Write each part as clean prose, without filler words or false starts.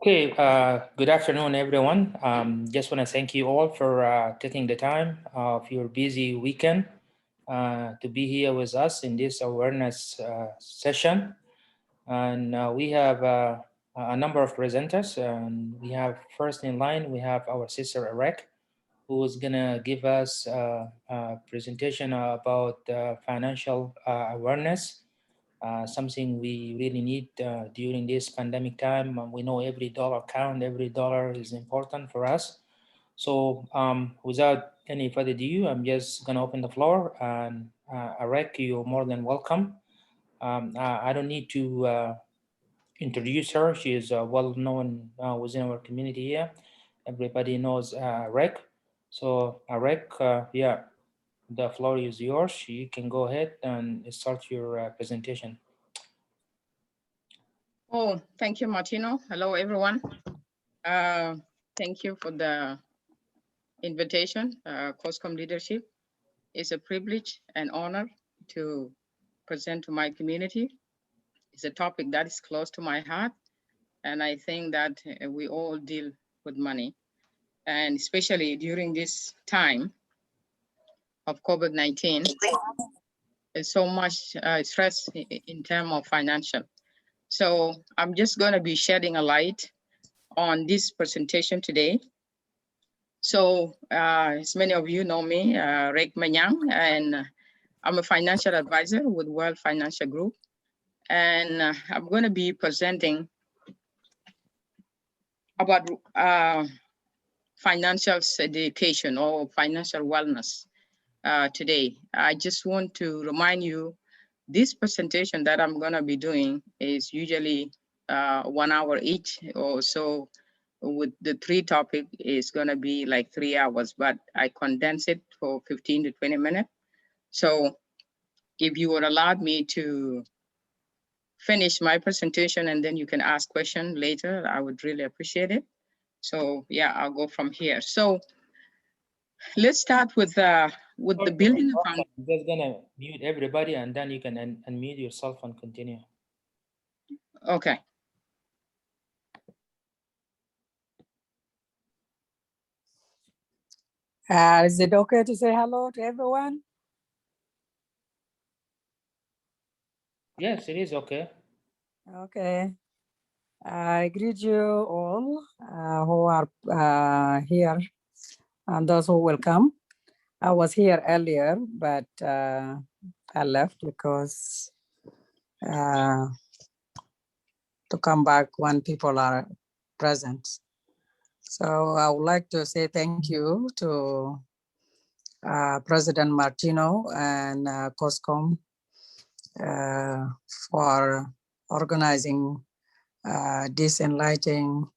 Okay, good afternoon, everyone. Just want to thank you all for taking the time of your busy weekend to be here with us in this awareness session. And we have a number of presenters. And we have first in line, we have our sister Erek, who is gonna give us a presentation about financial awareness. Something we really need during this pandemic time. We know every dollar count, every dollar is important for us. So without any further ado, I'm just gonna open the floor, and Arek, you're more than welcome. I don't need to introduce her. She is well known within our community here. Everybody knows Arek. So Arek, yeah, the floor is yours. You can go ahead and start your presentation. Oh, thank you, Martino. Hello, everyone. Thank you for the invitation, COSSCOM leadership. It's a privilege and honor to present to my community. It's a topic that is close to my heart, and I think that we all deal with money, and especially during this time of COVID-19, there's so much stress in terms of financial. So I'm just going to be shedding a light on this presentation today. So as many of you know me, Rick Manyang, and I'm a financial advisor with World Financial Group. And I'm going to be presenting about financial education or financial wellness today. I just want to remind you, this presentation that I'm going to be doing is usually 1 hour each or so. With the three topic is going to be like 3 hours, but I condense it for 15 to 20 minutes. So if you would allow me to finish my presentation and then you can ask questions later, I would really appreciate it. So yeah, I'll go from here. So let's start with the building. I'm just gonna mute everybody and then you can unmute yourself and continue. Okay. Is it okay to say hello to everyone? Yes, it is okay. Okay. I greet you all who are here and those who will come. I was here earlier, but I left because to come back when people are present. So I would like to say thank you to President Martino and COSSCOM for organizing this enlightening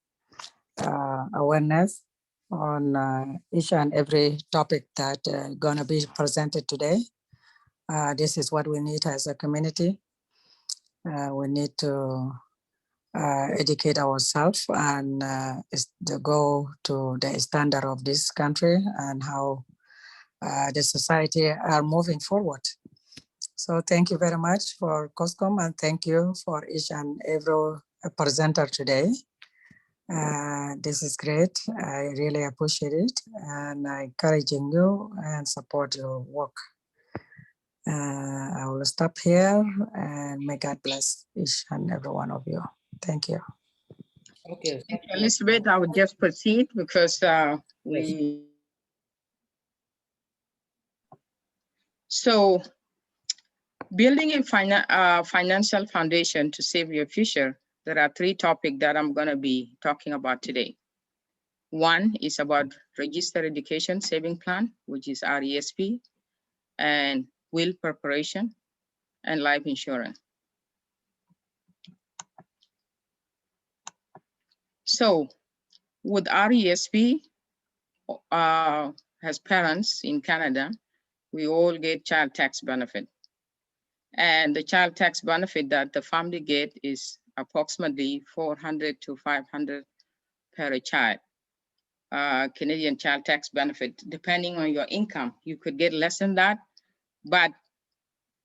awareness on each and every topic that gonna be presented today. This is what we need as a community. We need to educate ourselves and to go to the standard of this country and how the society are moving forward. So thank you very much for COSSCOM and thank you for each and every presenter today. This is great. I really appreciate it and I encouraging you and support your work. I will stop here and may God bless each and every one of you. Thank you. Okay. Thank you, Elizabeth. I would just proceed because Yes. So building a financial foundation to save your future, there are three topics that I'm going to be talking about today. One is about Registered Education Saving Plan, which is RESP, and will preparation and life insurance. So with RESP, as parents in Canada, we all get child tax benefit. And the child tax benefit that the family get is approximately 400 to 500 per child. Canadian child tax benefit, depending on your income, you could get less than that, but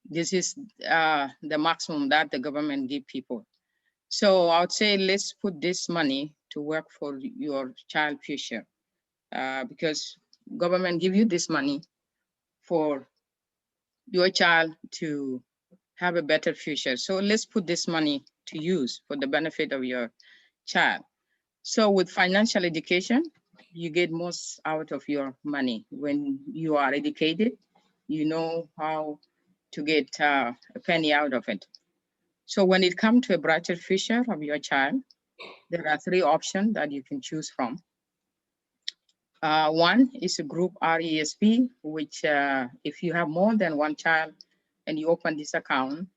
this is the maximum that the government give people. So I would say let's put this money to work for your child future, because government give you this money for your child to have a better future. So let's put this money to use for the benefit of your child. So with financial education, you get most out of your money. When you are educated, you know how to get a penny out of it. So when it comes to a brighter future of your child, there are three options that you can choose from. One is a group RESP, which if you have more than one child and you open this account,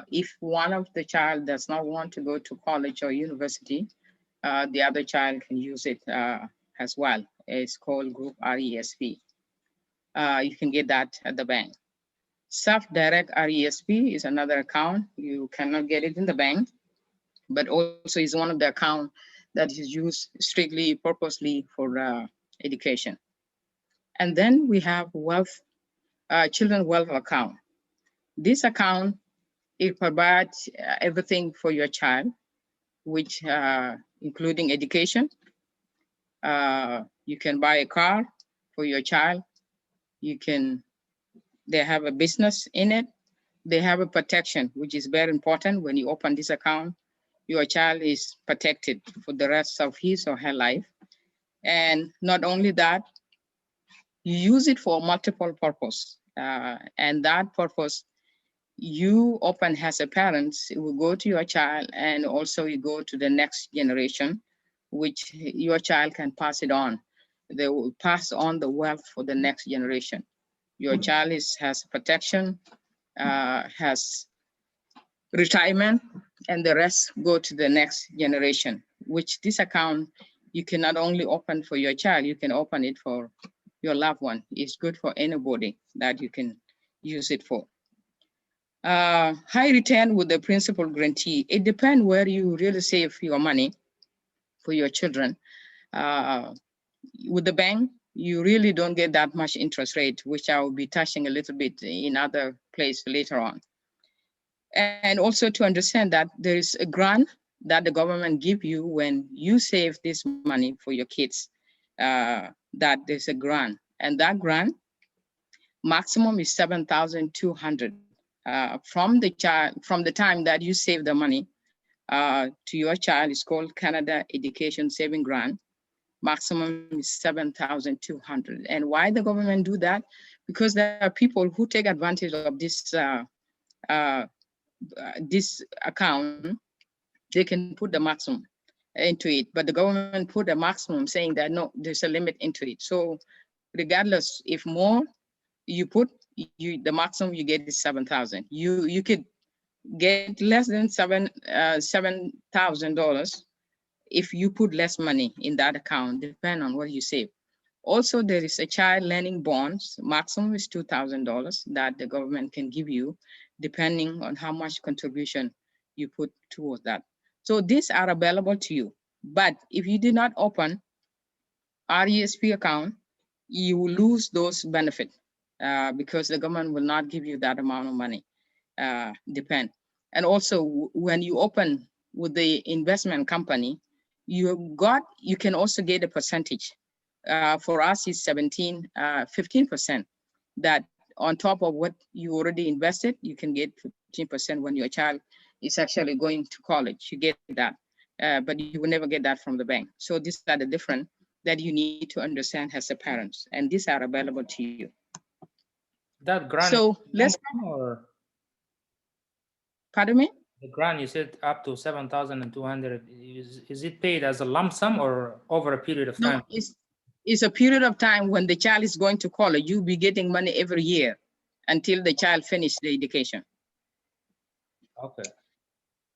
if one of the child does not want to go to college or university, the other child can use it as well. It's called Group RESP. You can get that at the bank. Self-direct RESP is another account. You cannot get it in the bank, but also is one of the accounts that is used strictly, purposely for education. And then we have children wealth account. This account, it provides everything for your child, which including education. You can buy a car for your child. They have a business in it. They have a protection, which is very important. When you open this account, your child is protected for the rest of his or her life. And not only that, you use it for multiple purpose. And that purpose you open as a parent, it will go to your child, and also you go to the next generation, which your child can pass it on. They will pass on the wealth for the next generation. Your child has protection, has retirement, and the rest go to the next generation, which this account you can not only open for your child, you can open it for your loved one. It's good for anybody that you can use it for. High return with the principal guarantee. It depends where you really save your money for your children. With the bank, you really don't get that much interest rate, which I will be touching a little bit in other place later on. And also to understand that there is a grant that the government give you when you save this money for your kids, that there's a grant. And that grant maximum is 7,200 from the time that you save the money to your child. Is called Canada Education Saving Grant. Maximum is 7,200. And why the government do that? Because there are people who take advantage of this account. They can put the maximum into it, but the government put a maximum saying that no, there's a limit into it. So regardless, if more you put, the maximum you get is 7,000. You could get less than $7,000 if you put less money in that account, depending on what you save. Also, there is a child learning bonds. Maximum is $2,000 that the government can give you, depending on how much contribution you put towards that. So these are available to you. But if you did not open RESP account, you will lose those benefits because the government will not give you that amount of money. Depend. And also, when you open with the investment company, you can also get a percentage. For us, it's 15%. That on top of what you already invested, you can get 15% when your child is actually going to college. You get that, but you will never get that from the bank. So these are the different that you need to understand as a parent, and these are available to you. That grant. So let's. Or pardon me. The grant you said up to 7,200. Is it paid as a lump sum or over a period of time? No, it's a period of time when the child is going to college. You'll be getting money every year until the child finishes the education. Okay.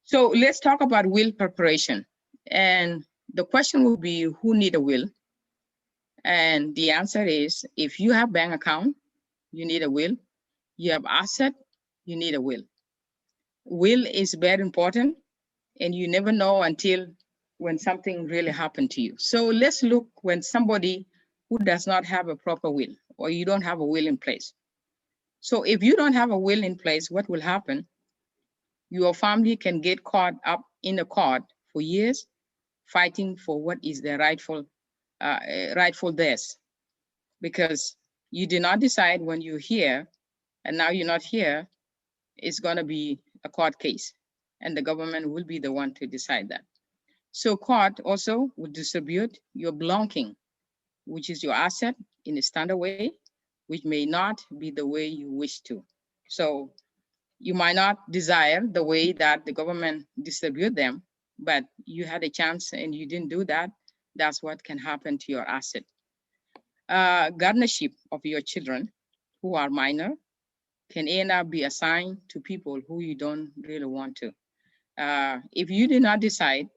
So let's talk about will preparation. And the question will be, who need a will? And the answer is, if you have bank account, you need a will. You have asset, you need a will. Will is very important, and you never know until when something really happened to you. So let's look when somebody who does not have a proper will, or you don't have a will in place. So if you don't have a will in place, what will happen? Your family can get caught up in a court for years fighting for what is the rightful theirs, because you did not decide when you're here, and now you're not here. It's going to be a court case, and the government will be the one to decide that. So court also will distribute your belonging, which is your asset, in a standard way, which may not be the way you wish to. So you might not desire the way that the government distribute them, but you had a chance and you didn't do that. That's what can happen to your asset. Guardianship of your children who are minor can end up be assigned to people who you don't really want to. If you did not decide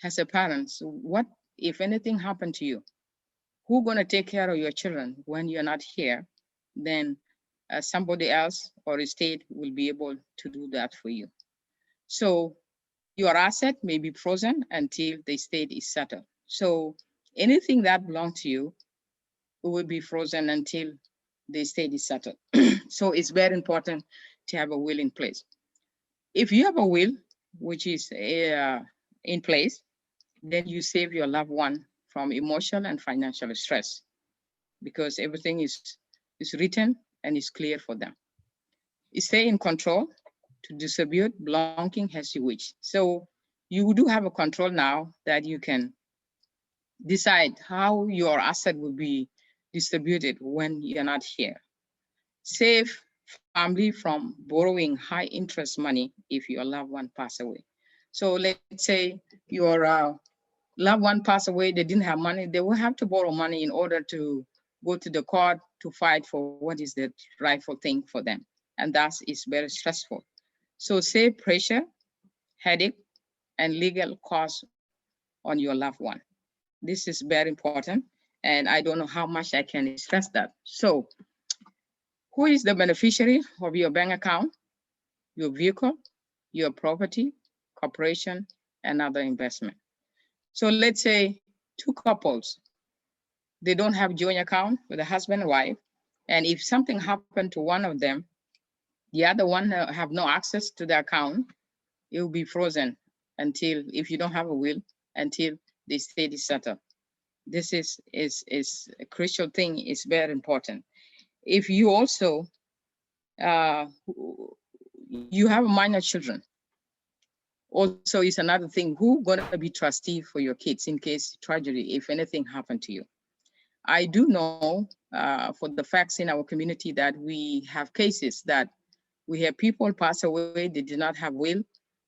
as a parent, so what if anything happened to you? Who gonna take care of your children when you're not here? Then somebody else or a state will be able to do that for you. So your asset may be frozen until the state is settled. So anything that belongs to you will be frozen until the state is settled. So it's very important to have a will in place. If you have a will, which is in place, then you save your loved one from emotional and financial stress, because everything is written and is clear for them. You stay in control to distribute belonging as you wish. So you do have a control now that you can decide how your asset will be distributed when you're not here. Save family from borrowing high interest money if your loved one passed away. So let's say your loved one passed away, they didn't have money, they will have to borrow money in order to go to the court to fight for what is the rightful thing for them. And that is very stressful. So save pressure, headache, and legal costs on your loved one. This is very important. And I don't know how much I can stress that. So who is the beneficiary of your bank account, your vehicle, your property, corporation, and other investment? So let's say two couples, they don't have joint account with a husband and wife. And if something happened to one of them, the other one have no access to the account, it will be frozen until, if you don't have a will, until the state is settled. This is a crucial thing, is very important. If you also, you have minor children, also is another thing, who gonna be trustee for your kids in case tragedy, if anything happened to you. I do know for the facts in our community that we have cases that we have people pass away, they did not have will,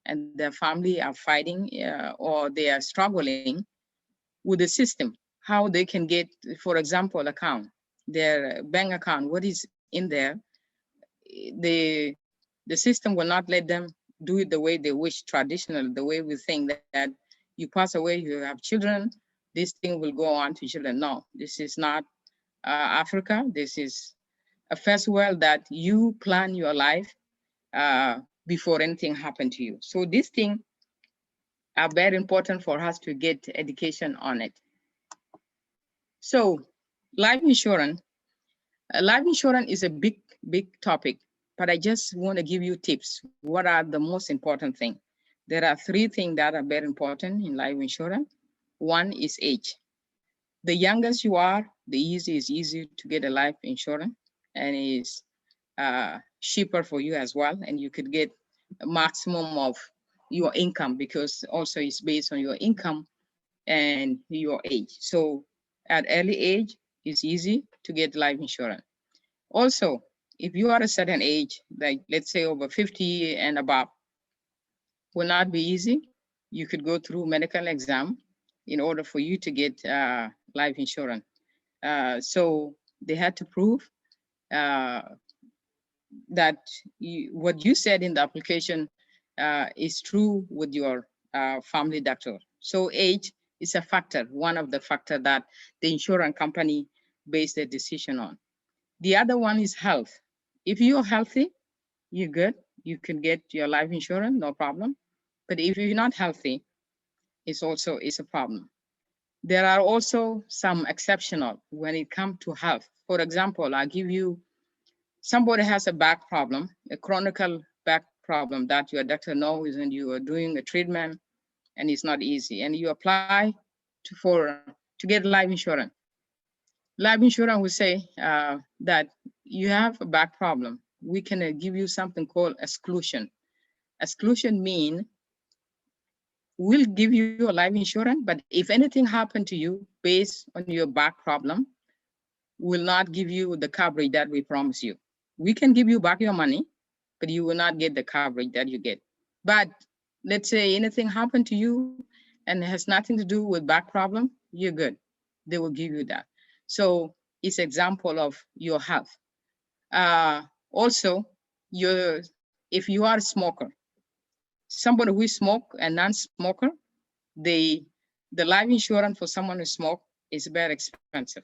and their family are fighting or they are struggling with the system, how they can get, for example, account, their bank account, what is in there, the system will not let them do it the way they wish, traditional, the way we think that you pass away, you have children, this thing will go on to children. No, this is not Africa. This is a first world that you plan your life before anything happened to you. So these things are very important for us to get education on it. So life insurance is a big topic, but I just want to give you tips. What are the most important things? There are three things that are very important in life insurance. One is age. The youngest you are, the easier to get a life insurance, and is cheaper for you as well. And you could get a maximum of your income, because also it's based on your income and your age. So at early age, it's easy to get life insurance. Also, if you are a certain age, like let's say over 50 and above, will not be easy. You could go through medical exam in order for you to get life insurance. So they had to prove that what you said in the application is true with your family doctor. So age is a factor, one of the factors that the insurance company base their decision on. The other one is health. If you're healthy, you're good. You can get your life insurance, no problem. But if you're not healthy, it's a problem. There are also some exceptional when it comes to health. For example, I'll give you, somebody has a back problem, a chronic back problem that your doctor knows and you are doing a treatment and it's not easy. And you apply to get life insurance. Life insurance will say that you have a back problem. We can give you something called exclusion. Exclusion mean we'll give you a life insurance, but if anything happened to you based on your back problem, we'll not give you the coverage that we promise you. We can give you back your money, but you will not get the coverage that you get. But let's say anything happened to you and has nothing to do with back problem, you're good. They will give you that. So it's example of your health. Also, if you are a smoker, somebody who smoke and non-smoker, the life insurance for someone who smoke is very expensive.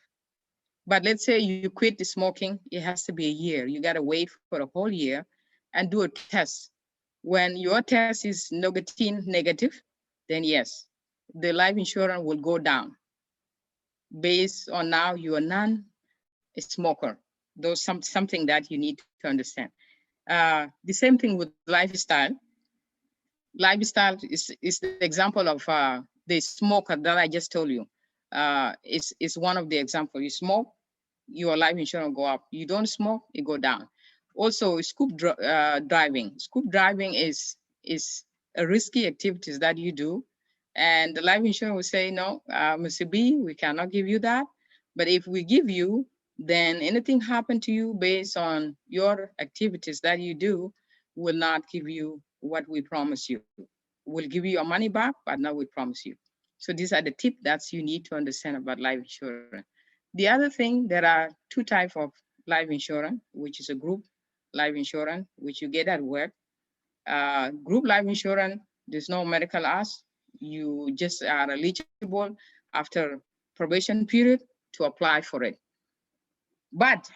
But let's say you quit the smoking, it has to be a year. You got to wait for a whole year and do a test. When your test is nicotine negative, then yes, the life insurance will go down based on now you are non-smoker. Those something that you need to understand. The same thing with lifestyle. Lifestyle is the example of the smoker that I just told you. Is one of the example. You smoke, your life insurance will go up. You don't smoke, it go down. Also, driving. Scoop driving is a risky activities that you do, and the life insurance will say no, Mr. B, we cannot give you that. But if we give you, then anything happen to you based on your activities that you do, will not give you what we promise you. We'll give you your money back, but now we promise you. So these are the tips that you need to understand about life insurance. The other thing, there are two types of life insurance, which is a group life insurance, which you get at work. Group life insurance, there's no medical ask. You just are eligible after probation period to apply for it. But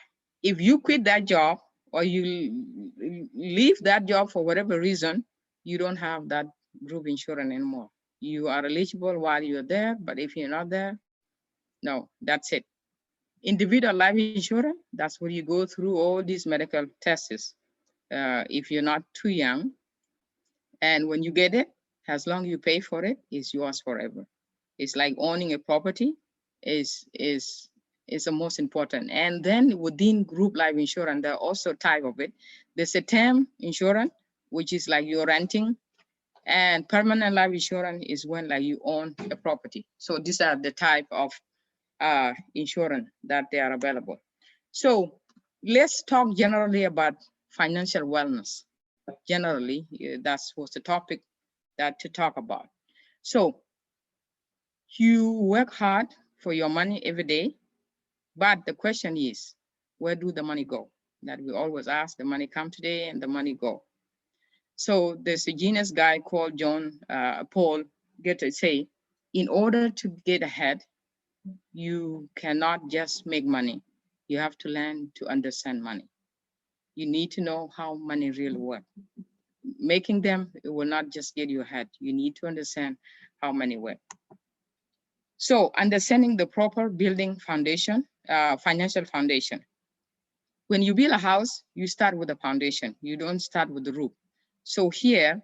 if you quit that job or you leave that job for whatever reason, you don't have that group insurance anymore. You are eligible while you're there, but if you're not there, no, that's it. Individual life insurance, that's where you go through all these medical tests. If you're not too young, and when you get it, as long as you pay for it, it's yours forever. It's like owning a property is the most important. And then within group life insurance, there are also type of it. There's a term insurance, which is like you're renting, and permanent life insurance is when like you own a property. So these are the type of insurance that they are available. So let's talk generally about financial wellness. Generally, that was the topic that to talk about. So you work hard for your money every day, but the question is, where do the money go? That we always ask, the money come today and the money go. So there's a genius guy called John Paul get to say, in order to get ahead, you cannot just make money. You have to learn to understand money. You need to know how money really works. Making them, it will not just get you ahead. You need to understand how money works. So understanding the proper building foundation, financial foundation. When you build a house, you start with a foundation. You don't start with the roof. So here,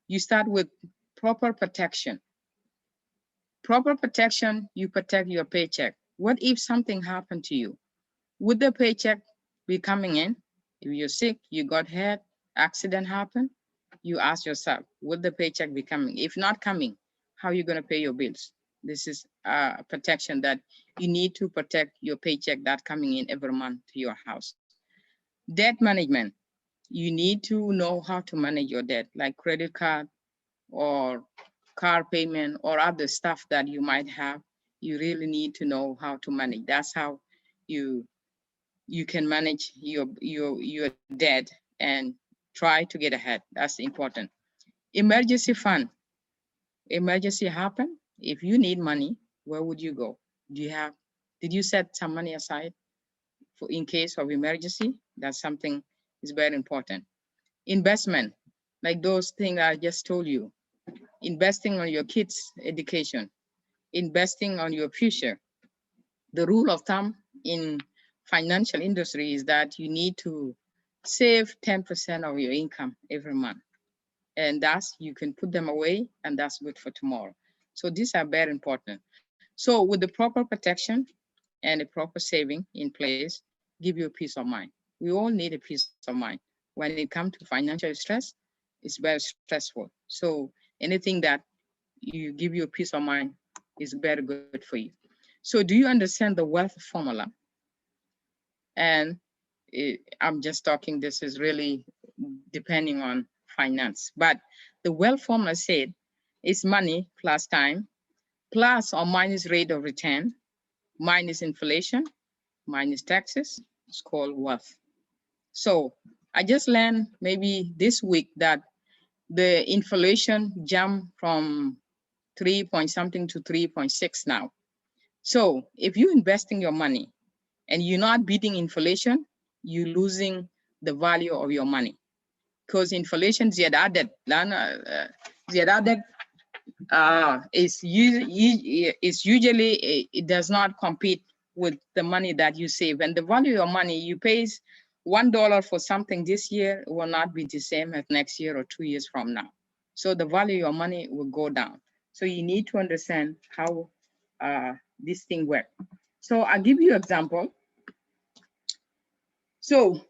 you start with proper protection. Proper protection, you protect your paycheck. What if something happened to you? Would the paycheck be coming in? If you're sick, you got hurt, accident happened, you ask yourself, would the paycheck be coming? If not coming, how are you gonna pay your bills? This is protection that you need to protect your paycheck that coming in every month to your house. Debt management, you need to know how to manage your debt, like credit card or car payment or other stuff that you might have. You really need to know how to manage. That's how you can manage your debt and try to get ahead. That's important. Emergency fund. Emergency happen. If you need money, where would you go? Did you set some money aside for in case of emergency? That's something is very important. Investment, like those things I just told you. Investing on your kids' education, investing on your future. The rule of thumb in financial industry is that you need to save 10% of your income every month. and thus you can put them away, and that's good for tomorrow. So these are very important. So with the proper protection and a proper saving in place, give you a peace of mind. We all need a peace of mind. When it comes to financial stress, it's very stressful. So anything that you give you a peace of mind is very good for you. So do you understand the wealth formula? And I'm just talking, this is really depending on finance, but the wealth formula said it's money plus time, plus or minus rate of return, minus inflation, minus taxes. It's called wealth. So I just learned maybe this week that the inflation jumped from 3 point something to 3.6 now. So if you're investing your money and you're not beating inflation, you're losing the value of your money. Because inflation زيادة is usually it does not compete with the money that you save, and the value of your money you pay $1 for something this year will not be the same as next year or 2 years from now. So the value of your money will go down. So you need to understand how this thing works. So I'll give you an example. So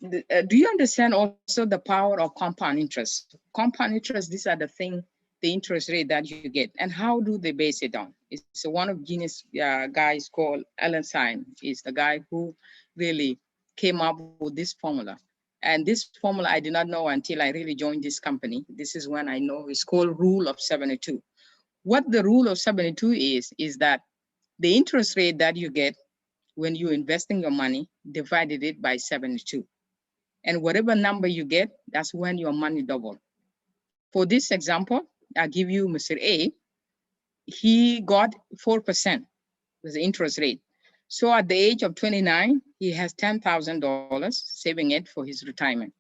do you understand also the power of compound interest? Compound interest, these are the thing, the interest rate that you get, and how do they base it on? It's one of genius guys called Alan Syme is the guy who really came up with this formula. And this formula I did not know until I really joined this company. This is when I know it's called Rule of 72. What the Rule of 72 is that the interest rate that you get when you're investing your money divided it by 72. And whatever number you get, that's when your money double. For this example, I'll give you Mr. A. He got 4% was the interest rate. So at the age of 29, he has $10,000 saving it for his retirement.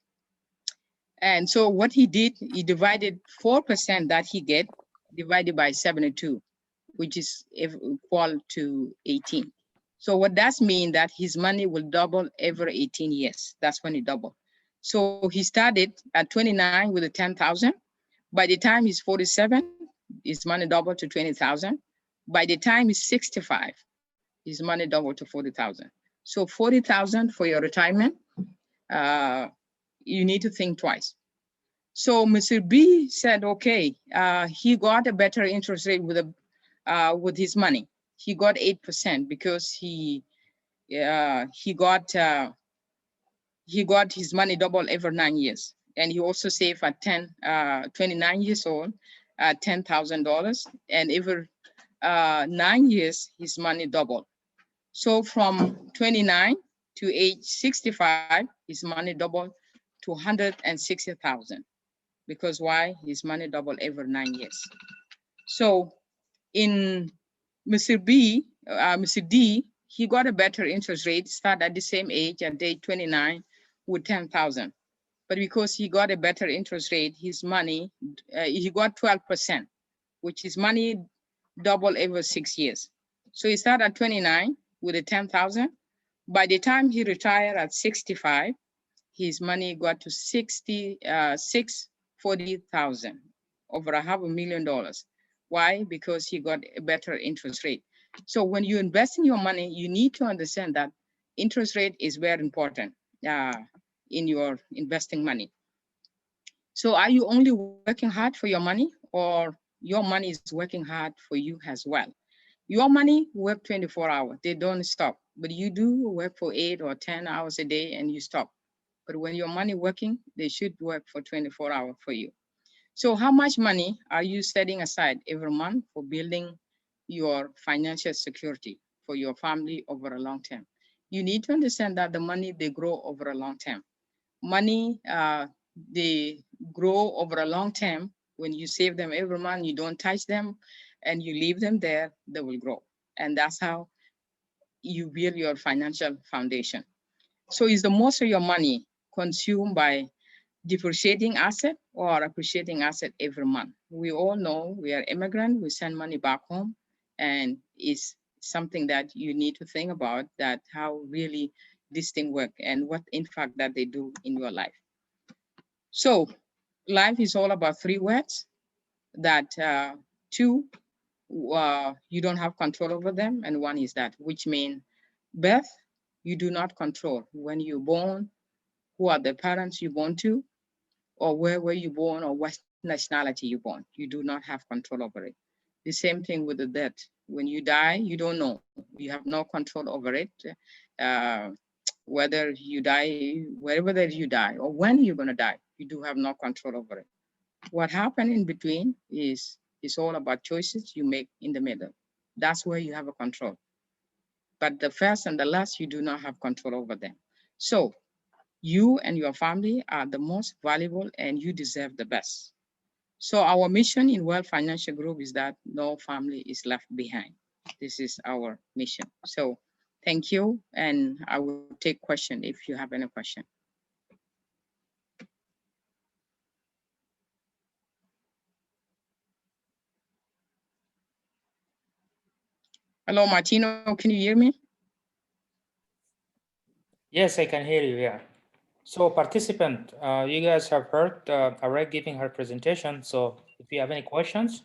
And so what he did, he divided 4% that he get divided by 72, which is equal to 18. So what does mean that his money will double every 18 years. That's when it doubled. So he started at 29 with a 10,000. By the time he's 47, his money doubled to 20,000. By the time he's 65, his money doubled to 40,000. So 40,000 for your retirement, you need to think twice. So Mr. B said, okay, he got a better interest rate with his money. He got 8% because he got his money double every 9 years. And he also saved at 29 years old, $10,000. And every 9 years, his money doubled. So from 29 to age 65, his money doubled to 160,000. Because why? His money doubled every 9 years. So in Mr. D, he got a better interest rate, start at the same age at age 29 with 10,000. But because he got a better interest rate, his money, he got 12%, which is money double every 6 years. So he started at 29 with a 10,000. By the time he retired at 65, his money got to 640,000, over $500,000. Why? Because he got a better interest rate. So when you invest in your money, you need to understand that interest rate is very important in your investing money. So are you only working hard for your money, or your money is working hard for you as well? Your money work 24 hours, they don't stop, but you do work for 8 or 10 hours a day and you stop. But when your money working, they should work for 24 hours for you. So how much money are you setting aside every month for building your financial security for your family over a long term? You need to understand that the money, they grow over a long term. Money, they grow over a long term. When you save them every month, you don't touch them and you leave them there, they will grow. And that's how you build your financial foundation. So is the most of your money consumed by depreciating asset or appreciating asset every month? We all know we are immigrant, we send money back home, and it's something that you need to think about, that how really this thing work and what impact that they do in your life. So life is all about three words that two, you don't have control over them, and one is that, which means birth, you do not control. When you're born, who are the parents you born to, or where were you born, or what nationality you born. You do not have control over it. The same thing with the death. When you die, you don't know. You have no control over it. Uh, Whether you die, wherever that you die, or when you're gonna die, you do have no control over it. What happened in between is all about choices you make in the middle. That's where you have a control. But the first and the last, you do not have control over them. So you and your family are the most valuable and you deserve the best. So our mission in World Financial Group is that no family is left behind. This is our mission. So thank you. And I will take question if you have any question. Hello, Martino, can you hear me? Yes, I can hear you. Yeah. So participant, you guys have heard Arek giving her presentation. So if you have any questions,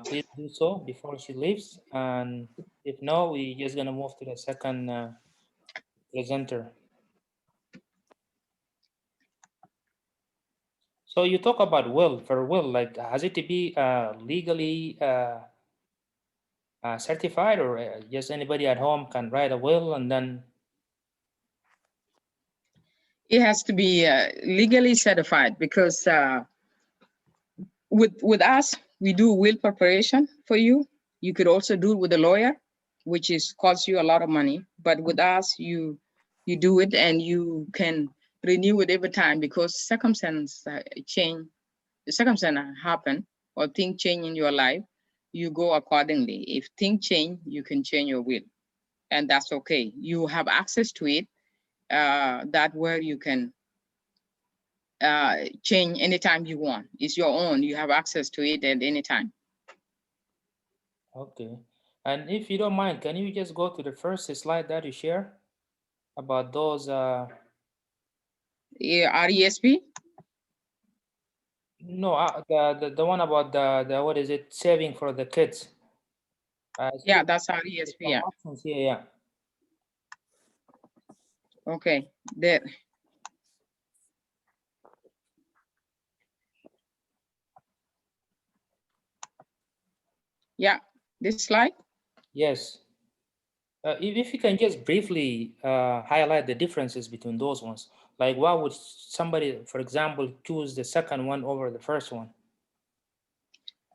please do so before she leaves. And if no, we just gonna move to the second presenter. So you talk about will, for will, like has it to be legally certified, or just anybody at home can write a will and then? It has to be legally certified because with us, we do will preparation for you. You could also do it with a lawyer, which is costs you a lot of money. But with us, you do it and you can renew it every time because circumstances change. The circumstances happen or things change in your life. You go accordingly. If things change, you can change your will, and that's okay. You have access to it. That where you can change anytime you want. It's your own. You have access to it at any time. Okay. And if you don't mind, can you just go to the first slide that you share about those? RESP? No, the one about the what is it, saving for the kids? Yeah, that's RESP. Some Yeah. options here, yeah. Okay. There. Yeah. This slide. Yes. If you can just briefly highlight the differences between those ones, like why would somebody, for example, choose the second one over the first one?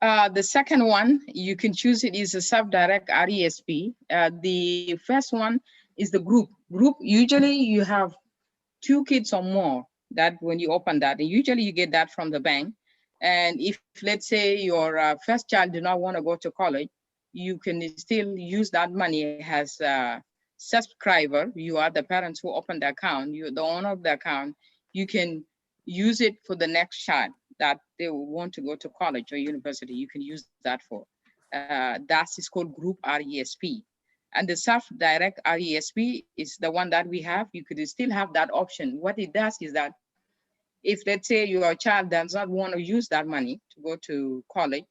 The second one, you can choose it is a self-direct RESP. The first one is the group. Group, usually you have 2 kids or more that when you open that, and usually you get that from the bank. And if let's say your first child do not want to go to college, you can still use that money as a subscriber. You are the parents who open the account, you're the owner of the account. You can use it for the next child that they want to go to college or university. You can use that for. That is called group RESP. And the self-direct RESP is the one that we have. You could still have that option. What it does is that if let's say your child does not want to use that money to go to college,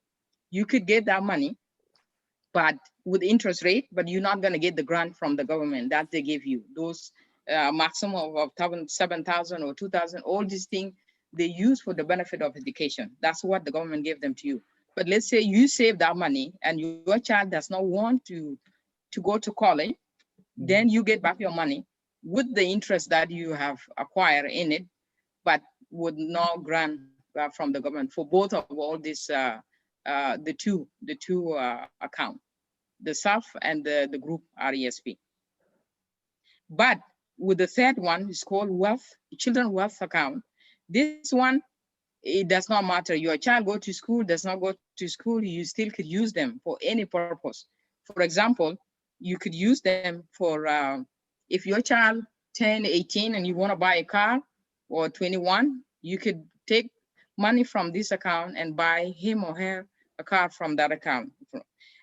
you could get that money, but with interest rate, but you're not going to get the grant from the government that they give you. Those maximum of 7,000 or 2,000, all these things they use for the benefit of education. That's what the government gave them to you. But let's say you save that money and your child does not want to go to college, then you get back your money with the interest that you have acquired in it, but with no grant from the government for both of all these the two account, the self and the group RESP. But with the third one, it's called children wealth account. This one, it does not matter. Your child go to school, does not go to school, you still could use them for any purpose. For example, you could use them for if your child turn 18 and you want to buy a car, or 21, you could take money from this account and buy him or her a car from that account.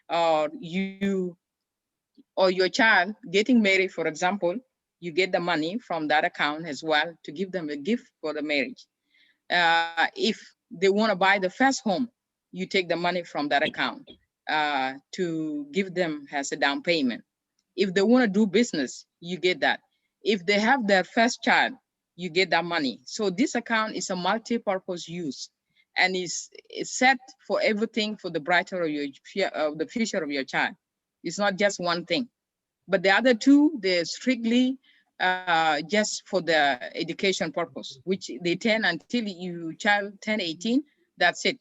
Or your child getting married, for example, you get the money from that account as well to give them a gift for the marriage. If they want to buy the first home, you take the money from that account to give them as a down payment. If they want to do business, you get that. If they have their first child, you get that money. So this account is a multi-purpose use, and is set for everything for the brighter of the future of your child. It's not just one thing. But the other two, they're strictly just for the education purpose, which they turn until you child turn 18, that's it.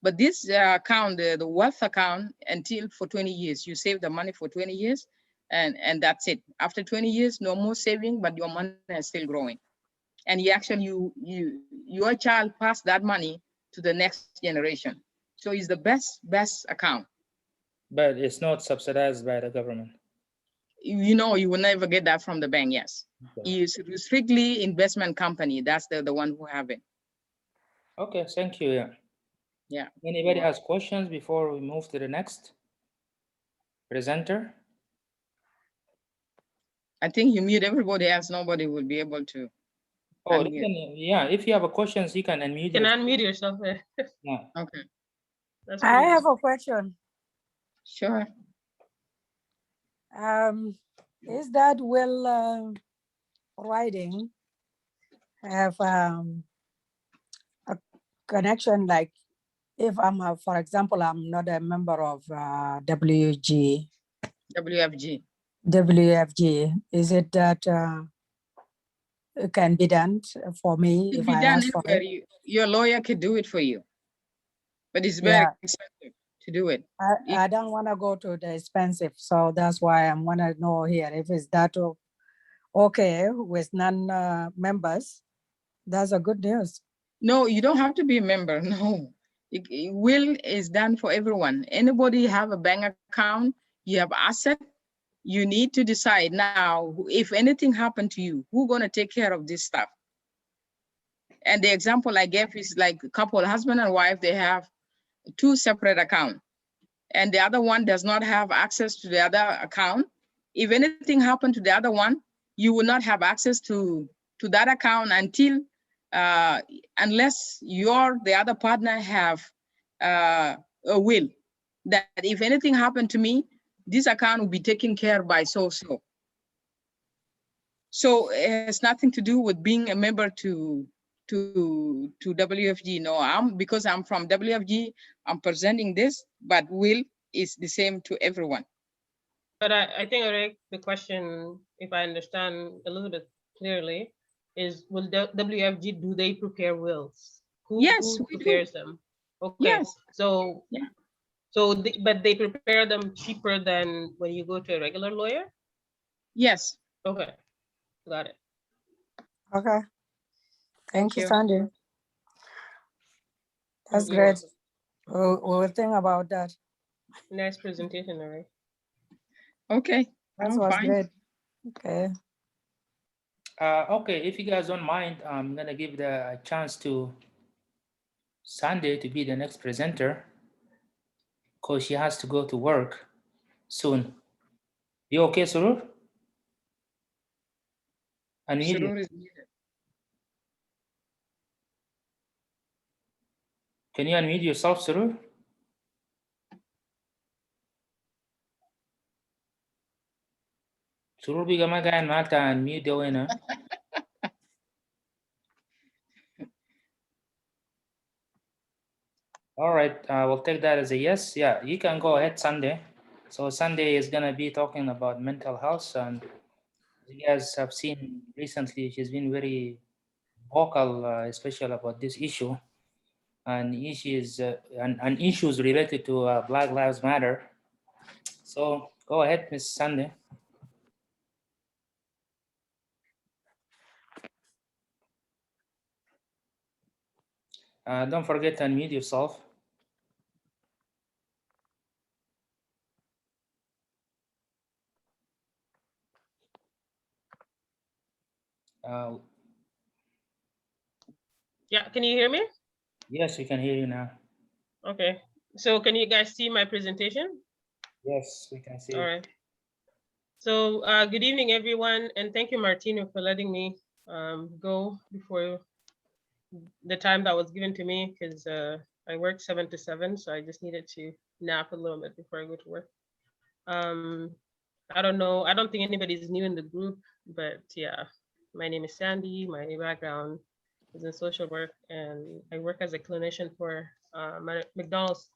But this account, the wealth account, until for 20 years, you save the money for 20 years, and that's it. After 20 years, no more saving, but your money is still growing. And you actually, your child pass that money to the next generation. So it's the best account. But it's not subsidized by the government. You know, you will never get that from the bank. Yes, Okay. it's strictly investment company. That's the one who have it. Okay, thank you. Yeah. Yeah. Anybody has questions before we move to the next presenter? I think you mute everybody else. Nobody will be able to. Oh, Unmute. yeah. If you have a questions, you can unmute. You can unmute yourself. Yeah. Okay. That's I pretty have a question. Sure. Is that will writing have a connection, like if I'm for example, I'm not a member of WFG, is it that it can be done for me It if be I done ask for anywhere. it? Your lawyer could do it for you, but it's very Yeah, expensive to do it. I don't want to go to the expensive, so that's why I want to know here if it's that okay with non-members. That's a good news. No, you don't have to be a member. No, will is done for everyone. Anybody have a bank account, you have asset, you need to decide now, if anything happened to you, who's gonna take care of this stuff? And the example I gave is like a couple, husband and wife, they have two separate accounts, and the other one does not have access to the other account. If anything happened to the other one, you will not have access to that account until unless the other partner have a will that if anything happened to me, this account will be taken care by so. So it has nothing to do with being a member to WFG. No, because I'm from WFG, I'm presenting this, but will is the same to everyone. But I think, Eric, the question, if I understand a little bit clearly, is will the WFG, do they prepare wills? Yes, who we do. prepares them? Okay. Yes. So Yeah. but they prepare them cheaper than when you go to a regular lawyer? Yes. Okay. Got it. Okay. Thank you, Sandy. That's You're great. welcome. We'll think about that. Nice presentation, Eric. Okay. That I'm was fine. great. Okay. Okay, if you guys don't mind, I'm gonna give the chance to Sunday to be the next presenter because she has to go to work soon. You okay, Surur? Unmute you. Surur is muted. Can you unmute yourself, Surur? Surur biga magaan malta unmute wena. All right, we'll take that as a yes. Yeah, you can go ahead, Sunday. So Sunday is gonna be talking about mental health, and you guys have seen recently she's been very vocal, especially about this issue, and issues and issues related to Black Lives Matter. So go ahead, Ms. Sunday. Don't forget to unmute yourself. Yeah, can you hear me? Yes, we can hear you now. Okay. So can you guys see my presentation? Yes, we can see. All right. So good evening, everyone, and thank you, Martino, for letting me go before the time that was given to me because I worked 7 to 7, so I just needed to nap a little bit before I go to work. Um, I don't know. I don't think anybody's new in the group, but yeah, my name is Sandy. My background is in social work, and I work as a clinician for McDonald's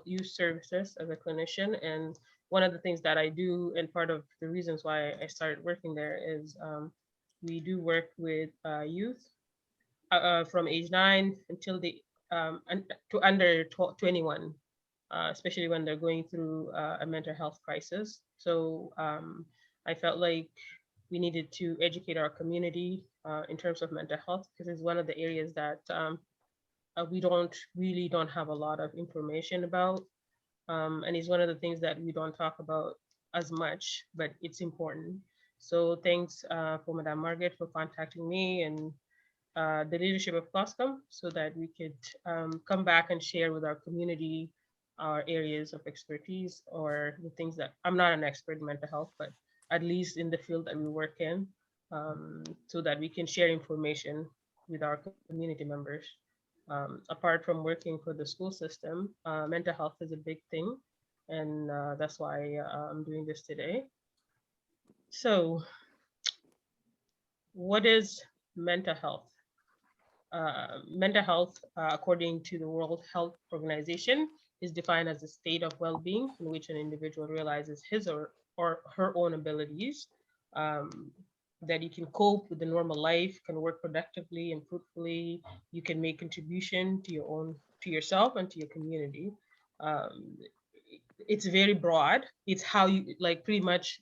Youth Services as a clinician. And one of the things that I do, and part of the reasons why I started working there, is we do work with youth from age 9 until to under 21, especially when they're going through a mental health crisis. So I felt like we needed to educate our community in terms of mental health, because it's one of the areas that we don't have a lot of information about, and it's one of the things that we don't talk about as much, but it's important. So thanks for Madame Margaret for contacting me and the leadership of COSSCOM, so that we could come back and share with our community our areas of expertise, or the things that I'm not an expert in mental health, but at least in the field that we work in, so that we can share information with our community members. Apart from working for the school system, mental health is a big thing, and that's why I'm doing this today. So, what is mental health? Mental health, according to the World Health Organization, is defined as a state of well-being in which an individual realizes his or her own abilities, um, that you can cope with the normal life, can work productively and fruitfully, you can make contribution to yourself and to your community. Um, it's very broad. It's how you, like, pretty much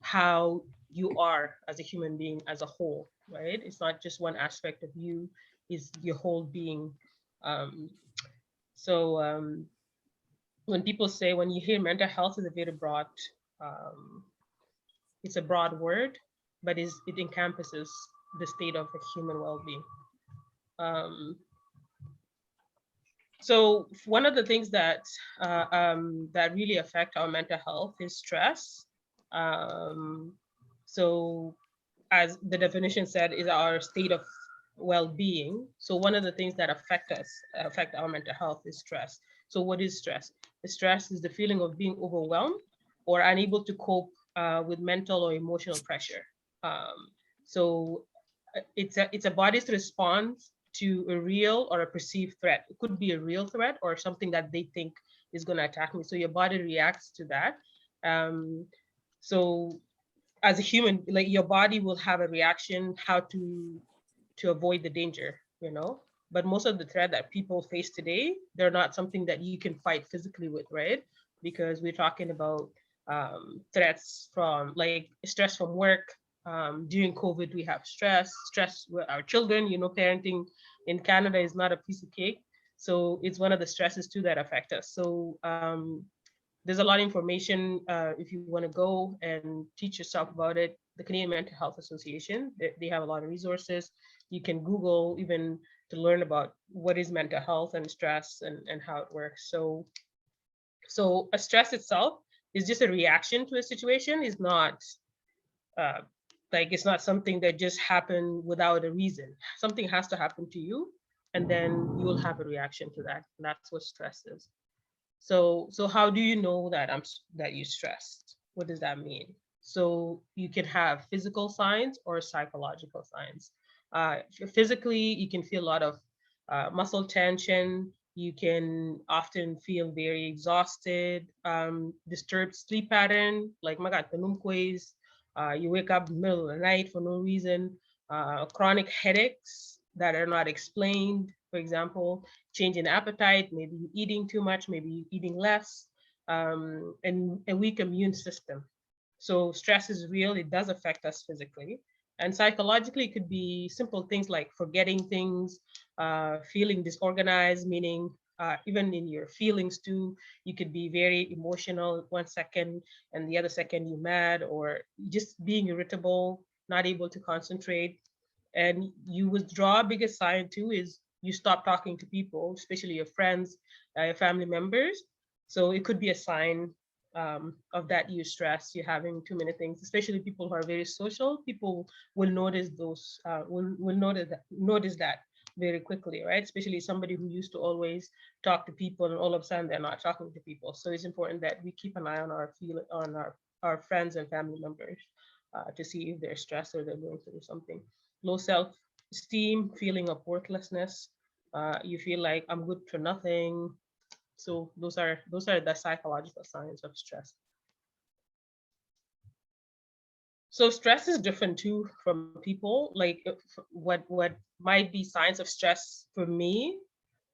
how you are as a human being as a whole, right? It's not just one aspect of you, is your whole being. Um, so when people say, when you hear mental health is a very broad, um, it's a broad word, but it encompasses the state of a human well-being. Um, so one of the things that really affect our mental health is stress. Um, so as the definition said, is our state of well-being. So one of the things that affect our mental health is stress. So what is stress? The stress is the feeling of being overwhelmed or unable to cope with mental or emotional pressure. Um, so it's a body's response to a real or a perceived threat. It could be a real threat or something that they think is going to attack me. So your body reacts to that. Um, so as a human, like, your body will have a reaction how to avoid the danger, you know. But most of the threat that people face today, they're not something that you can fight physically with, right? Because we're talking about threats from, like, stress from work. During COVID, we have stress with our children. You know, parenting in Canada is not a piece of cake. So it's one of the stresses too that affect us. So there's a lot of information if you want to go and teach yourself about it. The Canadian Mental Health Association, they have a lot of resources. You can Google even to learn about what is mental health and stress and how it works. So a stress itself is just a reaction to a situation. Is not uh, like, it's not something that just happened without a reason. Something has to happen to you, and then you will have a reaction to that. And that's what stress is. So how do you know that that you're stressed? What does that mean? So you can have physical signs or psychological signs. Physically, you can feel a lot of muscle tension. You can often feel very exhausted, disturbed sleep pattern, like you wake up in the middle of the night for no reason, chronic headaches that are not explained, for example, change in appetite, maybe you're eating too much, maybe you're eating less, and a weak immune system. So stress is real, it does affect us physically. And psychologically, it could be simple things like forgetting things, feeling disorganized, meaning even in your feelings too, you could be very emotional 1 second and the other second you're mad, or just being irritable, not able to concentrate. And you withdraw. Biggest sign too is you stop talking to people, especially your friends, your family members. So it could be a sign of that you're stressed, you're having too many things, especially people who are very social. People will notice those, will notice that very quickly, right? Especially somebody who used to always talk to people, and all of a sudden they're not talking to people. So it's important that we keep an eye on our friends and family members to see if they're stressed or they're going through something. Low self-esteem, feeling of worthlessness. You feel like I'm good for nothing. So those are the psychological signs of stress. So stress is different too from people. Like what might be signs of stress for me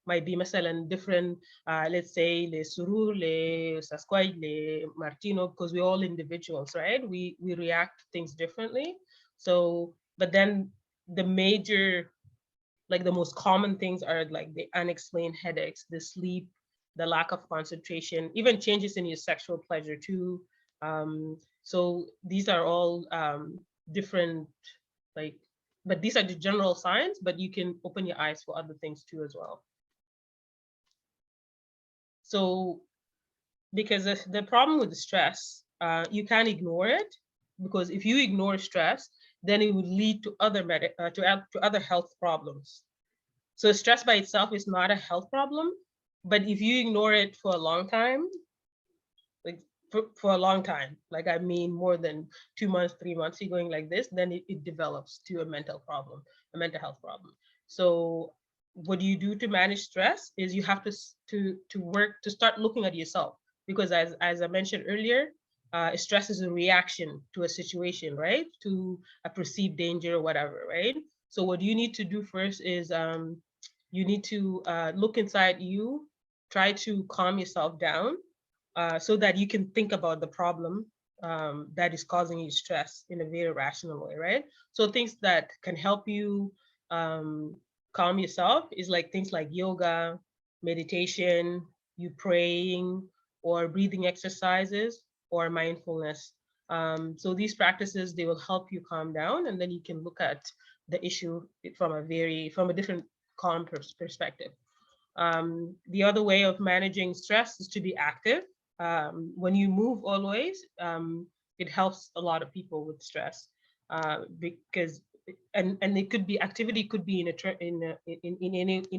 might be مثلا different, let's say le Surur, le Sasquatch, le Martino, because we're all individuals, right? We react to things differently. So, but then the major, like the most common things are like the unexplained headaches, the sleep, the lack of concentration, even changes in your sexual pleasure too. So these are all different, like, but these are the general signs, but you can open your eyes for other things too as well. So because the problem with the stress, you can't ignore it, because if you ignore stress, then it would lead to other health problems. So stress by itself is not a health problem, but if you ignore it for a long time, like for a long time, like I mean more than 2 months, 3 months, you're going like this, then it develops to a mental problem, a mental health problem. So what you do to manage stress is you have to work to start looking at yourself, because as I mentioned earlier, stress is a reaction to a situation, right? To a perceived danger or whatever, right? So what you need to do first is you need to look inside you, try to calm yourself down, so that you can think about the problem that is causing you stress in a very rational way, right? So things that can help you calm yourself is like things like yoga, meditation, you praying, or breathing exercises, or mindfulness. So these practices, they will help you calm down, and then you can look at the issue from a different calm perspective. The other way of managing stress is to be active. When you move always, it helps a lot of people with stress, because and it could be activity, could be in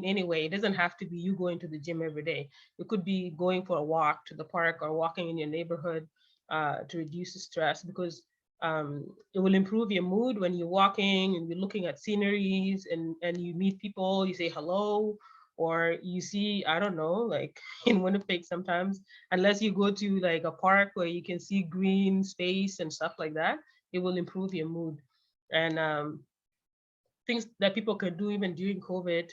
any way. It doesn't have to be you going to the gym every day. It could be going for a walk to the park, or walking in your neighborhood to reduce the stress, because it will improve your mood when you're walking and you're looking at sceneries, and you meet people, you say hello, or you see, I don't know, like in Winnipeg sometimes, unless you go to like a park where you can see green space and stuff like that, it will improve your mood. And things that people can do even during COVID,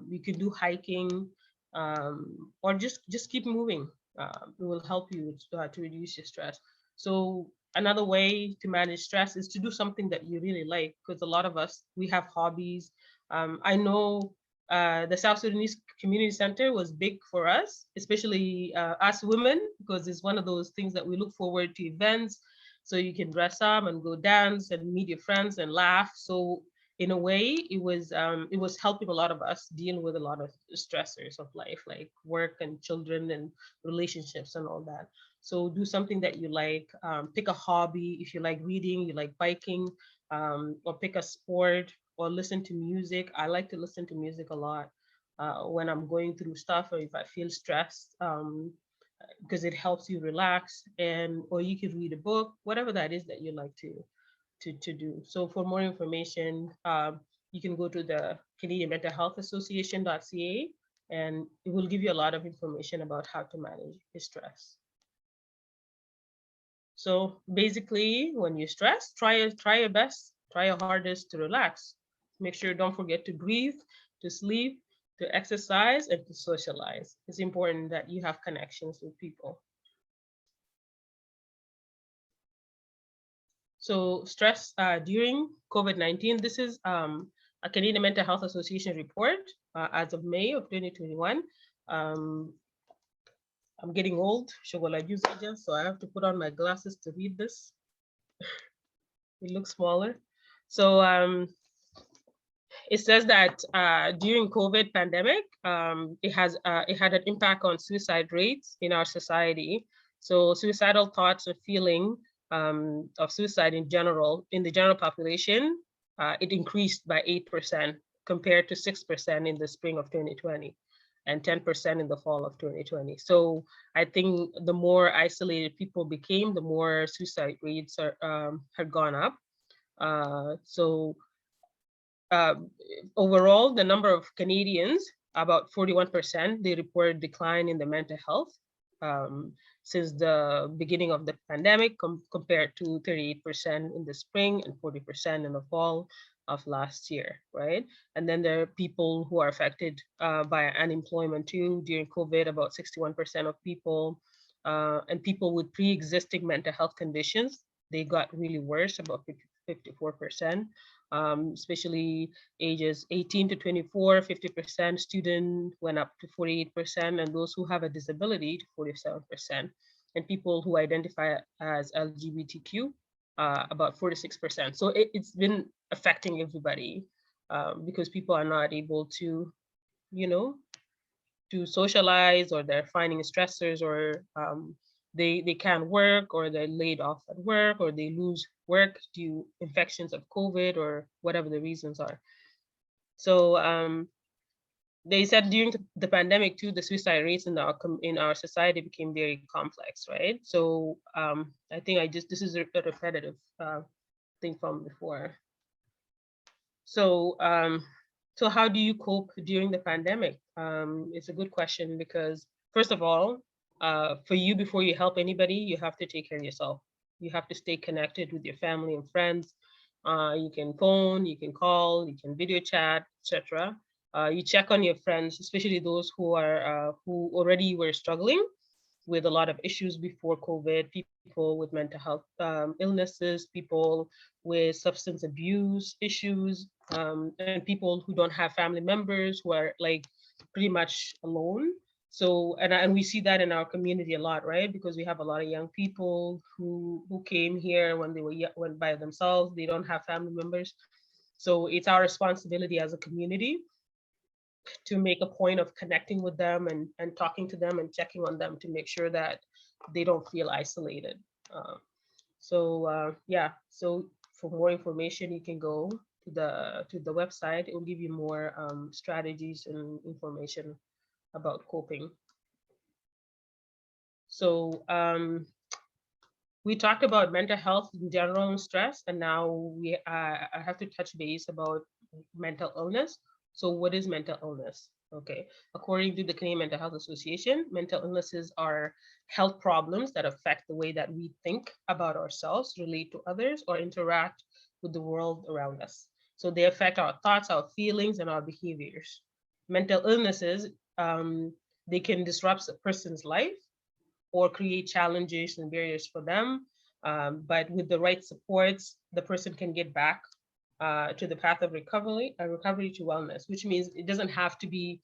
you can do hiking, or just keep moving. It will help you to reduce your stress. So another way to manage stress is to do something that you really like, because a lot of us, we have hobbies. I know the South Sudanese Community Center was big for us, especially us women, because it's one of those things that we look forward to events. So you can dress up and go dance and meet your friends and laugh. So in a way, it was helping a lot of us deal with a lot of stressors of life, like work and children and relationships and all that. So do something that you like. Pick a hobby. If you like reading, you like biking, or pick a sport, or listen to music. I like to listen to music a lot when I'm going through stuff, or if I feel stressed, because it helps you relax. Or you can read a book, whatever that is that you like to do. So for more information, you can go to the Canadian Mental Health Association.ca, and it will give you a lot of information about how to manage your stress. So basically, when you're stressed, try your best, try your hardest to relax. Make sure, don't forget to breathe, to sleep, to exercise, and to socialize. It's important that you have connections with people. So stress during COVID-19, this is a Canadian Mental Health Association report as of May of 2021. I'm getting old, so I have to put on my glasses to read this. It looks smaller. So it says that during COVID pandemic, it had an impact on suicide rates in our society. So suicidal thoughts or feeling of suicide in the general population, it increased by 8% compared to 6% in the spring of 2020 and 10% in the fall of 2020. So I think the more isolated people became, the more suicide rates had gone up. So overall, the number of Canadians, about 41%, they report decline in the mental health since the beginning of the pandemic, compared to 38% in the spring and 40% in the fall of last year, right? And then there are people who are affected by unemployment too. During COVID, about 61% of people, and people with pre-existing mental health conditions, they got really worse, about 54%. Especially ages 18 to 24, 50%, student went up to 48%, and those who have a disability to 47%, and people who identify as LGBTQ, about 46%. So it's been affecting everybody because people are not able to, to socialize, or they're finding stressors, or they can't work, or they're laid off at work, or they lose work due infections of COVID, or whatever the reasons are. So they said during the pandemic too, the suicide rates in our society became very complex, right? So I think this is a repetitive thing from before. So so how do you cope during the pandemic? It's a good question, because first of all, for you, before you help anybody, you have to take care of yourself. You have to stay connected with your family and friends. You can phone, you can call, you can video chat, etc. You check on your friends, especially those who already were struggling with a lot of issues before COVID, people with mental health illnesses, people with substance abuse issues, and people who don't have family members, who are like pretty much alone. So, and we see that in our community a lot, right? Because we have a lot of young people who came here when they went by themselves. They don't have family members. So it's our responsibility as a community to make a point of connecting with them and talking to them and checking on them to make sure that they don't feel isolated. Yeah, so for more information, you can go to the website. It will give you more strategies and information about coping. So we talked about mental health in general and stress, and now I have to touch base about mental illness. So what is mental illness? Okay, according to the Canadian Mental Health Association, mental illnesses are health problems that affect the way that we think about ourselves, relate to others, or interact with the world around us. So they affect our thoughts, our feelings, and our behaviors. Mental illnesses, they can disrupt a person's life or create challenges and barriers for them. But with the right supports, the person can get back to the path of recovery to wellness, which means it doesn't have to be,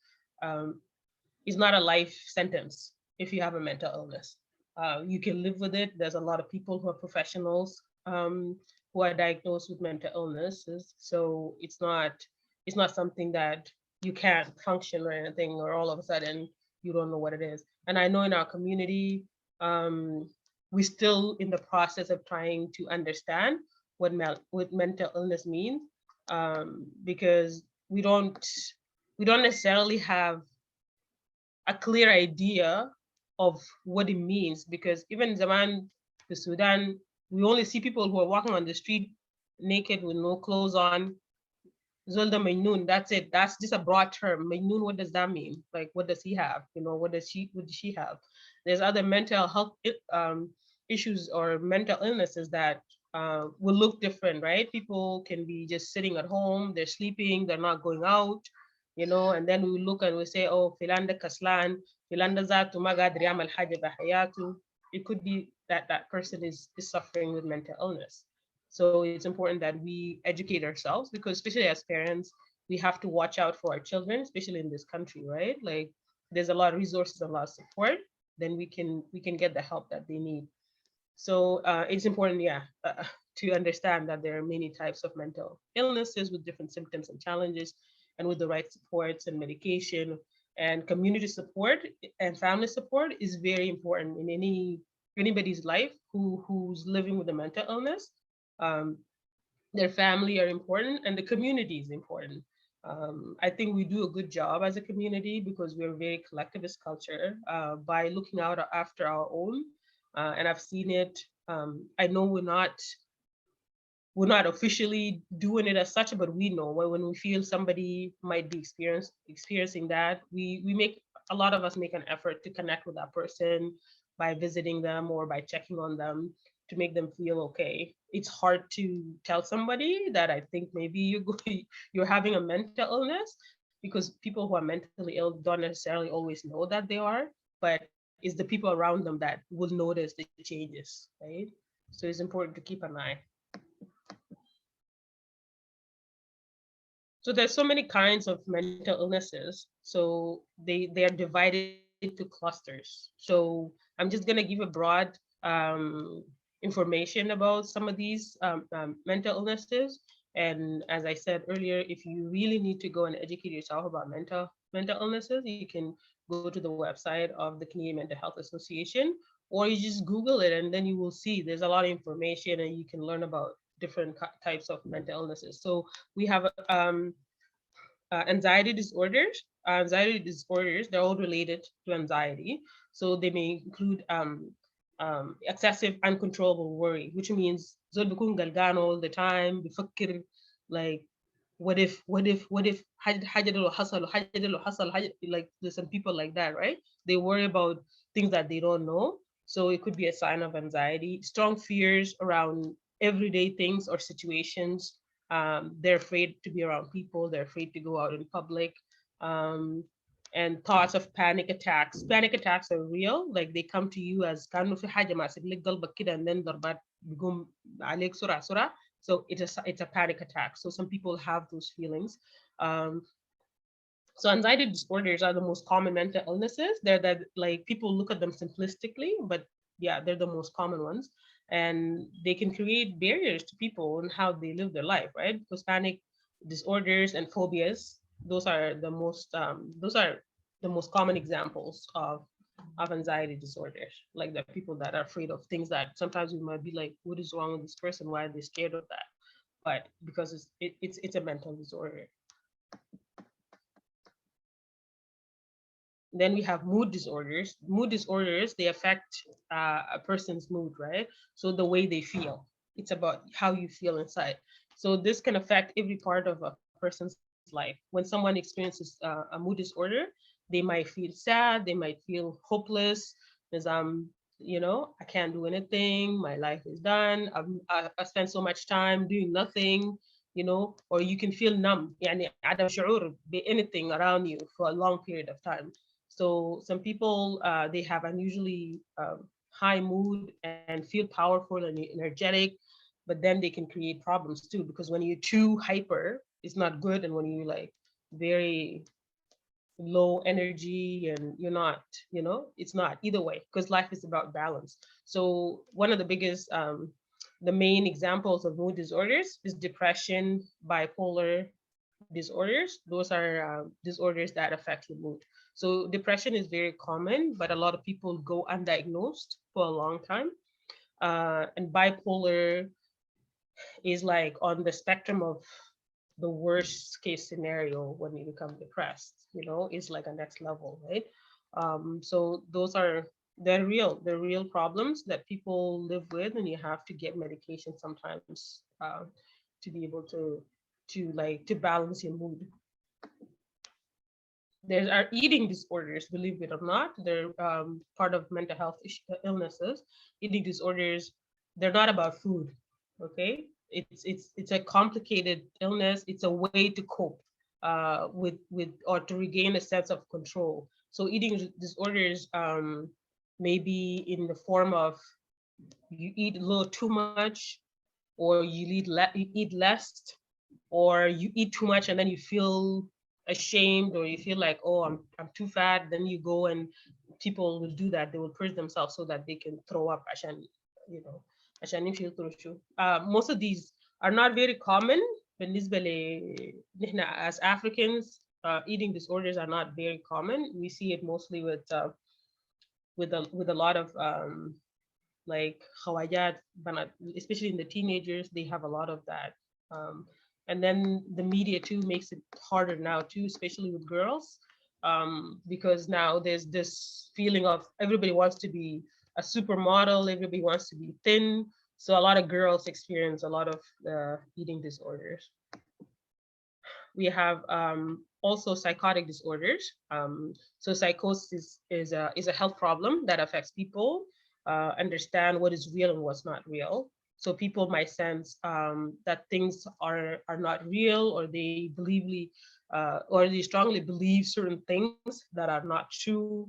it's not a life sentence if you have a mental illness. You can live with it. There's a lot of people who are professionals who are diagnosed with mental illnesses. So it's not something that you can't function or anything, or all of a sudden you don't know what it is. And I know in our community, we're still in the process of trying to understand what mental illness means, because we don't necessarily have a clear idea of what it means, because even Zaman, the Sudan, we only see people who are walking on the street naked with no clothes on. Zolda Mainun, that's it. That's just a broad term. Mainun, what does that mean? Like, what does he have? What does she have? There's other mental health issues or mental illnesses that will look different, right? People can be just sitting at home, they're sleeping, they're not going out, and then we look and we say, oh, filanda kaslan, filanda zatu magadri amal haja bahayatu. It could be that that person is suffering with mental illness. So it's important that we educate ourselves, because especially as parents, we have to watch out for our children, especially in this country, right? Like, there's a lot of resources, a lot of support, then we can get the help that they need. So it's important, to understand that there are many types of mental illnesses with different symptoms and challenges, and with the right supports and medication and community support and family support is very important in anybody's life who's living with a mental illness. Their family are important, and the community is important. I think we do a good job as a community because we're a very collectivist culture by looking out after our own. And I've seen it. I know we're not officially doing it as such, but we know when we feel somebody might be experiencing that, we make a lot of us make an effort to connect with that person by visiting them or by checking on them to make them feel okay. It's hard to tell somebody that I think maybe you're having a mental illness because people who are mentally ill don't necessarily always know that they are, but it's the people around them that will notice the changes, right? So it's important to keep an eye. So there's so many kinds of mental illnesses. So they are divided into clusters. So I'm just gonna give a broad information about some of these mental illnesses. And as I said earlier, if you really need to go and educate yourself about mental illnesses, you can go to the website of the Canadian Mental Health Association, or you just Google it, and then you will see there's a lot of information, and you can learn about different types of mental illnesses. So we have anxiety disorders. Anxiety disorders, they're all related to anxiety. So they may include excessive uncontrollable worry, which means زول بيكون قلقان all the time بيفكر like what if حاجة لو حصل حاجة لو حصل حاجة, like there's some people like that, right? They worry about things that they don't know. So it could be a sign of anxiety. Strong fears around everyday things or situations. They're afraid to be around people. They're afraid to go out in public. Um, and thoughts of panic attacks. Panic attacks are real. Like they come to you as كأنه في حاجة ماسك لك قلبك كده, and then ضربات بيقوم عليك سرعة سرعة. So it's a panic attack. So some people have those feelings. Um, so anxiety disorders are the most common mental illnesses. They're that, like, people look at them simplistically, but yeah, they're the most common ones. And they can create barriers to people and how they live their life, right? Because panic disorders and phobias, those are the most common examples of anxiety disorders. Like the people that are afraid of things that sometimes we might be like, what is wrong with this person? Why are they scared of that? But because it's a mental disorder. Then we have mood disorders. Mood disorders, they affect a person's mood, right? So the way they feel, it's about how you feel inside. So this can affect every part of a person's life. When someone experiences a mood disorder, they might feel sad, they might feel hopeless, because I can't do anything, my life is done, I spent so much time doing nothing, or you can feel numb, يعني عدم شعور anything around you for a long period of time. So some people, they have unusually high mood and feel powerful and energetic, but then they can create problems too, because when you're too hyper, it's not good. And when you like very low energy and you're not, it's not either way, because life is about balance. So one of the biggest, the main examples of mood disorders is depression, bipolar disorders. Those are disorders that affect your mood. So depression is very common, but a lot of people go undiagnosed for a long time. And bipolar is like on the spectrum of the worst case scenario. When you become depressed, is like a next level, right? So they're real problems that people live with, and you have to get medication sometimes to be able to balance your mood. There are eating disorders, believe it or not. They're part of mental health illnesses. Eating disorders, they're not about food, okay? It's a complicated illness. It's a way to cope with or to regain a sense of control. So eating disorders may be in the form of you eat a little too much, or you eat less, or you eat too much and then you feel ashamed, or you feel like, oh, I'm too fat. Then you go and people will do that. They will purge themselves so that they can throw up. عشان يمشي يطرشوا. Most of these are not very common. بالنسبة نحن as Africans, eating disorders are not very common. We see it mostly with a lot of like khawajat, especially in the teenagers. They have a lot of that. And then the media too makes it harder now too, especially with girls, because now there's this feeling of everybody wants to be a supermodel, everybody wants to be thin. So a lot of girls experience a lot of eating disorders. We have also psychotic disorders. So psychosis is a health problem that affects people understand what is real and what's not real. So people might sense that things are not real, or they or they strongly believe certain things that are not true.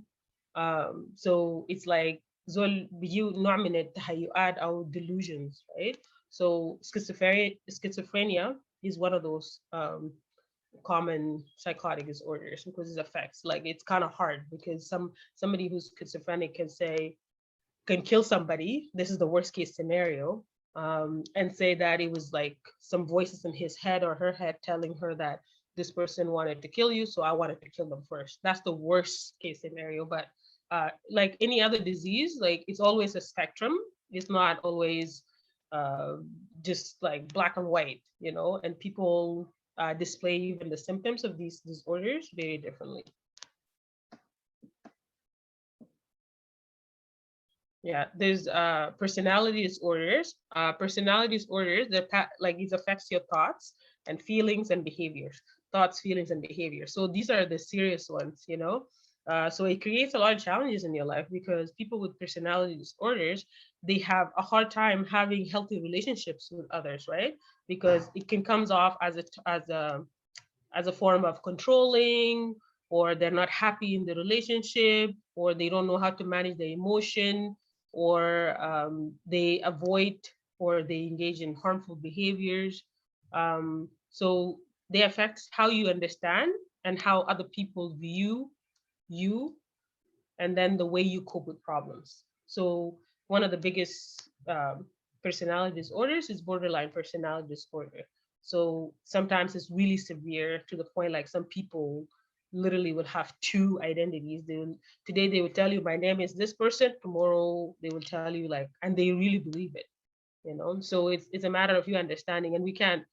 So it's like zol بيجيو نوع من التهيؤات أو delusions, right? So schizophrenia is one of those common psychotic disorders because it affects, like, it's kind of hard because somebody who's schizophrenic can kill somebody. This is the worst case scenario, and say that it was like some voices in his head or her head telling her that this person wanted to kill you, so I wanted to kill them first. That's the worst case scenario. But like any other disease, like, it's always a spectrum. It's not always just like black and white, you know, and people display even the symptoms of these disorders very differently. Yeah, there's personality disorders. Personality disorders that like it affects your thoughts and feelings and behaviors. Thoughts, feelings, and behaviors. So these are the serious ones, you know. So it creates a lot of challenges in your life because people with personality disorders, they have a hard time having healthy relationships with others, right? Because it can comes off as a form of controlling, or they're not happy in the relationship, or they don't know how to manage their emotion, or they avoid or they engage in harmful behaviors. So they affect how you understand and how other people view you, and then the way you cope with problems. So one of the biggest personality disorders is borderline personality disorder. So sometimes it's really severe to the point like some people literally would have two identities. Today they would tell you my name is this person, tomorrow they will tell you like, and they really believe it, you know. So it's a matter of you understanding, and we can't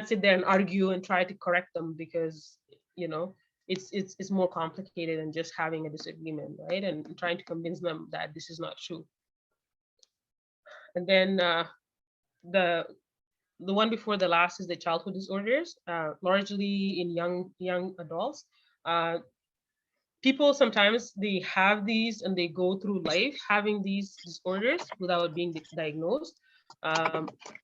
sit there and argue and try to correct them because, you know, it's more complicated than just having a disagreement, right? And trying to convince them that this is not true. And then the one before the last is the childhood disorders, largely in young adults. People sometimes they have these and they go through life having these disorders without being diagnosed.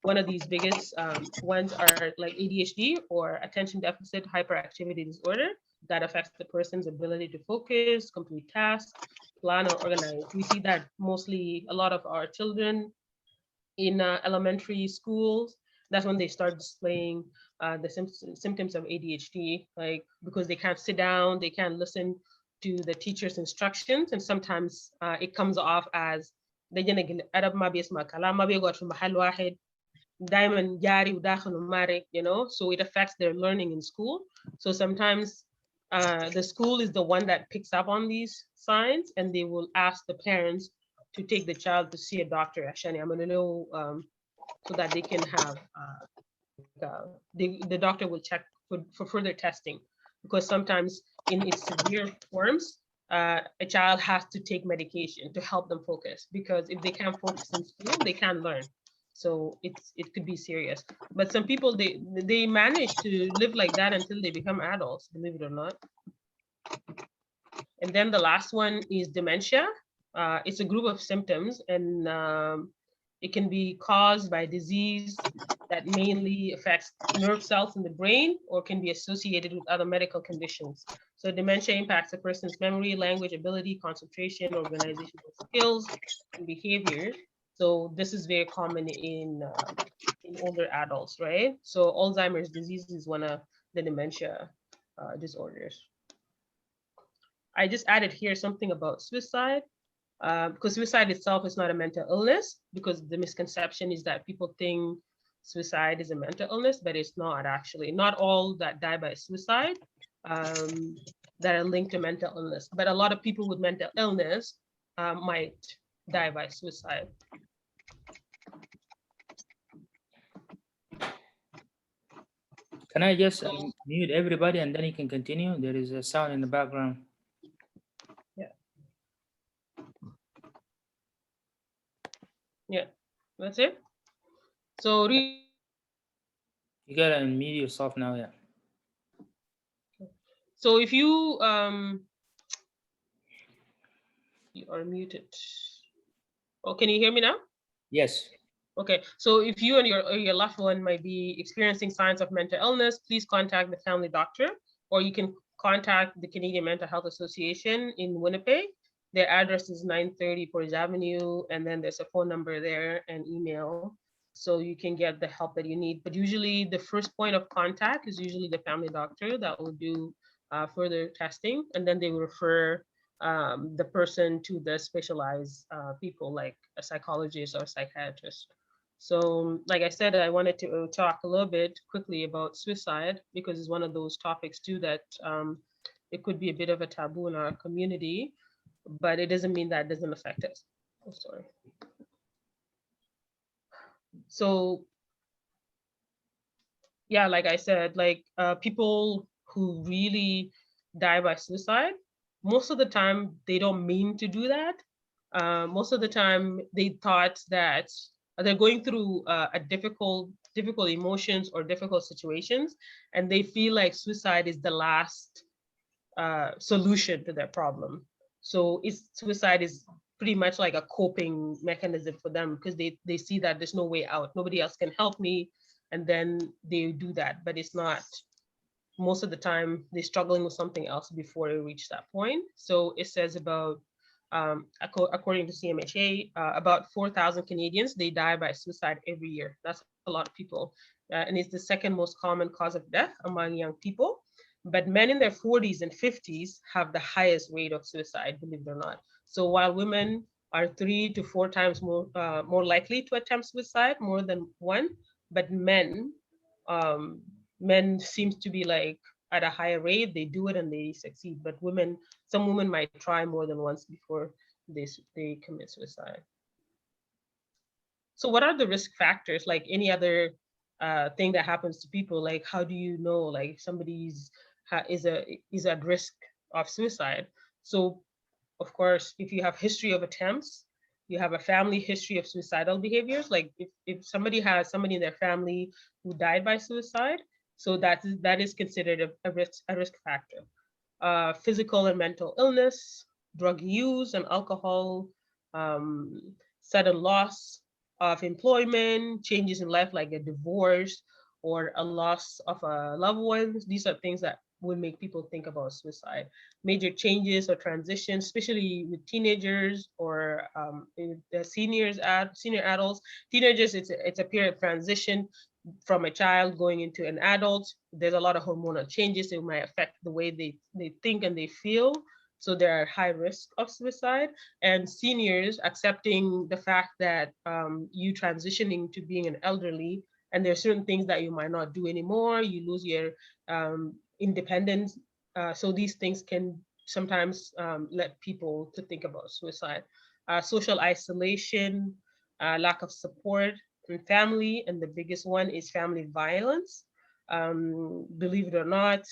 One of these biggest ones are like ADHD, or attention deficit hyperactivity disorder, that affects the person's ability to focus, complete tasks, plan, or organize. We see that mostly a lot of our children in elementary schools. That's when they start displaying the symptoms of ADHD, like because they can't sit down, they can't listen to the teacher's instructions, and sometimes it comes off as دايما جاري وداخل ومارق, you know, so it affects their learning in school. So sometimes the school is the one that picks up on these signs, and they will ask the parents to take the child to see a doctor, so that they can have the doctor will check for further testing, because sometimes in its severe forms, a child has to take medication to help them focus, because if they can't focus in school, they can't learn. So it could be serious. But some people, they manage to live like that until they become adults, believe it or not. And then the last one is dementia. It's a group of symptoms, and it can be caused by disease that mainly affects nerve cells in the brain, or can be associated with other medical conditions. So dementia impacts a person's memory, language ability, concentration, organizational skills, and behavior. So this is very common in older adults, right? So Alzheimer's disease is one of the dementia disorders. I just added here something about suicide, because suicide itself is not a mental illness, because the misconception is that people think suicide is a mental illness, but it's not actually. Not all that die by suicide that are linked to mental illness, but a lot of people with mental illness might die by suicide. Can I just mute everybody and then you can continue? There is a sound in the background. Yeah, that's it. So You gotta unmute yourself now, yeah. so if you are muted. Oh, can you hear me now? Yes. Okay, so if you and your loved one might be experiencing signs of mental illness, please contact the family doctor, or you can contact the Canadian Mental Health Association in Winnipeg. Their address is 930 Portage Avenue, and then there's a phone number there and email, so you can get the help that you need. But usually the first point of contact is usually the family doctor that will do further testing, and then they will refer the person to the specialized people like a psychologist or a psychiatrist. So, like I said, I wanted to talk a little bit quickly about suicide because it's one of those topics too that it could be a bit of a taboo in our community, but it doesn't mean that it doesn't affect us. Oh, sorry. So, yeah, like I said, like people who really die by suicide, most of the time they don't mean to do that. Most of the time they thought that they're going through a difficult emotions or difficult situations, and they feel like suicide is the last solution to their problem. So suicide is pretty much like a coping mechanism for them because they see that there's no way out. Nobody else can help me. And then they do that, but it's not. Most of the time they're struggling with something else before they reach that point. So it says about, according to CMHA, about 4,000 Canadians, they die by suicide every year. That's a lot of people. And it's the second most common cause of death among young people. But men in their 40s and 50s have the highest rate of suicide, believe it or not. So while women are 3 to 4 times more likely to attempt suicide, more than one, but um, men seems to be like at a higher rate. They do it and they succeed, but some women might try more than once before they commit suicide. So what are the risk factors, like any other thing that happens to people? Like, how do you know like somebody's is at risk of suicide? So of course, if you have history of attempts, you have a family history of suicidal behaviors. Like if somebody has somebody in their family who died by suicide, so that is considered a risk factor. Physical and mental illness, drug use and alcohol, um, sudden loss of employment, changes in life like a divorce or a loss of a loved one. These are things that would make people think about suicide. Major changes or transitions, especially with teenagers or senior adults. Teenagers, it's a period of transition from a child going into an adult. There's a lot of hormonal changes that might affect the way they think and they feel. So they're at high risk of suicide. And seniors accepting the fact that you transitioning to being an elderly, and there are certain things that you might not do anymore. You lose your independence. So these things can sometimes let people to think about suicide. Social isolation, lack of support from family, and the biggest one is family violence. Believe it or not,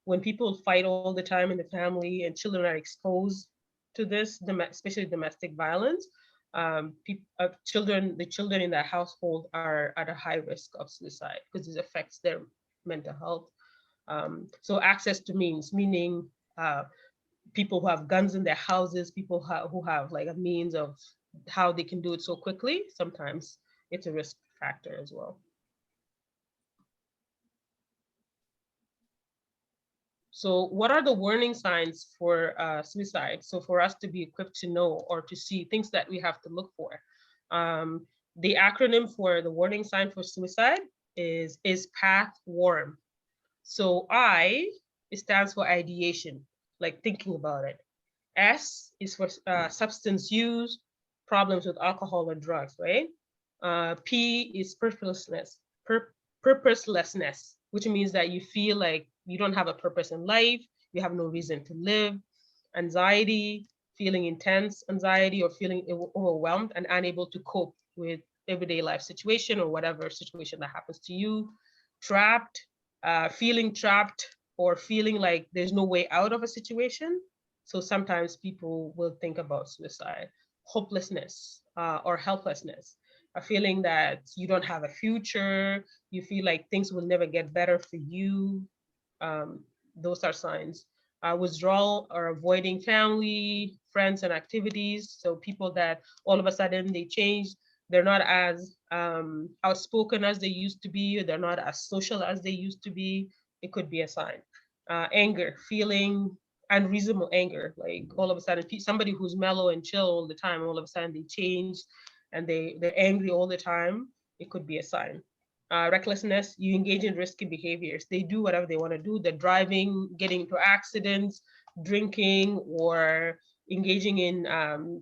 when people fight all the time in the family and children are exposed to this, especially domestic violence, the children in that household are at a high risk of suicide because it affects their mental health. So access to means, meaning people who have guns in their houses, people who have like a means of how they can do it so quickly, sometimes it's a risk factor as well. So what are the warning signs for suicide? So for us to be equipped to know or to see things that we have to look for. The acronym for the warning sign for suicide is path warm. So I, it stands for ideation, like thinking about it. S is for substance use, problems with alcohol or drugs, right? P is purposelessness, which means that you feel like you don't have a purpose in life, you have no reason to live. Anxiety, feeling intense anxiety or feeling overwhelmed and unable to cope with everyday life situation or whatever situation that happens to you. trapped, feeling trapped, or feeling like there's no way out of a situation. So sometimes people will think about suicide, hopelessness, or helplessness, a feeling that you don't have a future, you feel like things will never get better for you. Those are signs. Withdrawal or avoiding family, friends, and activities. So people that all of a sudden they change, they're not as outspoken as they used to be, they're not as social as they used to be. It could be a sign. Anger, feeling unreasonable anger, like all of a sudden somebody who's mellow and chill all the time, all of a sudden they change and they're angry all the time. It could be a sign. Recklessness, you engage in risky behaviors. They do whatever they want to do. They're driving, getting into accidents, drinking, or engaging in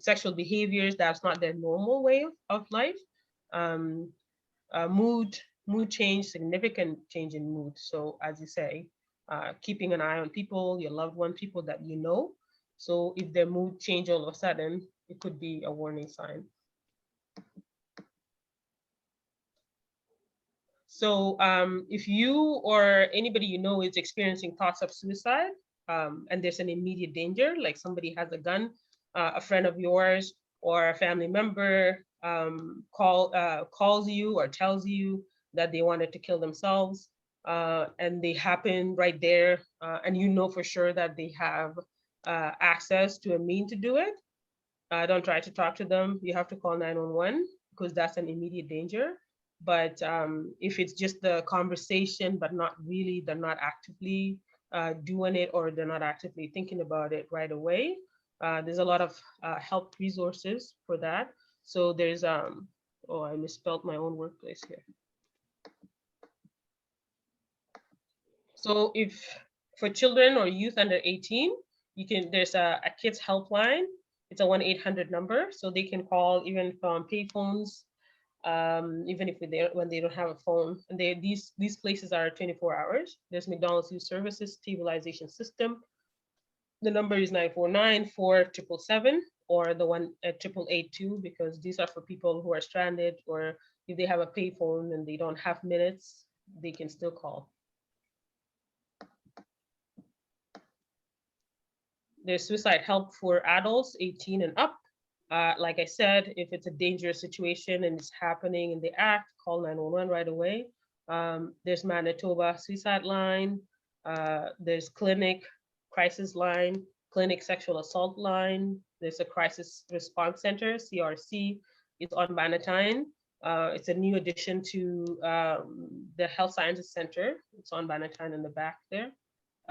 sexual behaviors that's not their normal way of life. Um, mood change, significant change in mood. So as you say, keeping an eye on people, your loved one, people that you know. So if their mood change all of a sudden, it could be a warning sign. So if you or anybody you know is experiencing thoughts of suicide, and there's an immediate danger, like somebody has a gun, a friend of yours or a family member calls you or tells you that they wanted to kill themselves, and they happen right there, and you know for sure that they have access to a mean to do it, don't try to talk to them. You have to call 911 because that's an immediate danger. But if it's just the conversation, but not really, they're not actively doing it, or they're not actively thinking about it right away, there's a lot of help resources for that. So there's, oh, I misspelled my own workplace here. So if for children or youth under 18, there's a kids helpline. It's a 1-800 number, so they can call even from payphones, even if when they don't have a phone. And these places are 24 hours. There's McDonald's Youth Services Stabilization System. The number is 949-4777, or the one at 8882, because these are for people who are stranded, or if they have a payphone and they don't have minutes, they can still call. There's suicide help for adults 18 and up. Like I said, if it's a dangerous situation and it's happening and they act, call 911 right away. There's Manitoba suicide line. There's clinic crisis line, clinic sexual assault line. There's a crisis response center, CRC. It's on Bannatyne. It's a new addition to the Health Sciences Center. It's on Bannatyne in the back there.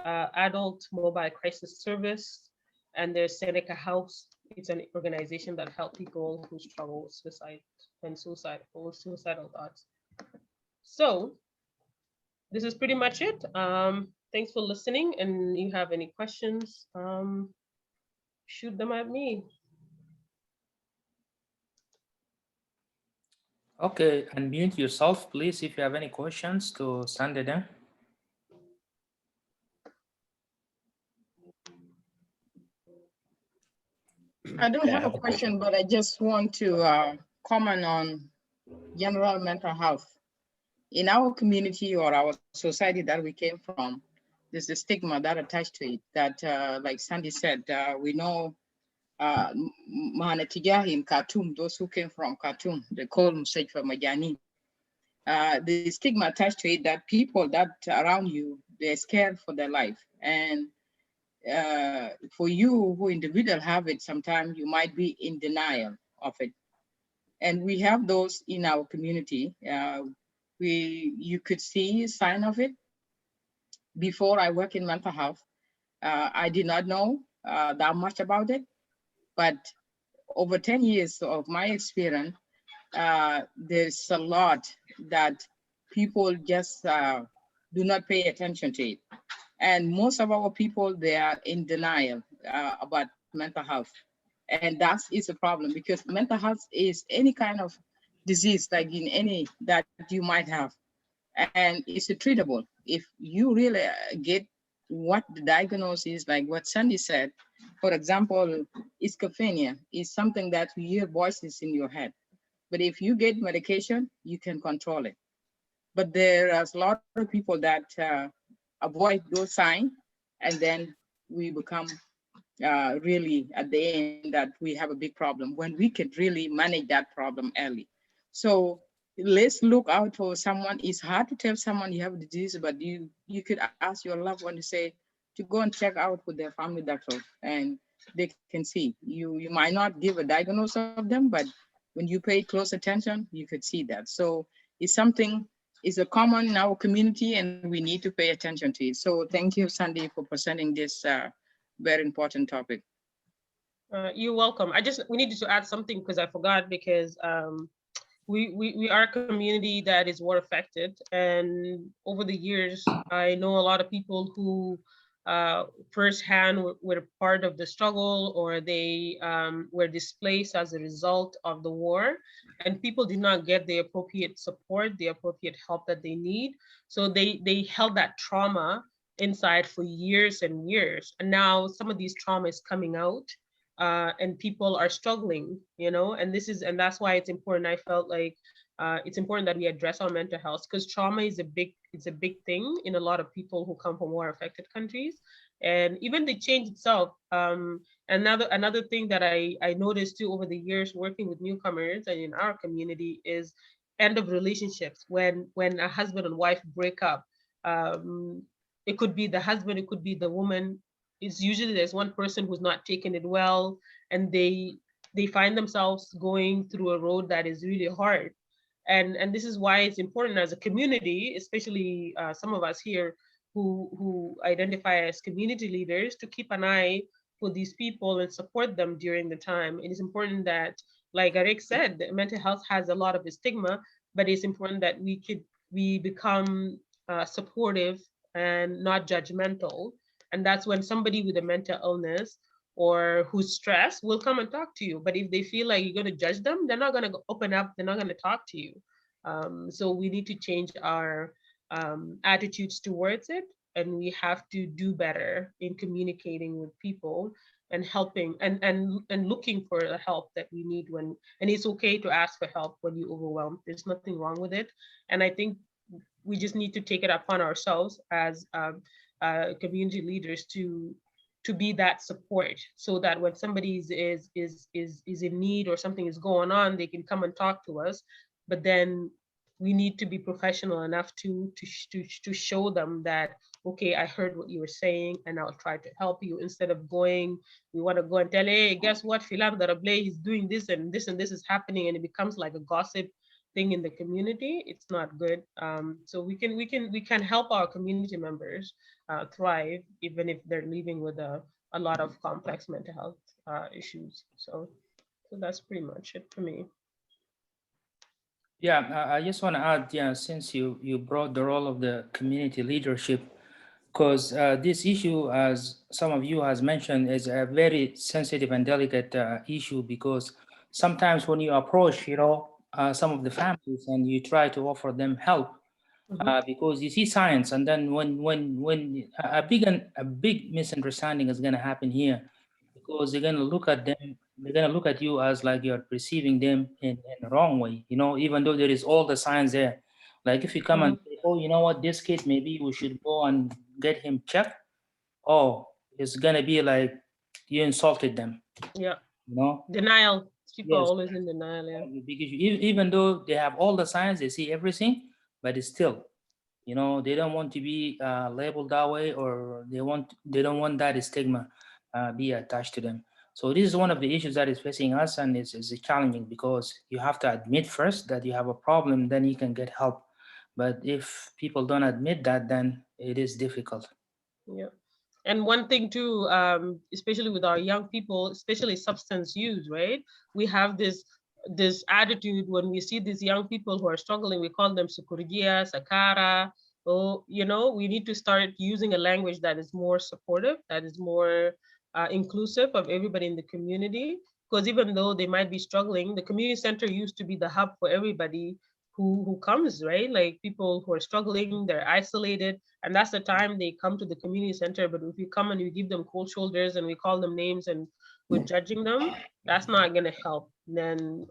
Adult Mobile Crisis Service, and there's Seneca House. It's an organization that helps people who struggle with suicide and suicidal thoughts. So this is pretty much it. Thanks for listening, and you have any questions, shoot them at me. Okay, unmute yourself, please, if you have any questions to send it in. I don't have a question, but I just want to comment on general mental health. In our community or our society that we came from, there's a stigma that attached to it that, like Sandy said, we know Mahanatijah in Khartoum, those who came from Khartoum, they call them Sej for Majani. The stigma attached to it that people that around you, they're scared for their life. And for you who individual have it, sometimes you might be in denial of it. And we have those in our community. You could see a sign of it. Before I work in mental health, I did not know that much about it. But over 10 years of my experience, there's a lot that people just do not pay attention to it. And most of our people, they are in denial about mental health. And that is a problem, because mental health is any kind of disease, like in any that you might have. And it's treatable. If you really get what the diagnosis is, like what Sandy said, for example, schizophrenia is something that you hear voices in your head. But if you get medication, you can control it. But there are a lot of people that avoid those signs, and then we become really at the end that we have a big problem when we could really manage that problem early. So let's look out for someone. It's hard to tell someone you have a disease, but you could ask your loved one to say to go and check out with their family doctor, and they can see. You might not give a diagnosis of them, but when you pay close attention, you could see that. So it's something is a common in our community, and we need to pay attention to it. So thank you, Sandy, for presenting this very important topic. You're welcome. We needed to add something because I forgot, because we are a community that is war affected, and over the years I know a lot of people who firsthand were part of the struggle, or they were displaced as a result of the war, and people did not get the appropriate support, the appropriate help that they need. So they held that trauma inside for years and years, and now some of these trauma is coming out, and people are struggling, and that's why it's important. I felt like it's important that we address our mental health, because trauma is a big thing in a lot of people who come from war affected countries, and even the change itself. Another thing that I noticed too over the years working with newcomers and in our community is end of relationships. When a husband and wife break up, it could be the husband, it could be the woman. It's usually there's one person who's not taking it well, and they find themselves going through a road that is really hard. And this is why it's important as a community, especially some of us here who identify as community leaders, to keep an eye for these people and support them during the time. It is important that, like Eric said, that mental health has a lot of a stigma, but it's important that we become supportive and not judgmental. And that's when somebody with a mental illness or who's stressed will come and talk to you. But if they feel like you're going to judge them, they're not going to open up, they're not going to talk to you. So we need to change our attitudes towards it. And we have to do better in communicating with people and helping and looking for the help that we need and it's okay to ask for help when you're overwhelmed. There's nothing wrong with it. And I think we just need to take it upon ourselves as community leaders to be that support, so that when somebody is in need or something is going on, they can come and talk to us. But then we need to be professional enough to show them that, okay, I heard what you were saying and I'll try to help you, instead of we want to go and tell, hey, guess what, Philam Darablé is doing this and this and this is happening, and it becomes like a gossip thing in the community. It's not good. So we can help our community members thrive, even if they're living with a lot of complex mental health issues. So that's pretty much it for me. Yeah, I just want to add, yeah, since you brought the role of the community leadership, because this issue, as some of you has mentioned, is a very sensitive and delicate issue, because sometimes when you approach, some of the families and you try to offer them help, because you see science, and then when a big misunderstanding is going to happen here, because they're going to look at them, they're going to look at you as like you're perceiving them in the wrong way, even though there is all the signs there. Like if you come and say, oh, you know what, this kid, maybe we should go and get him checked. Oh, it's going to be like you insulted them, Yeah. you know? Denial. People are Yes. always in denial. Yeah. Because even though they have all the signs, they see everything, but it's still, they don't want to be labeled that way, or they don't want that stigma be attached to them. So this is one of the issues that is facing us, and it's challenging, because you have to admit first that you have a problem, then you can get help. But if people don't admit that, then it is difficult. Yeah. And one thing too, especially with our young people, especially substance use, right? We have this attitude when we see these young people who are struggling, we call them sukurgia, sakara. Oh, we need to start using a language that is more supportive, that is more inclusive of everybody in the community. Because even though they might be struggling, the community center used to be the hub for everybody who comes, right? Like people who are struggling, they're isolated, and that's the time they come to the community center. But if you come and you give them cold shoulders and we call them names and we're judging them, that's not going to help. Then,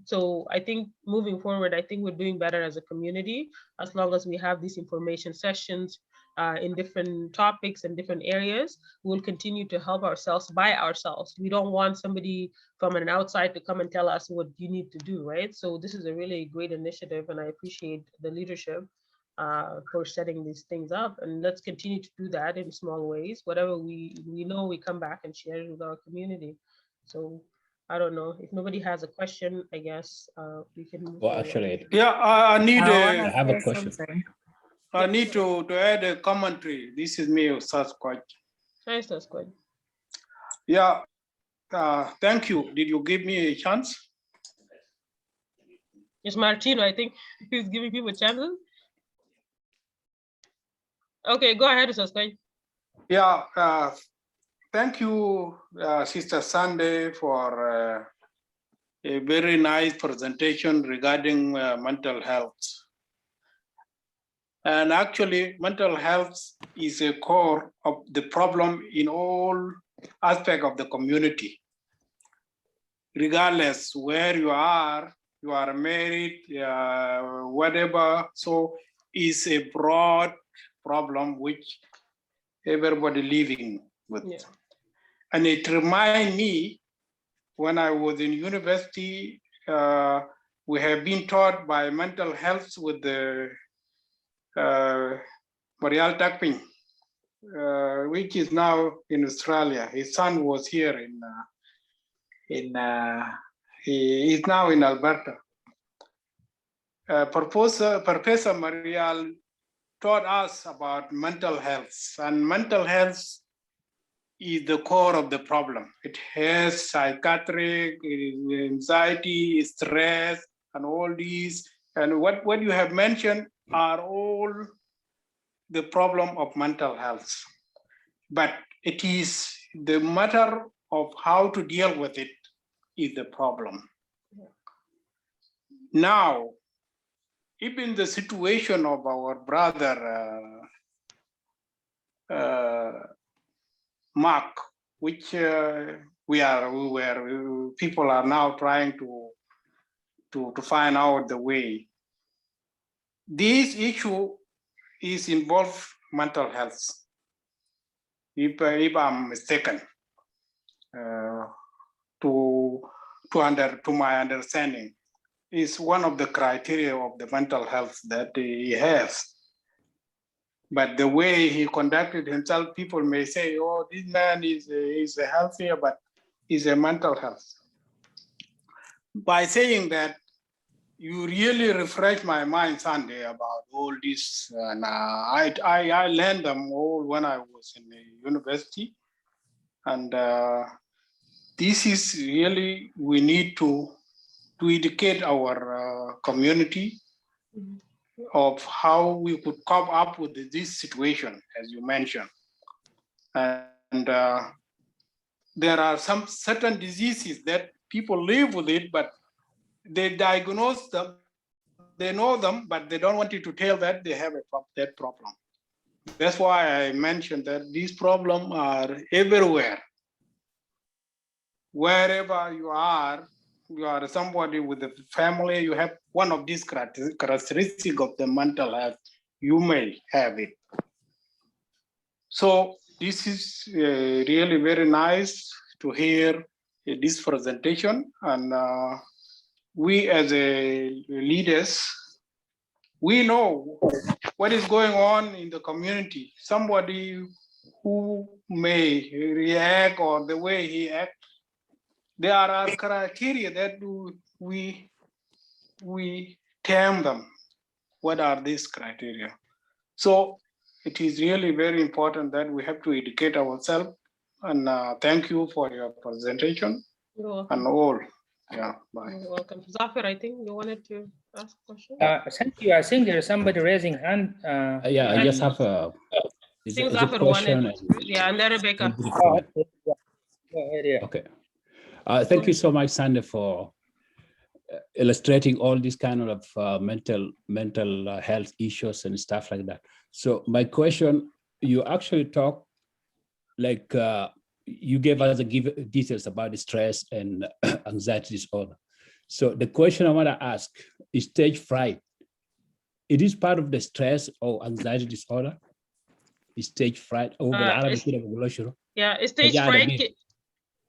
so I think moving forward, I think we're doing better as a community as long as we have these information sessions in different topics and different areas. We'll continue to help ourselves by ourselves. We don't want somebody from an outside to come and tell us what you need to do, right? So this is a really great initiative, and I appreciate the leadership for setting these things up. And let's continue to do that in small ways. Whatever we know, we come back and share it with our community. So I don't know if nobody has a question. I guess we can move Well, forward. actually, Yeah, I need I have a question. I need to add a commentary. This is me, Sasquatch. Nice, that's good. Yeah, thank you. Did you give me a chance? It's Martino, I think, who's giving people chances. Okay, go ahead, Sasquatch. Yeah, thank you, Sister Sunday, for a very nice presentation regarding mental health. And actually, mental health is a core of the problem in all aspects of the community. Regardless where you are married, whatever. So it's a broad problem which everybody living with. Yeah. And it reminds me when I was in university, we have been taught by mental health with the Marial Takping, which is now in Australia. His son was here he is now in Alberta. Professor Marial taught us about mental health, and mental health is the core of the problem. It has psychiatric, anxiety, stress, and all these. And what you have mentioned are all the problem of mental health. But it is the matter of how to deal with it is the problem. Now, even the situation of our brother Mark, which people are now trying to find out the way. This issue is involved mental health. If I'm mistaken, to my understanding, is one of the criteria of the mental health that he has. But the way he conducted himself, people may say, "Oh, this man is healthier, but is a mental health." By saying that, you really refresh my mind, Sunday, about all this. And I learned them all when I was in the university. And this is really, we need to educate our community of how we could cope up with this situation, as you mentioned. And there are some certain diseases that people live with it, but they diagnose them, they know them, but they don't want you to tell that they have that problem. That's why I mentioned that these problems are everywhere. Wherever you are somebody with a family, you have one of these characteristics of the mental health, you may have it. So this is really very nice to hear this presentation. And we as leaders, we know what is going on in the community. Somebody who may react or the way he acts, there are criteria that we term them. What are these criteria? So it is really very important that we have to educate ourselves. And thank you for your presentation. You're welcome. And all. Yeah, bye. You're welcome. Zafir, I think you wanted to ask a question. Thank you. I think there is somebody raising hand. Yeah, I just have a, I think is a Zafir question. wanted, yeah, and then Rebecca. Oh, okay. Yeah. Go ahead, yeah. Okay. Thank you so much, Sandy, for illustrating all these kind of mental health issues and stuff like that. So my question, you actually talk like you gave us the details about the stress and anxiety disorder. So the question I want to ask is stage fright. It is part of the stress or anxiety disorder. Is stage fright over yeah,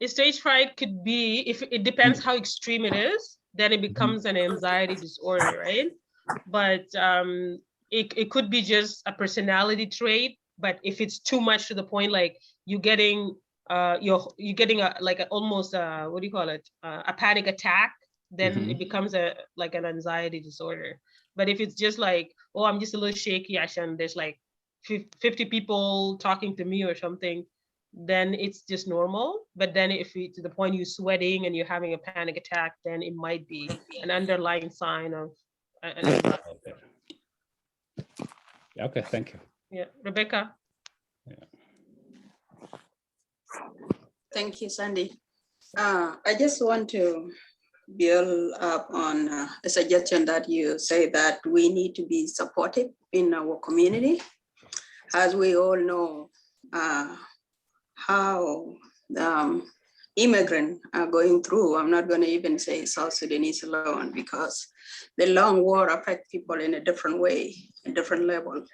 stage fright could be, if it depends how extreme it is, then it becomes an anxiety disorder, right? But it could be just a personality trait. But if it's too much to the point, like you're getting almost what do you call it, a panic attack, then it becomes like an anxiety disorder. But if it's just like, oh, I'm just a little shaky, and there's like 50 people talking to me or something, then it's just normal. But then if to the point you're sweating and you're having a panic attack, then it might be an underlying sign of an anxiety. Okay, thank you. Yeah, Rebecca. Thank you, Sandy. I just want to build up on a suggestion that you say that we need to be supportive in our community. As we all know, how immigrants are going through. I'm not going to even say South Sudanese alone, because the long war affects people in a different way, a different level,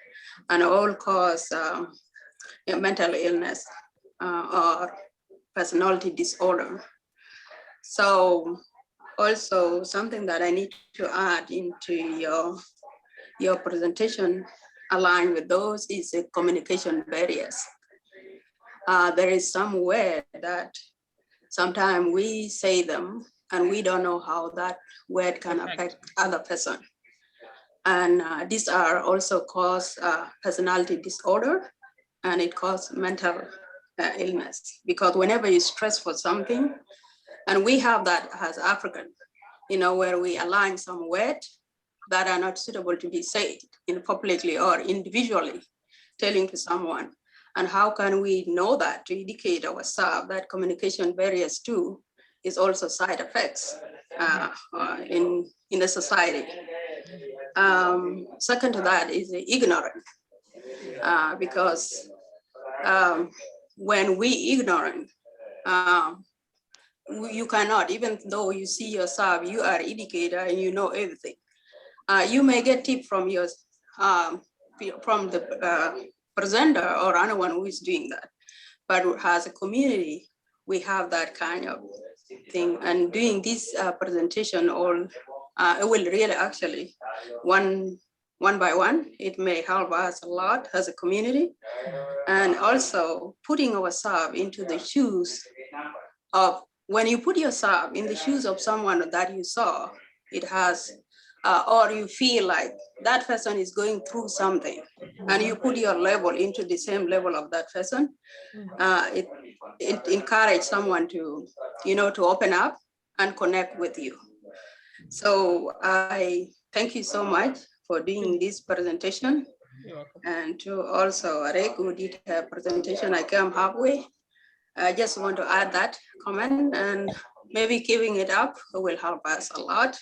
and all cause mental illness or personality disorder. So also something that I need to add into your presentation aligned with those is the communication barriers. There is some word that sometimes we say them and we don't know how that word can affect other person. And these are also cause personality disorder, and it causes mental illness, because whenever you stress for something, and we have that as African, where we align some words that are not suitable to be said in publicly or individually, telling to someone. And how can we know that to educate ourselves that communication barriers too is also side effects in the society. Second to that is the ignorance, because when we ignorant, you cannot, even though you see yourself, you are educated and you know everything. You may get tip from the presenter or anyone who is doing that. But as a community, we have that kind of thing. And doing this presentation, it will really actually, one by one, it may help us a lot as a community. And also putting ourselves into the shoes of, when you put yourself in the shoes of someone that you saw, it has, or you feel like that person is going through something, and you put your level into the same level of that person, it encourages someone to, to open up and connect with you. So I thank you so much for doing this presentation. You're welcome. And to also Arek, who did her presentation. I came halfway. I just want to add that comment, and maybe keeping it up will help us a lot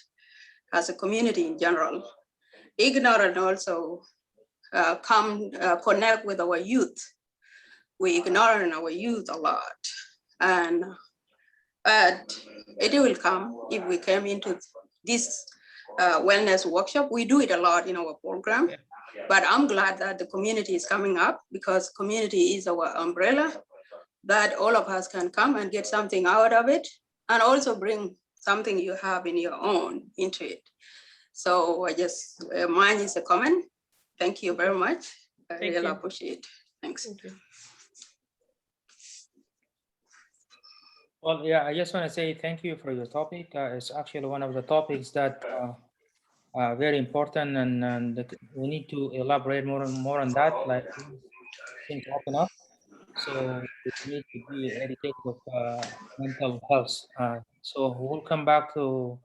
as a community in general. Ignorant also connect with our youth. We ignore our youth a lot, but it will come if we came into this wellness workshop. We do it a lot in our program, but I'm glad that the community is coming up, because community is our umbrella, that all of us can come and get something out of it, and also bring something you have in your own into it. So I just, mine is a comment. Thank you very much. I really appreciate it. Thanks. Thank you. Well, yeah, I just want to say thank you for your topic. It's actually one of the topics that are very important, and we need to elaborate more on that, like things open up. So we need to be educated of mental health. So we'll come back to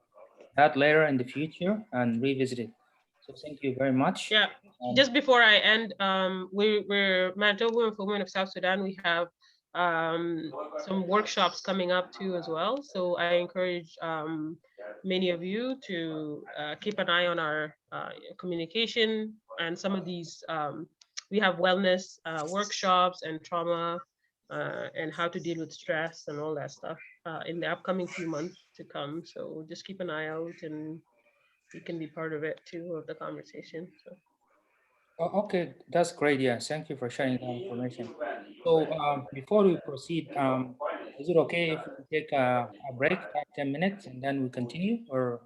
that later in the future and revisit it. So thank you very much. Yeah, just before I end, we're Manitoba for Women of South Sudan. We have some workshops coming up too as well. So I encourage many of you to keep an eye on our communication, and some of these, we have wellness workshops and trauma and how to deal with stress and all that stuff in the upcoming few months to come. So just keep an eye out, and you can be part of it too, of the conversation. So. Okay, that's great. Yeah, thank you for sharing that information. So before we proceed, is it okay if we take a break, 5-10 minutes, and then we continue, or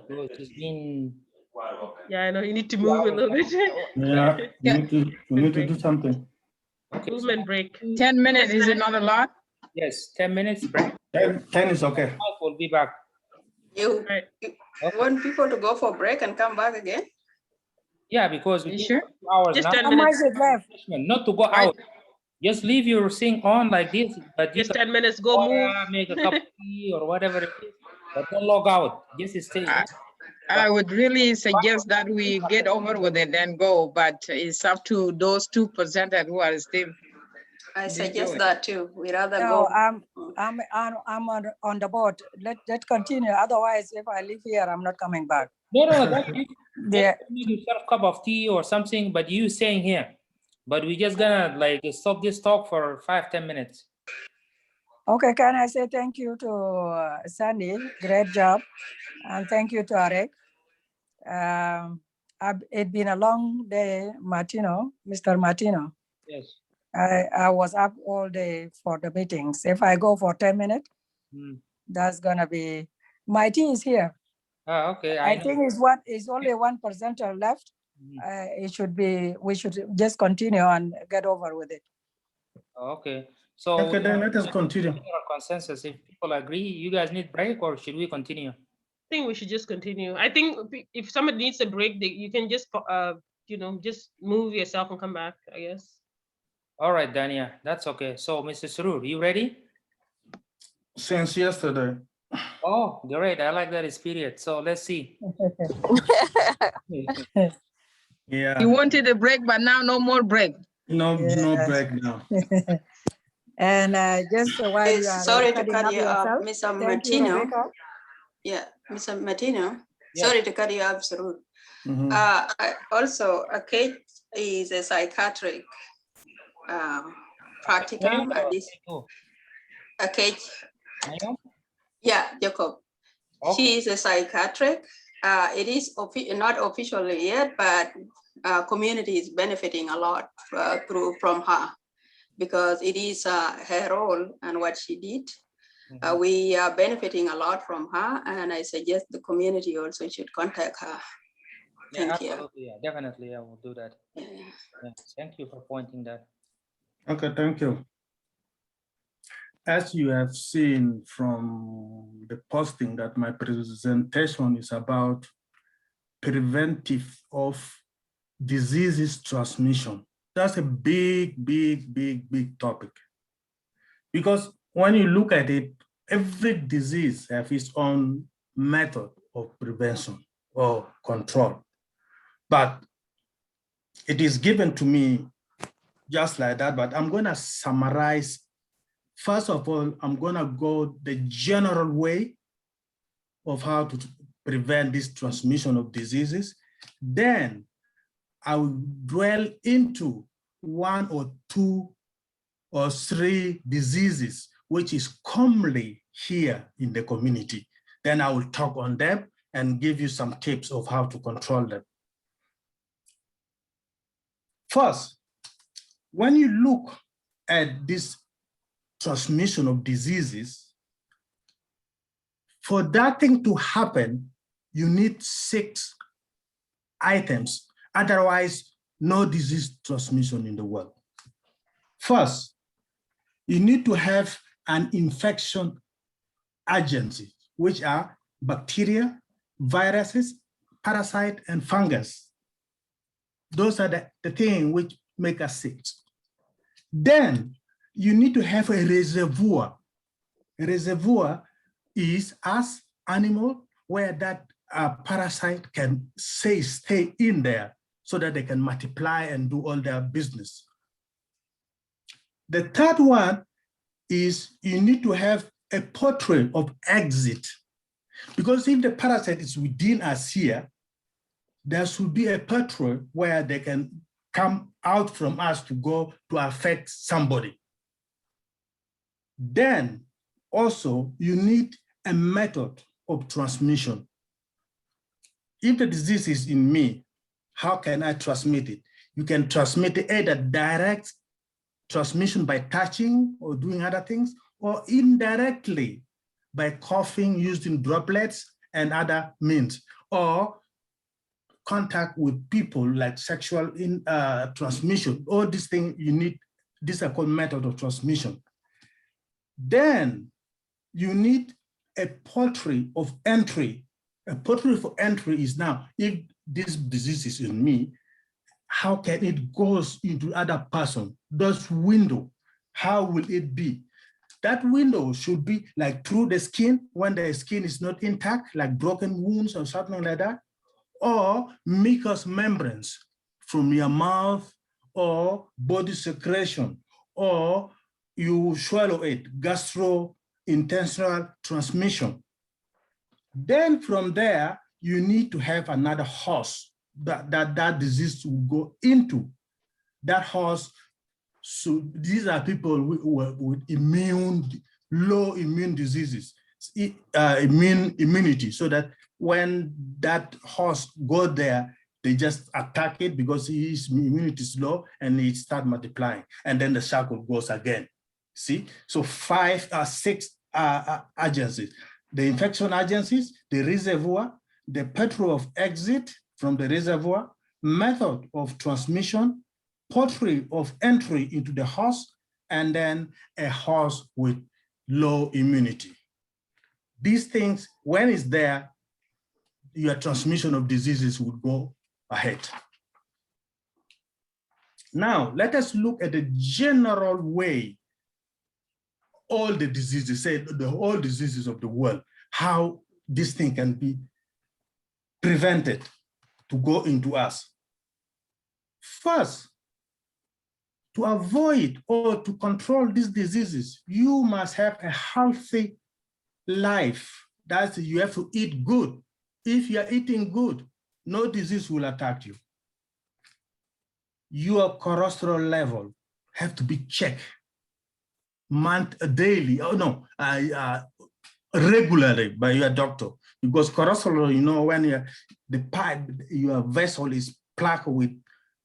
because it's been Yeah, I know you need to 2 move a hours? little bit. Yeah, Yeah. we need to do something. Okay, so Movement break. 10 minutes, is it not a lot? yes, 10 minutes break. 10 is okay. We'll be back. You, Right. you Okay. want people to go for break and come back again? Yeah, because we You take sure? 2 hours Just now. 10 How much minutes. is left? Not to go out. Just leave your thing on like this, but you Just can 10 minutes. Go move. make a cup of tea or whatever it is, but don't log out. Just stay. I would really suggest that we get over with it and go, but it's up to those 2% who are still. I Just suggest do it. that too. We rather No, go. I'm on the boat. Let's continue. Otherwise, if I leave here, I'm not coming back. No, that you Yeah. just make yourself a cup of tea or something, but you staying here. But we just gonna like stop this talk for 5-10 minutes. Okay, can I say thank you to Sandy? Great job. And thank you to Arek. It's been a long day, Martino, Mr. Martino. Yes. I was up all day for the meetings. If I go for 10 minutes, that's gonna be, my tea is here. Okay. I think it's only 1% left. We should just continue and get over with it. Okay. So Okay, then let us continue. general consensus. If people agree, you guys need break, or should we continue? I think we should just continue. I think if somebody needs a break, you can just, just move yourself and come back, I guess. All right, Dania, that's okay. So, Mr. Surur, you ready? Since yesterday. Oh, great. I like that spirit. So let's see. Yeah. You wanted a break, but now no more break. No break now. And just while you are Sorry to cutting cut up you off, yourself, Mr. thank you, Martino. Rebecca. Yeah, Mr. Martino. Yes. Sorry to cut you off, Sarul. Also, a Kate is a psychiatric practicum at this. A Kate. Yeah, Jacob. Okay. She is a psychiatric. It is not officially yet, but community is benefiting a lot from her, because it is her role and what she did. We are benefiting a lot from her, and I suggest the community also should contact her. Thank you. Absolutely. Yeah, definitely. I will do that. Yeah. Yeah, thank you for pointing that. Okay, thank you. As you have seen from the posting, that my presentation is about preventive of diseases transmission. That's a big topic. Because when you look at it, every disease has its own method of prevention or control. But it is given to me just like that, but I'm gonna summarize. First of all, I'm gonna go the general way of how to prevent this transmission of diseases. Then I will dwell into 1 or 2 or 3 diseases, which is commonly here in the community. Then I will talk on them and give you some tips of how to control them. First, when you look at this transmission of diseases, for that thing to happen, you need 6 items. Otherwise, no disease transmission in the world. First, you need to have an infection agency, which are bacteria, viruses, parasite, and fungus. Those are the things which make us sick. Then you need to have a reservoir. A reservoir is as animal where that parasite can stay in there so that they can multiply and do all their business. The third one is you need to have a portrait of exit, because if the parasite is within us here, there should be a portrait where they can come out from us to go to affect somebody. Then also you need a method of transmission. If the disease is in me, how can I transmit it? You can transmit it either direct transmission by touching or doing other things, or indirectly by coughing using droplets and other means, or contact with people like sexual transmission. All these things you need, these are called method of transmission. Then you need a portrait of entry. A portrait for entry is now, if this disease is in me, how can it go into other person? Those window, how will it be? That window should be like through the skin when the skin is not intact, like broken wounds or something like that, or mucous membranes from your mouth or body secretion, or you swallow it, gastrointestinal transmission. Then from there, you need to have another host that disease will go into. That host, so these are people with low immune diseases, immunity, so that when that host go there, they just attack it because his immunity is low and it start multiplying, and then the cycle goes again. See, so 5 or 6 agencies: the infection agencies, the reservoir, the pathway of exit from the reservoir, method of transmission, portrait of entry into the host, and then a host with low immunity. These things, when it's there, your transmission of diseases would go ahead. Now, let us look at the general way all the diseases, say all diseases of the world, how this thing can be prevented to go into us. First, to avoid or to control these diseases, you must have a healthy life. That's, you have to eat good. If you're eating good, no disease will attack you. Your cholesterol level have to be checked daily, regularly by your doctor, because cholesterol, you know, when your vessel is plagued with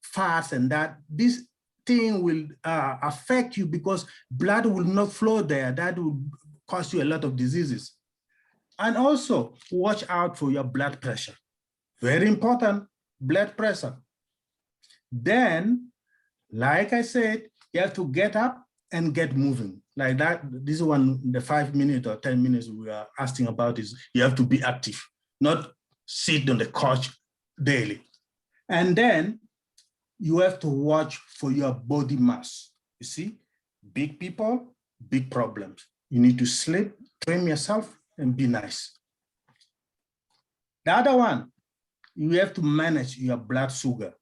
fats and that, this thing will affect you because blood will not flow there. That will cause you a lot of diseases. And also watch out for your blood pressure. Very important, blood pressure. Then, like I said, you have to get up and get moving. Like that, this one, the 5 minutes or 10 minutes we are asking about is you have to be active, not sit on the couch daily. And then you have to watch for your body mass. You see, big people, big problems. You need to sleep, train yourself, and be nice. The other one, you have to manage your blood sugar.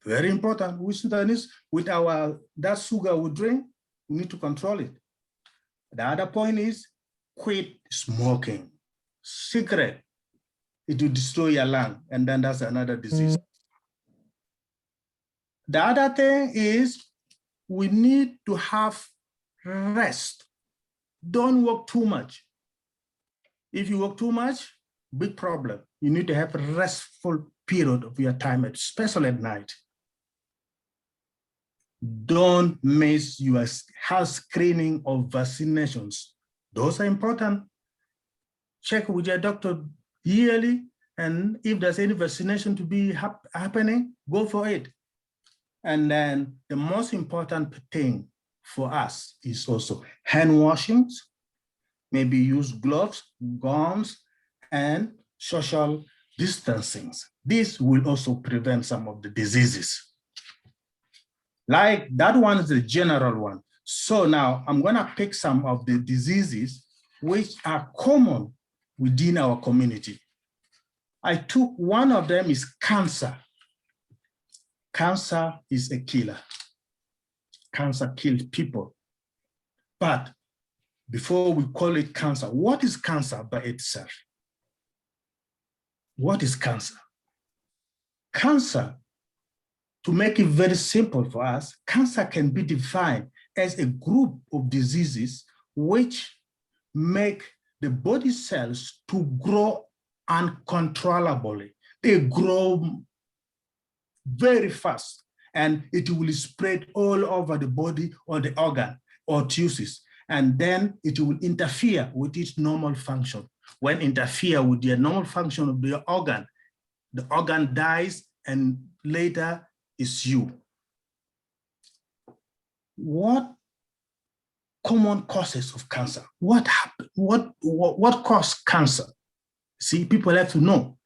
Very important. We Sudanese, with that sugar we drink, we need to control it. The other point is quit smoking. Cigarette, it will destroy your lung, and then that's another disease. The other thing is we need to have rest. Don't work too much. If you work too much, big problem. You need to have a restful period of your time, especially at night. Don't miss your health screening or vaccinations. Those are important. Check with your doctor yearly, and if there's any vaccination to be happening, go for it. And then the most important thing for us is also hand washings, maybe use gloves, gowns, and social distancing. This will also prevent some of the diseases. Like that one is the general one. So now I'm gonna pick some of the diseases which are common within our community. I took one of them is cancer. Cancer is a killer. Cancer kills people. But before we call it cancer, what is cancer by itself? What is cancer? Cancer, to make it very simple for us, cancer can be defined as a group of diseases which make the body cells to grow uncontrollably. They grow very fast and it will spread all over the body or the organ or tissues, and then it will interfere with its normal function. When interfere with the normal function of the organ dies, and later is you. What common causes of cancer? What happened? What caused cancer? See, people have to know.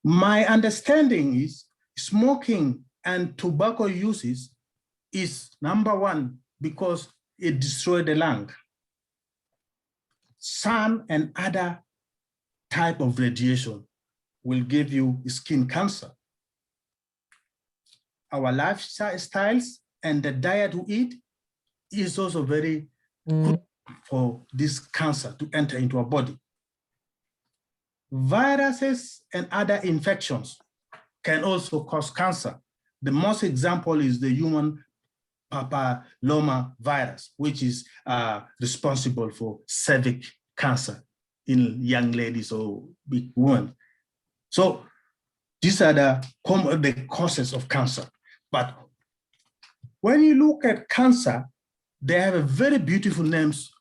My understanding is smoking and tobacco uses is number one because it destroys the lung. Sun and other type of radiation will give you skin cancer. Our lifestyles and the diet we eat is also very good for this cancer to enter into our body. Viruses and other infections can also cause cancer. The most example is the human papilloma virus, which is responsible for cervical cancer in young ladies or big women. So these are the causes of cancer. But when you look at cancer, they have a very beautiful names.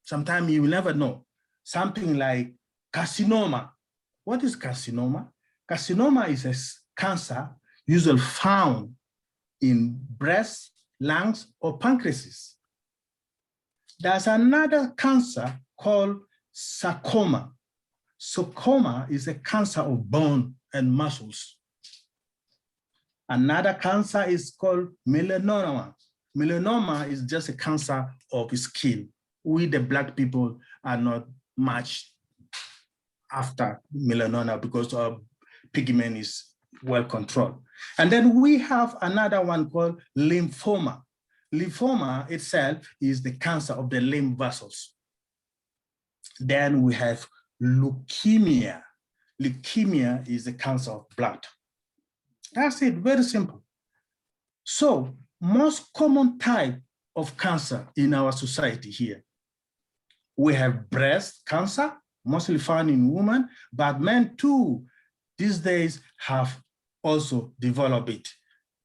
Sometimes you will never know. Something like carcinoma. What is carcinoma? Carcinoma is a cancer usually found in breast, lungs, or pancreas. There's another cancer called sarcoma. Sarcoma is a cancer of bone and muscles. Another cancer is called melanoma. Melanoma is just a cancer of skin. We, the Black people, are not much after melanoma because our pigment is well controlled. And then we have another one called lymphoma. Lymphoma itself is the cancer of the lymph vessels. Then we have leukemia. Leukemia is the cancer of blood. That's it, very simple. So most common type of cancer in our society here, we have breast cancer, mostly found in women, but men too, these days have also developed it,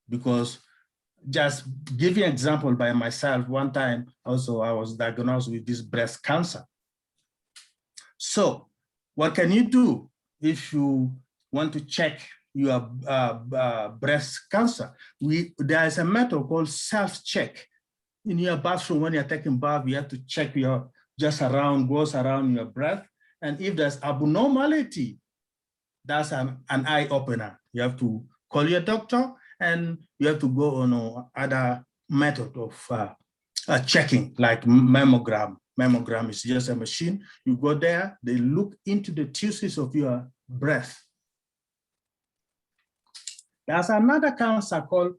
because just give you an example by myself, one time also I was diagnosed with this breast cancer. So what can you do if you want to check your breast cancer? There is a method called self-check. In your bathroom, when you're taking bath, you have to check goes around your breast. And if there's abnormality, that's an eye opener. You have to call your doctor and you have to go on other method of checking, like mammogram. Mammogram is just a machine. You go there, they look into the tissues of your breast. There's another cancer called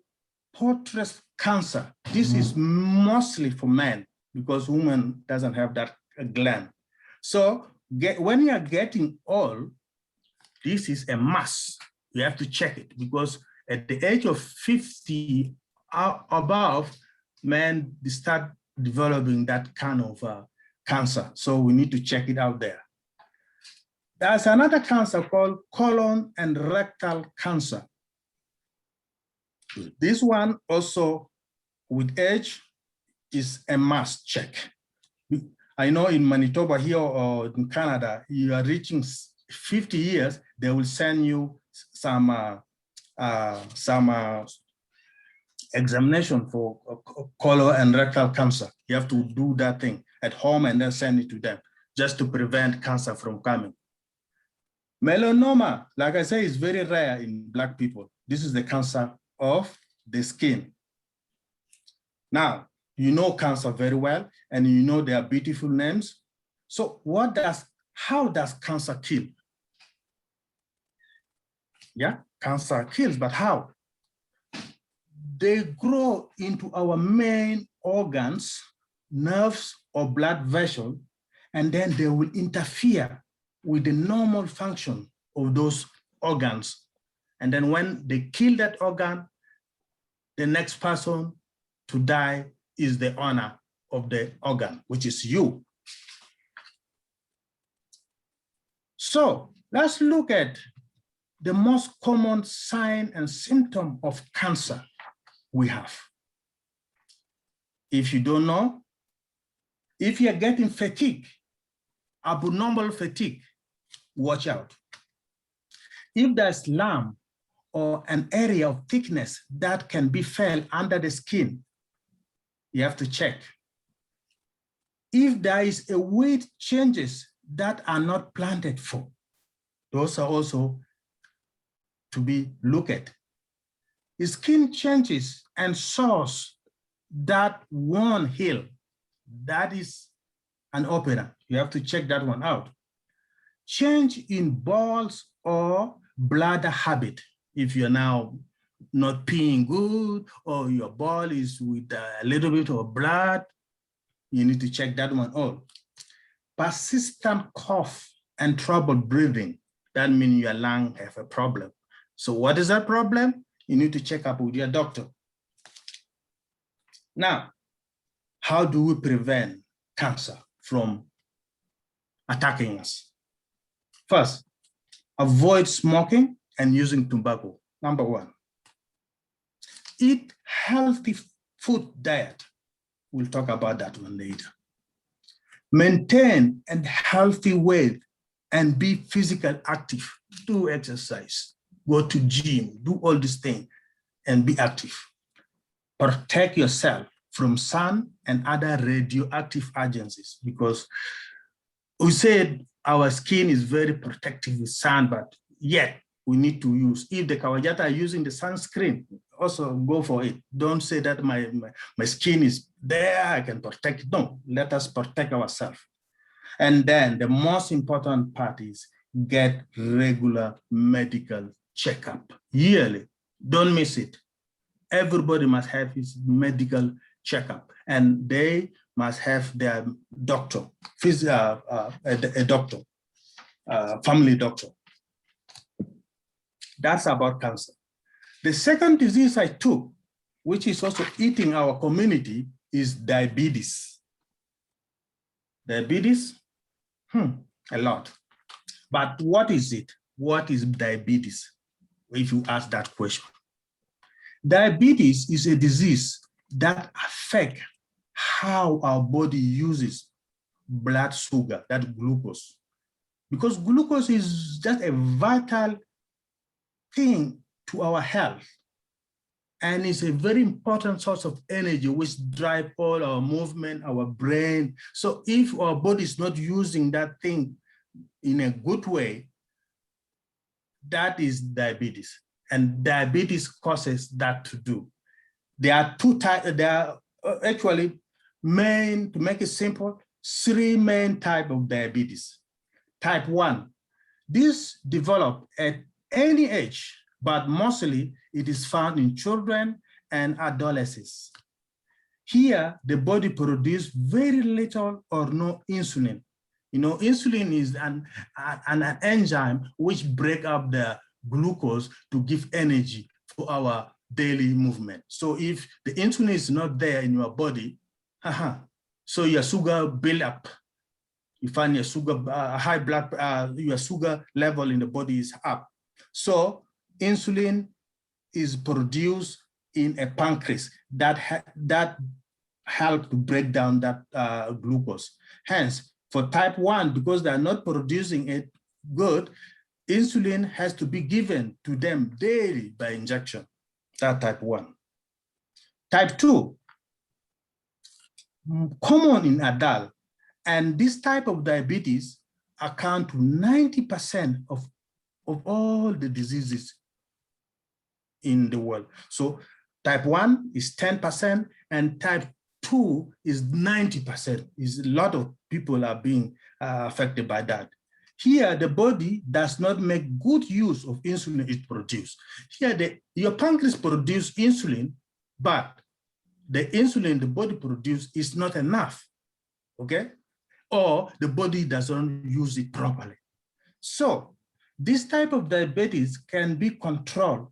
prostate cancer. This is mostly for men because women doesn't have that gland. So when you are getting old, this is a must. You have to check it because at the age of 50 above, men start developing that kind of cancer. So we need to check it out there. There's another cancer called colon and rectal cancer. This one also with age is a must check. I know in Manitoba here or in Canada, you are reaching 50 years, they will send you some examination for colon and rectal cancer. You have to do that thing at home and then send it to them just to prevent cancer from coming. Melanoma, like I say, is very rare in Black people. This is the cancer of the skin. Now, you know cancer very well, and you know their beautiful names. So how does cancer kill? Yeah, cancer kills, but how? They grow into our main organs, nerves or blood vessels, and then they will interfere with the normal function of those organs. And then when they kill that organ, the next person to die is the owner of the organ, which is you. So let's look at the most common sign and symptom of cancer we have. If you don't know, if you're getting fatigue, abnormal fatigue, watch out. If there's lump or an area of thickness that can be felt under the skin, you have to check. If there is a weight changes that are not planted for, those are also to be looked at. The skin changes and sores that won't heal, that is an opener. You have to check that one out. Change in bowels or bladder habit. If you're now not peeing good or your bowel is with a little bit of blood, you need to check that one out. Persistent cough and trouble breathing, that means your lung have a problem. So what is that problem? You need to check up with your doctor. Now, how do we prevent cancer from attacking us? First, avoid smoking and using tobacco, number one. Eat healthy food diet. We'll talk about that one later. Maintain a healthy weight and be physically active. Do exercise, go to gym, do all these things and be active. Protect yourself from sun and other radioactive agencies, because we said our skin is very protective with sun, but yet we need to use, if the Kawajata are using the sunscreen, also go for it. Don't say that my skin is there, I can protect it. No, let us protect ourselves. And then the most important part is get regular medical checkup yearly. Don't miss it. Everybody must have his medical checkup, and they must have their doctor, a doctor, family doctor. That's about cancer. The second disease I took, which is also eating our community, is diabetes. Diabetes, a lot. But what is it? What is diabetes? If you ask that question. Diabetes is a disease that affects how our body uses blood sugar, that glucose. Because glucose is just a vital thing to our health. And it's a very important source of energy which drives all our movement, our brain. So if our body is not using that thing in a good way, that is diabetes. And diabetes causes that to do. There are two types, there are actually to make it simple, three main types of diabetes. Type 1, this develop at any age, but mostly it is found in children and adolescents. Here, the body produces very little or no insulin. You know, insulin is an enzyme which breaks up the glucose to give energy for our daily movement. So if the insulin is not there in your body, so your sugar build up. You find your sugar, high blood, your sugar level in the body is up. So insulin is produced in a pancreas that help to break down that glucose. Hence, for type 1, because they're not producing it good, insulin has to be given to them daily by injection. That type 1. Type 2, common in adult, and this type of diabetes account to 90% of all the diseases in the world. So type 1 is 10% and type 2 is 90%. Is a lot of people are being affected by that. Here, the body does not make good use of insulin it produces. Here, your pancreas produces insulin, but the insulin the body produces is not enough, okay? Or the body doesn't use it properly. So this type of diabetes can be controlled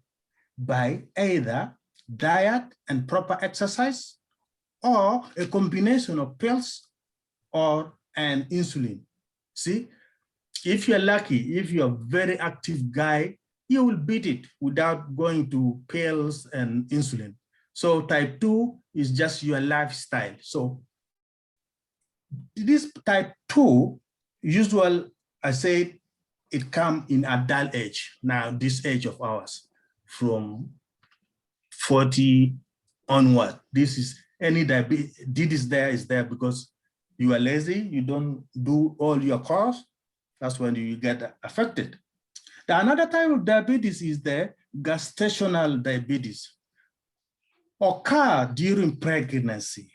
by either diet and proper exercise, or a combination of pills or an insulin. See, if you're lucky, if you're a very active guy, you will beat it without going to pills and insulin. So type 2 is just your lifestyle. So this type 2, usual, I said, it comes in adult age. Now, this age of ours, from 40 onward, this is any diabetes there is there because you are lazy, you don't do all your course, that's when you get affected. The another type of diabetes is the gestational diabetes, occur during pregnancy.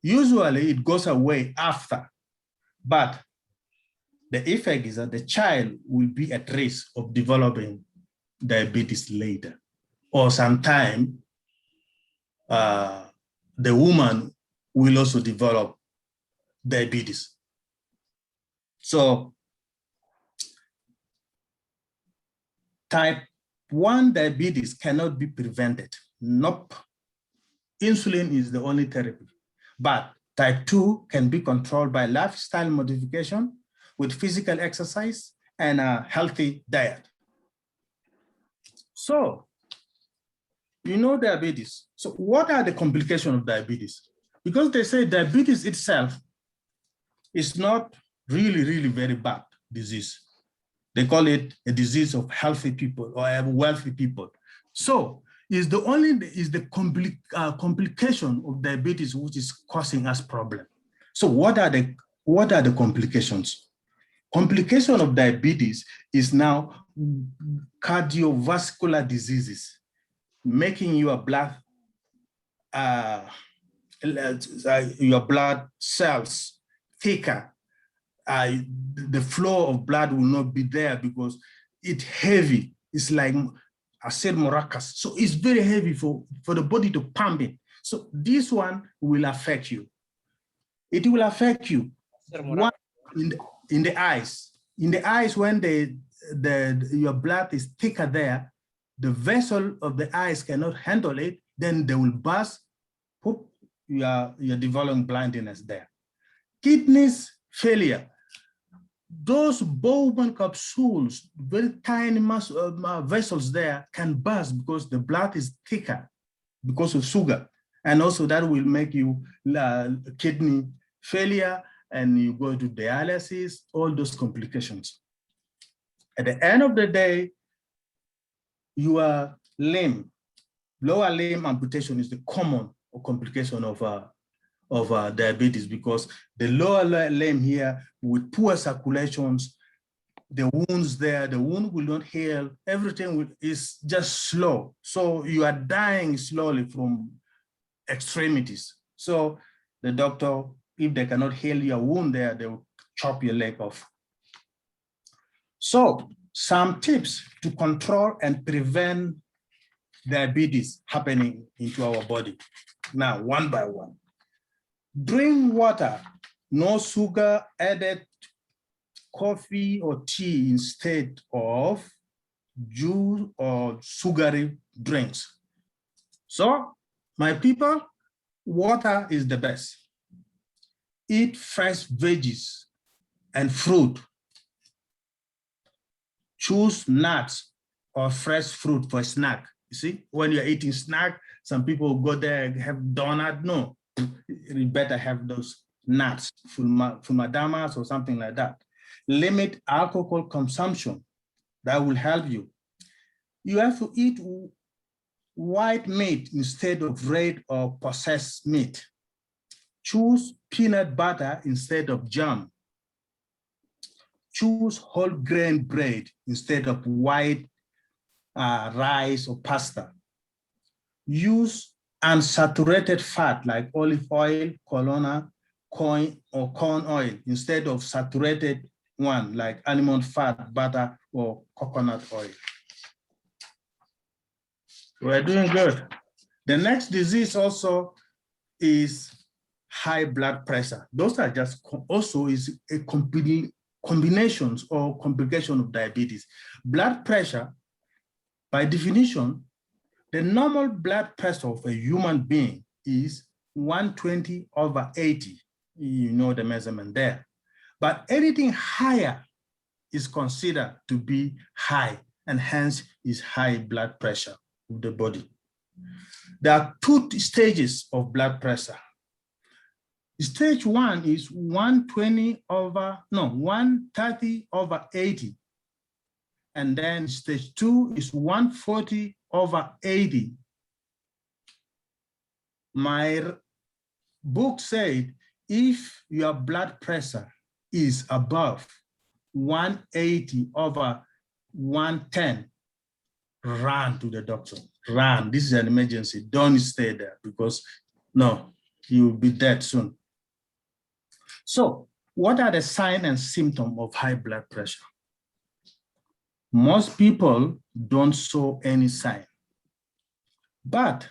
Usually it goes away after, but the effect is that the child will be at risk of developing diabetes later, or sometime the woman will also develop diabetes. So type 1 diabetes cannot be prevented. Nope. Insulin is the only therapy. But type 2 can be controlled by lifestyle modification with physical exercise and a healthy diet. So, you know diabetes. So what are the complications of diabetes? Because they say diabetes itself is not really very bad disease. They call it a disease of healthy people or wealthy people. So is the complication of diabetes which is causing us problem. So what are the complications? Complication of diabetes is now cardiovascular diseases, making your blood cells thicker. The flow of blood will not be there because it's heavy. It's like I said, maracas. So it's very heavy for the body to pump it. So this one will affect you. It will affect you. One, in the eyes. In the eyes, when your blood is thicker there, the vessel of the eyes cannot handle it, then they will burst. Whoop, you're developing blindness there. Kidneys failure. Those Bowman capsules, very tiny vessels there, can burst because the blood is thicker because of sugar. And also that will make you kidney failure and you go to dialysis, all those complications. At the end of the day, your limb, lower limb amputation is the common complication of diabetes, because the lower limb here with poor circulations, the wounds there, the wound will not heal, everything is just slow. So you are dying slowly from extremities. So the doctor, if they cannot heal your wound there, they will chop your leg off. So some tips to control and prevent diabetes happening into our body. Now, one by one. Drink water, no sugar added coffee or tea instead of juice or sugary drinks. So, my people, water is the best. Eat fresh veggies and fruit. Choose nuts or fresh fruit for a snack. You see, when you're eating snack, some people go there and have donut. No, you better have those nuts, fulmadamas or something like that. Limit alcohol consumption. That will help you. You have to eat white meat instead of red or processed meat. Choose peanut butter instead of jam. Choose whole grain bread instead of white rice or pasta. Use unsaturated fat like olive oil, canola, corn oil instead of saturated one like almond fat, butter, or coconut oil. We're doing good. The next disease also is high blood pressure. Those are just also is a combinations or complication of diabetes. Blood pressure, by definition, the normal blood pressure of a human being is 120/80, you know the measurement there. But anything higher is considered to be high, and hence is high blood pressure of the body. There are two stages of blood pressure. Stage 1 is 130/80. And then stage 2 is 140/80. My book said, if your blood pressure is above 180/110, run to the doctor. Run. This is an emergency. Don't stay there, because no, you will be dead soon. So what are the signs and symptoms of high blood pressure? Most people don't show any sign. But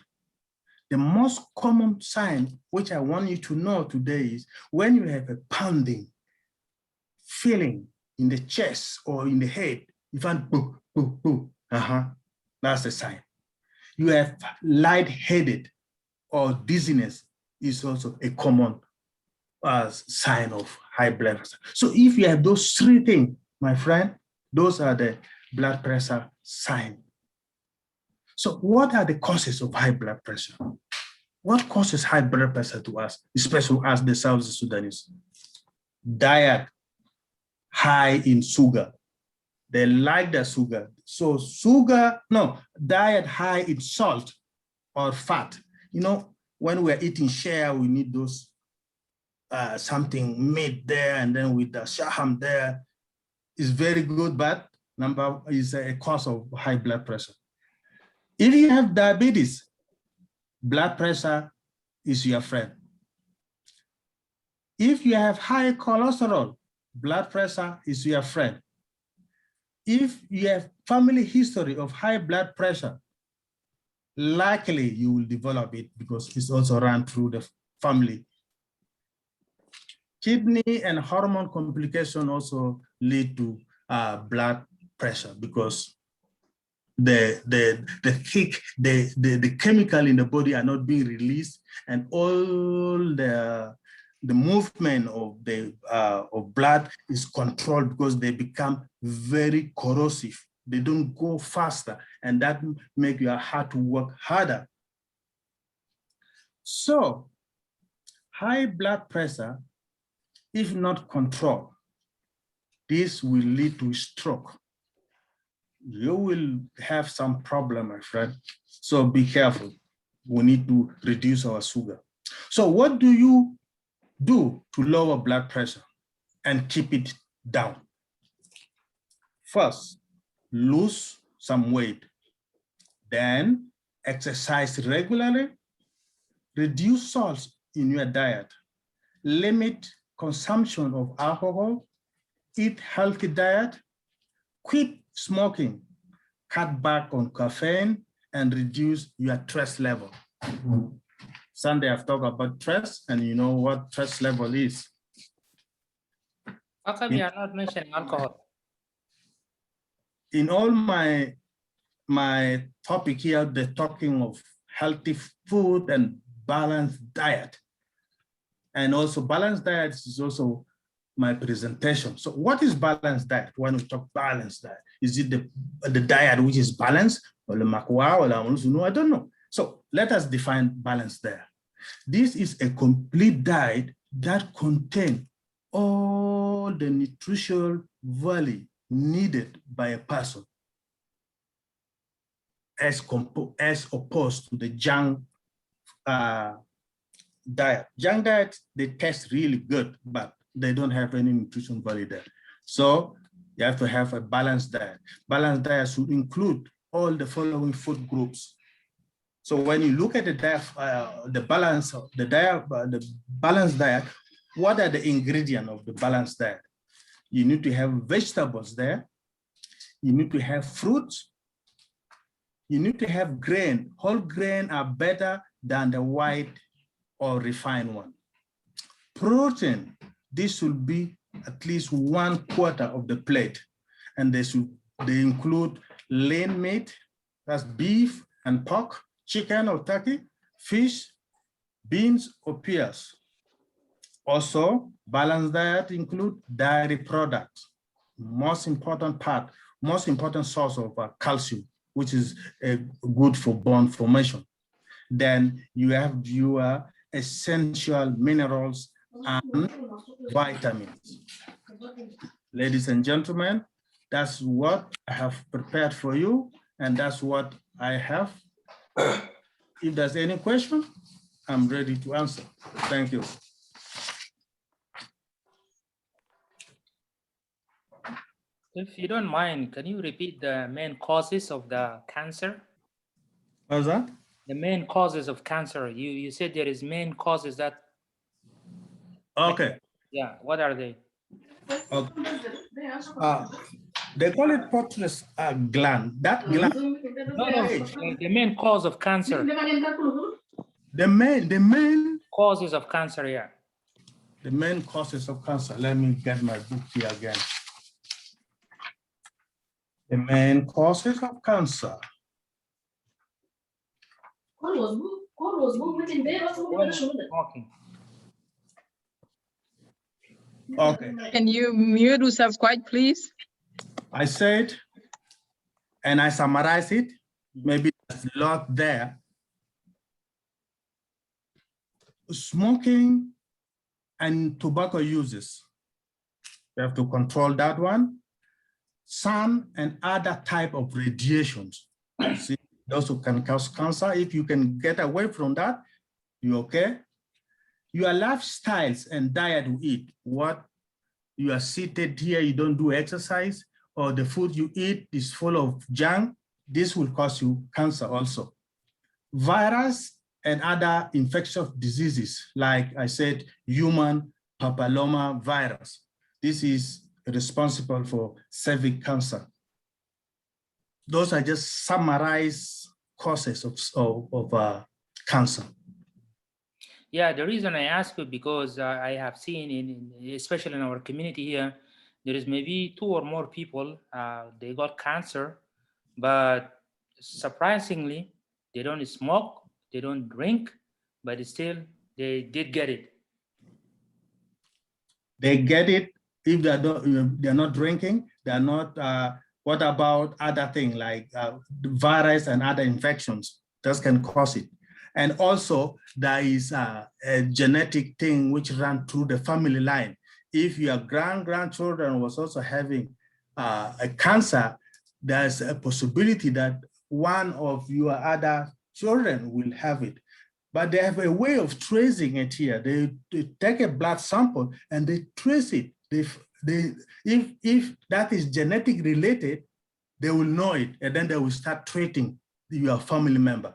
the most common sign, which I want you to know today, is when you have a pounding feeling in the chest or in the head, you find boo, boo, boo. That's the sign. You have lightheaded or dizziness is also a common sign of high blood pressure. So if you have those three things, my friend, those are the blood pressure signs. So what are the causes of high blood pressure? What causes high blood pressure to us, especially as the South Sudanese? Diet high in sugar. They like the sugar. So diet high in salt or fat. You know, when we're eating share, we need those something meat there, and then with the shaham there. Is very good, but number is a cause of high blood pressure. If you have diabetes, blood pressure is your friend. If you have high cholesterol, blood pressure is your friend. If you have family history of high blood pressure, likely you will develop it because it's also run through the family. Kidney and hormone complication also lead to blood pressure, because the chemical in the body are not being released, and all the movement of the of blood is controlled, because they become very corrosive. They don't go faster, and that make your heart to work harder. So high blood pressure, if not controlled, this will lead to stroke. You will have some problem, my friend. So be careful. We need to reduce our sugar. So what do you do to lower blood pressure and keep it down? First, lose some weight. Then exercise regularly. Reduce salt in your diet. Limit consumption of alcohol. Eat healthy diet. Quit smoking. Cut back on caffeine and reduce your stress level. Sunday I've talked about stress, and you know what stress level is. How come you are not mentioning alcohol? In all my topic here, they're talking of healthy food and balanced diet. And also balanced diet is also my presentation. So what is balanced diet? When we talk balanced diet, is it the diet which is balanced, or the makwa, or the I don't know. So let us define balanced diet. This is a complete diet that contains all the nutritional value needed by a person, as opposed to the junk diet. Junk diet, they taste really good, but they don't have any nutrition value there. So you have to have a balanced diet. Balanced diet should include all the following food groups. So when you look at the diet, the balanced diet, what are the ingredients of the balanced diet? You need to have vegetables there. You need to have fruits. You need to have grain. Whole grain are better than the white or refined one. Protein, this should be at least 1/4 of the plate. And they include lean meat, that's beef and pork, chicken or turkey, fish, beans or pears. Also, balanced diet include dairy products, most important source of calcium, which is good for bone formation. Then you have your essential minerals and vitamins. Ladies and gentlemen, that's what I have prepared for you, and that's what I have. If there's any question, I'm ready to answer. Thank you. If you don't mind, can you repeat the main causes of the cancer? What's that? The main causes of cancer. You said there is main causes that. Okay. Yeah, what are they? Okay. They call it Potters gland. That gland. No, the main cause of cancer. The main Causes of cancer, yeah. The main causes of cancer. Let me get my book here again. The main causes of cancer. Smoking. Okay. Can you mute yourself quite, please? I said, and I summarize it, maybe there's a lot there. Smoking and tobacco uses. We have to control that one. Sun and other type of radiations. See, those who can cause cancer. If you can get away from that, you okay. Your lifestyles and diet you eat, what you are seated here, you don't do exercise, or the food you eat is full of junk, this will cause you cancer also. Virus and other infectious diseases, like I said, human papilloma virus. This is responsible for cervical cancer. Those are just summarized causes of cancer. Yeah, the reason I ask you because I have seen, especially in our community here, there is maybe 2 or more people, they got cancer, but surprisingly, they don't smoke, they don't drink, but still they did get it. They get it if they're not drinking, they're not, what about other things like virus and other infections? That can cause it. And also there is a genetic thing which ran through the family line. If your grandchildren was also having a cancer, there's a possibility that one of your other children will have it. But they have a way of tracing it here. They take a blood sample and they trace it. If that is genetic related, they will know it, and then they will start treating your family member.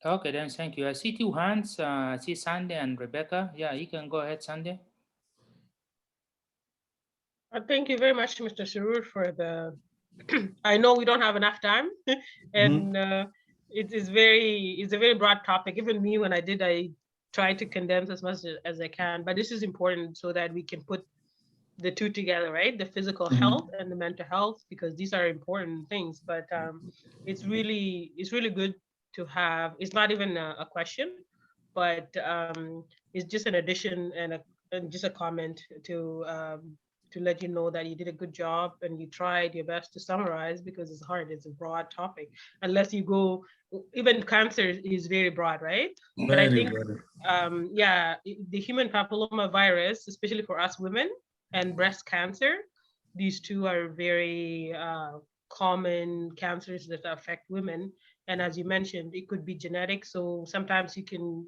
Okay, then thank you. I see 2 hands. I see Sandy and Rebecca. Yeah, you can go ahead, Sandy. Thank you very much, Mr. Surur, for the. I know we don't have enough time, and it's a very broad topic. Even me, when I try to condense as much as I can. But this is important so that we can put the two together, right? The physical health and the mental health, because these are important things. But it's really good to have. It's not even a question, but it's just an addition and just a comment to let you know that you did a good job and you tried your best to summarize, because it's hard. It's a broad topic. Unless you go, even cancer is very broad, right? But I think, yeah, the human papilloma virus, especially for us women, and breast cancer, these 2 are very common cancers that affect women. And as you mentioned, it could be genetic. So sometimes you can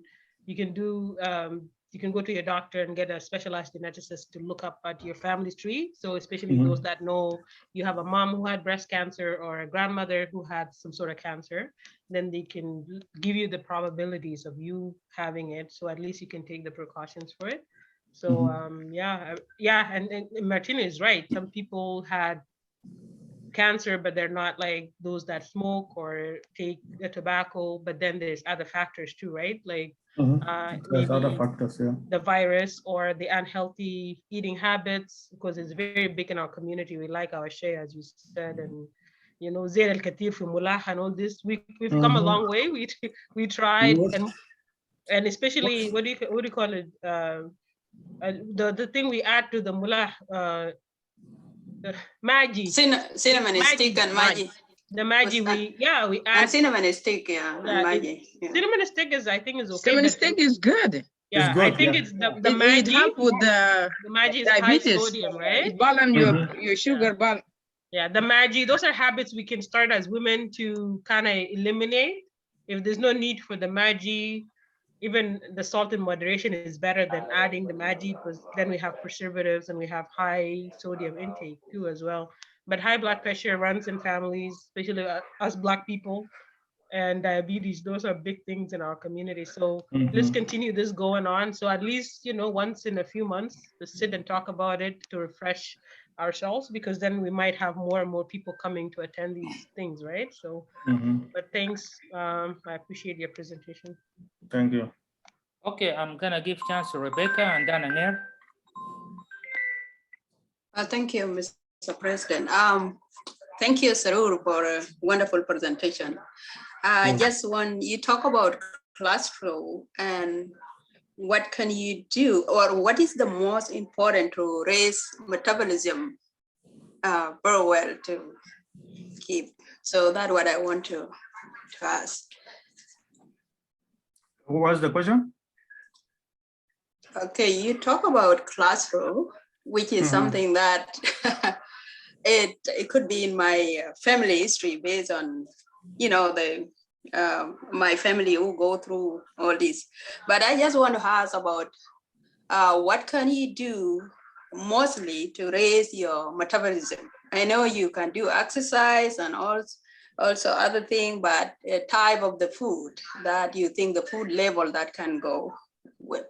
go to your doctor and get a specialized geneticist to look up at your family tree. So especially those that know you have a mom who had breast cancer or a grandmother who had some sort of cancer, then they can give you the probabilities of you having it. So at least you can take the precautions for it. So yeah, and Martina is right. Some people had cancer, but they're not like those that smoke or take the tobacco. But then there's other factors too, right? Like there's other factors, yeah. The virus or the unhealthy eating habits, because it's very big in our community. We like our share, as you said, and you know, Zair al Katir fi Mulah and all this. We've come a long way. We tried, and And especially, what do you call it? The thing we add to the mullah, Maggi. Cinnamon stick and Maggi. The Maggi we and add. cinnamon stick, yeah, and Maggi. Yeah. Cinnamon stick is, I think, is okay. Cinnamon but stick is good. Yeah, good, I think yeah. it's the It Maggi. help with the Maggi is high diabetes. sodium, right? It balance your sugar balance. Yeah, the Maggi. Those are habits we can start as women to kind of eliminate. If there's no need for the Maggi, even the salt in moderation is better than adding the Maggi, because then we have preservatives and we have high sodium intake too as well. But high blood pressure runs in families, especially us Black people, and diabetes. Those are big things in our community. So let's continue this going on. So at least, once in a few months, to sit and talk about it to refresh ourselves, because then we might have more and more people coming to attend these things, right? So, but thanks. I appreciate your presentation. Thank you. Okay, I'm gonna give chance to Rebecca and then Anir. Thank you, Mr. President. Thank you, Sarur, for a wonderful presentation. Just when you talk about cholesterol and what can you do, or what is the most important to raise metabolism very well to keep? So that's what I want to ask. What was the question? Okay, you talk about cholesterol, which is something that it could be in my family history based on, my family who go through all this. But I just want to ask about what can you do mostly to raise your metabolism? I know you can do exercise and also other thing, but a type of the food that you think the food level that can go with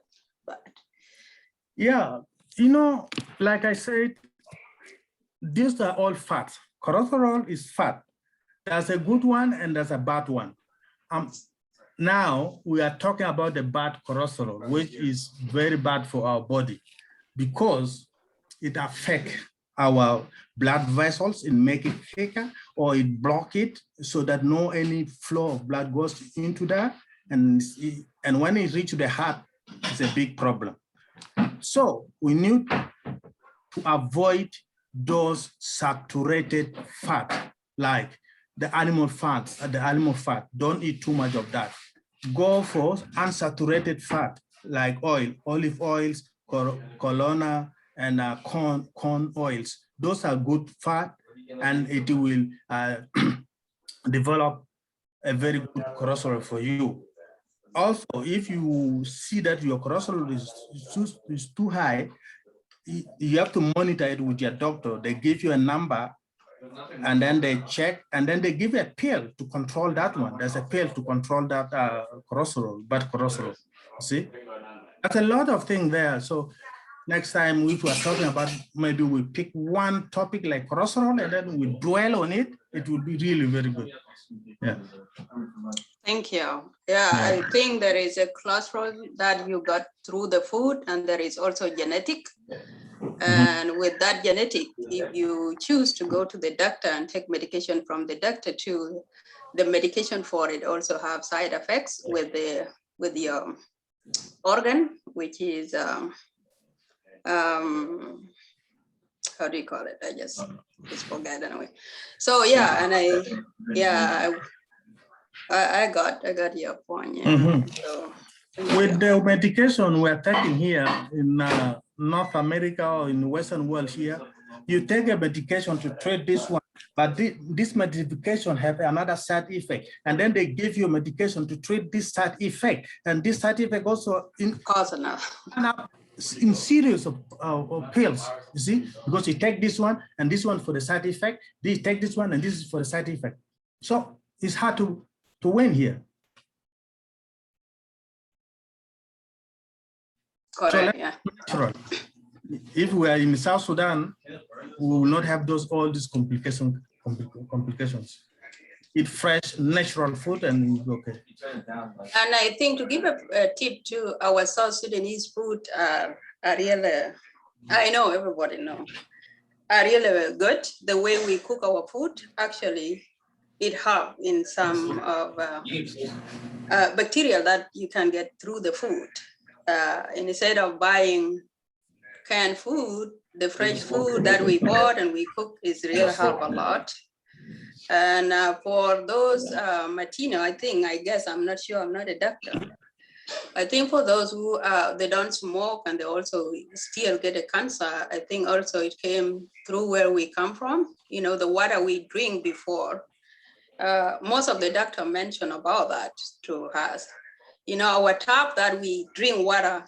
that. Yeah, like I said, these are all fats. Cholesterol is fat. There's a good one and there's a bad one. Now we are talking about the bad cholesterol, which is very bad for our body because it affects our blood vessels in making it thicker, or it block it so that no any flow of blood goes into that. And when it reaches the heart, it's a big problem. So we need to avoid those saturated fat, like the animal fats and the animal fat. Don't eat too much of that. Go for unsaturated fat, like oil, olive oils, colonna, and corn oils. Those are good fat, and it will develop a very good cholesterol for you. Also, if you see that your cholesterol is too high, you have to monitor it with your doctor. They give you a number, and then they check, and then they give you a pill to control that one. There's a pill to control that cholesterol, bad cholesterol. See, that's a lot of things there. So next time we are talking about, maybe we pick one topic like cholesterol, and then we dwell on it. It will be really very good. Yeah. Thank you. Yeah, I think there is a cholesterol that you got through the food, and there is also genetic. And with that genetic, if you choose to go to the doctor and take medication from the doctor too, the medication for it also have side effects with your organ, which is how do you call it? I just forget anyway. So yeah, and I got your point. Yeah. So, with the medication we're taking here in North America or in the Western world here, you take a medication to treat this one, but this medication have another side effect, and then they give you medication to treat this side effect, and this side effect also in series of pills, you see, because you take this one and this one for the side effect, they take this one and this is for the side effect. So it's hard to win here. Correct, yeah. If we are in South Sudan, we will not have all these complications. Eat fresh, natural food, and okay. And I think to give a tip to our South Sudanese food are really, I know everybody know, are really good. The way we cook our food, actually, it helps in some of bacteria that you can get through the food. Instead of buying canned food, the fresh food that we bought and we cook is really help a lot. And for those, Martino, I guess, I'm not sure, I'm not a doctor. I think for those who they don't smoke and they also still get a cancer, I think also it came through where we come from. You know, the water we drink before. Most of the doctor mentioned about that to us. You know, our tap that we drink water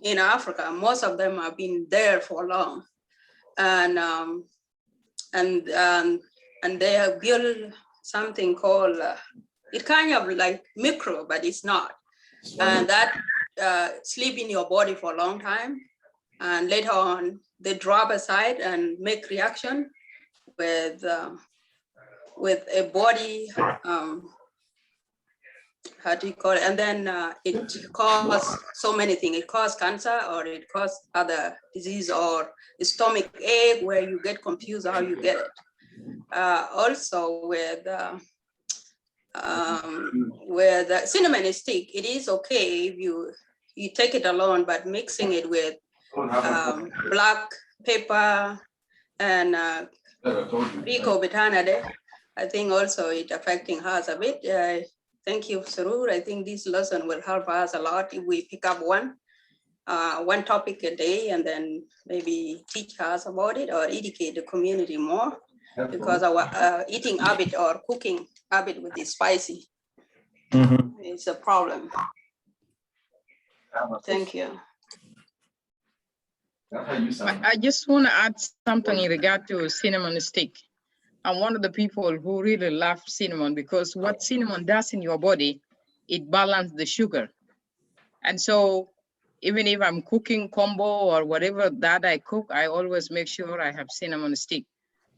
in Africa, most of them have been there for long, and they have built something called it kind of like micro, but it's not, and that sleep in your body for a long time, and later on they drop aside and make reaction with a body. How do you call it? And then it causes so many things. It causes cancer, or it causes other disease, or stomach ache, where you get confused how you get it. Also with the cinnamon stick, it is okay if you take it alone, but mixing it with black pepper and rico betanade, I think also it affecting us a bit. Thank you, Sarur. I think this lesson will help us a lot if we pick up one topic a day and then maybe teach us about it or educate the community more, because our eating habit or cooking habit with the spicy is a problem. Thank you. I just want to add something in regard to cinnamon stick. I'm one of the people who really love cinnamon, because what cinnamon does in your body, it balances the sugar. And so even if I'm cooking combo or whatever that I cook, I always make sure I have cinnamon stick.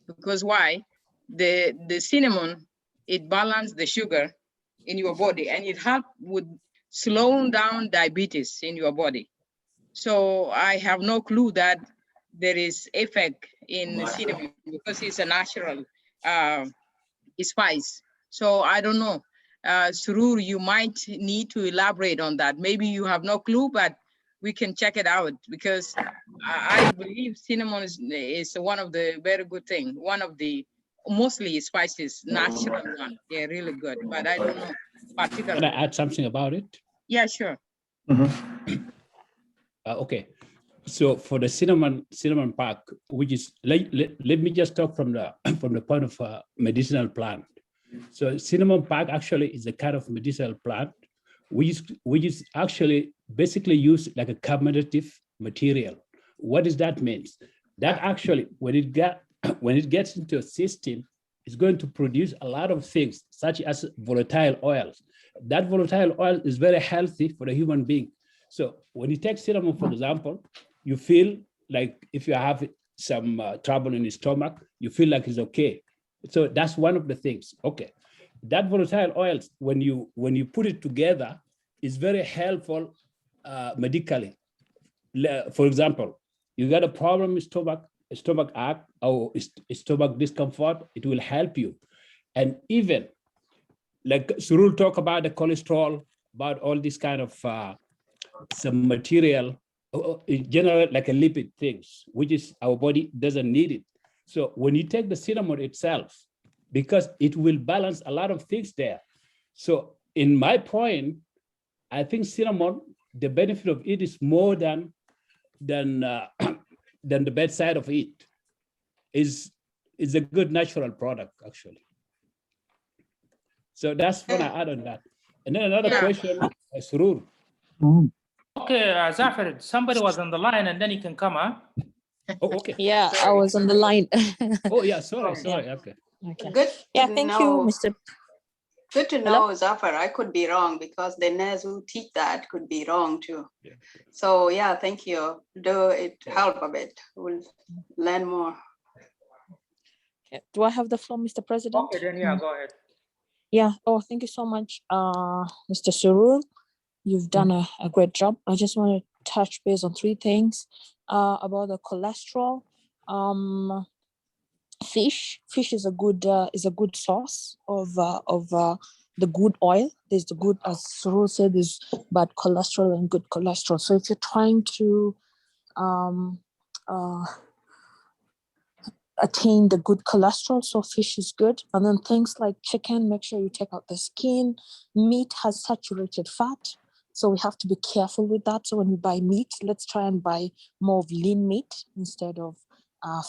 Because why? The cinnamon, it balances the sugar in your body, and it helps with slowing down diabetes in your body. So I have no clue that there is effect in cinnamon, because it's a natural spice. So I don't know. Surur, you might need to elaborate on that. Maybe you have no clue, but we can check it out, because I believe cinnamon is one of the very good thing. One of the mostly spices, natural one. They're really good, but I don't know particularly. Can I add something about it? Yeah, sure. Okay, so for the cinnamon pack, which is let me just talk from the point of medicinal plant. So cinnamon pack actually is a kind of medicinal plant, which is actually basically used like a carminative material. What does that mean? That actually, when it gets into a system, it's going to produce a lot of things, such as volatile oils. That volatile oil is very healthy for the human being. So when you take cinnamon, for example, you feel like if you have some trouble in your stomach, you feel like it's okay. So that's one of the things. Okay, that volatile oils, when you put it together, is very helpful medically. For example, you got a problem with stomach ache or stomach discomfort, it will help you. And even like Surul talk about the cholesterol, about all these kind of some material, in general, like a lipid things, which is our body doesn't need it. So when you take the cinnamon itself, because it will balance a lot of things there. So in my point, I think cinnamon, the benefit of it is more than the bad side of it. Is a good natural product, actually. So that's what I add on that. And then another question, Surur. Okay, Zafar, somebody was on the line, and then you can come, huh? Oh, okay. Yeah, I was on the line. Oh, yeah, sorry. Yeah. Okay. Okay. Good. Yeah, thank you, Mr. Good to Hello? know, Zafar. I could be wrong, because the nurse who teach that could be wrong too. Yeah. So yeah, thank you. Do it help a bit. We'll learn more. Okay. Do I have the floor, Mr. President? Okay, then yeah, go ahead. Yeah. Oh, thank you so much, Mr. Surur. You've done a great job. I just want to touch base on three things about the cholesterol. Fish is a good source of the good oil. There's the good, as Sarul said, there's bad cholesterol and good cholesterol. So if you're trying to attain the good cholesterol, so fish is good. And then things like chicken, make sure you take out the skin. Meat has saturated fat, so we have to be careful with that. So when we buy meat, let's try and buy more of lean meat instead of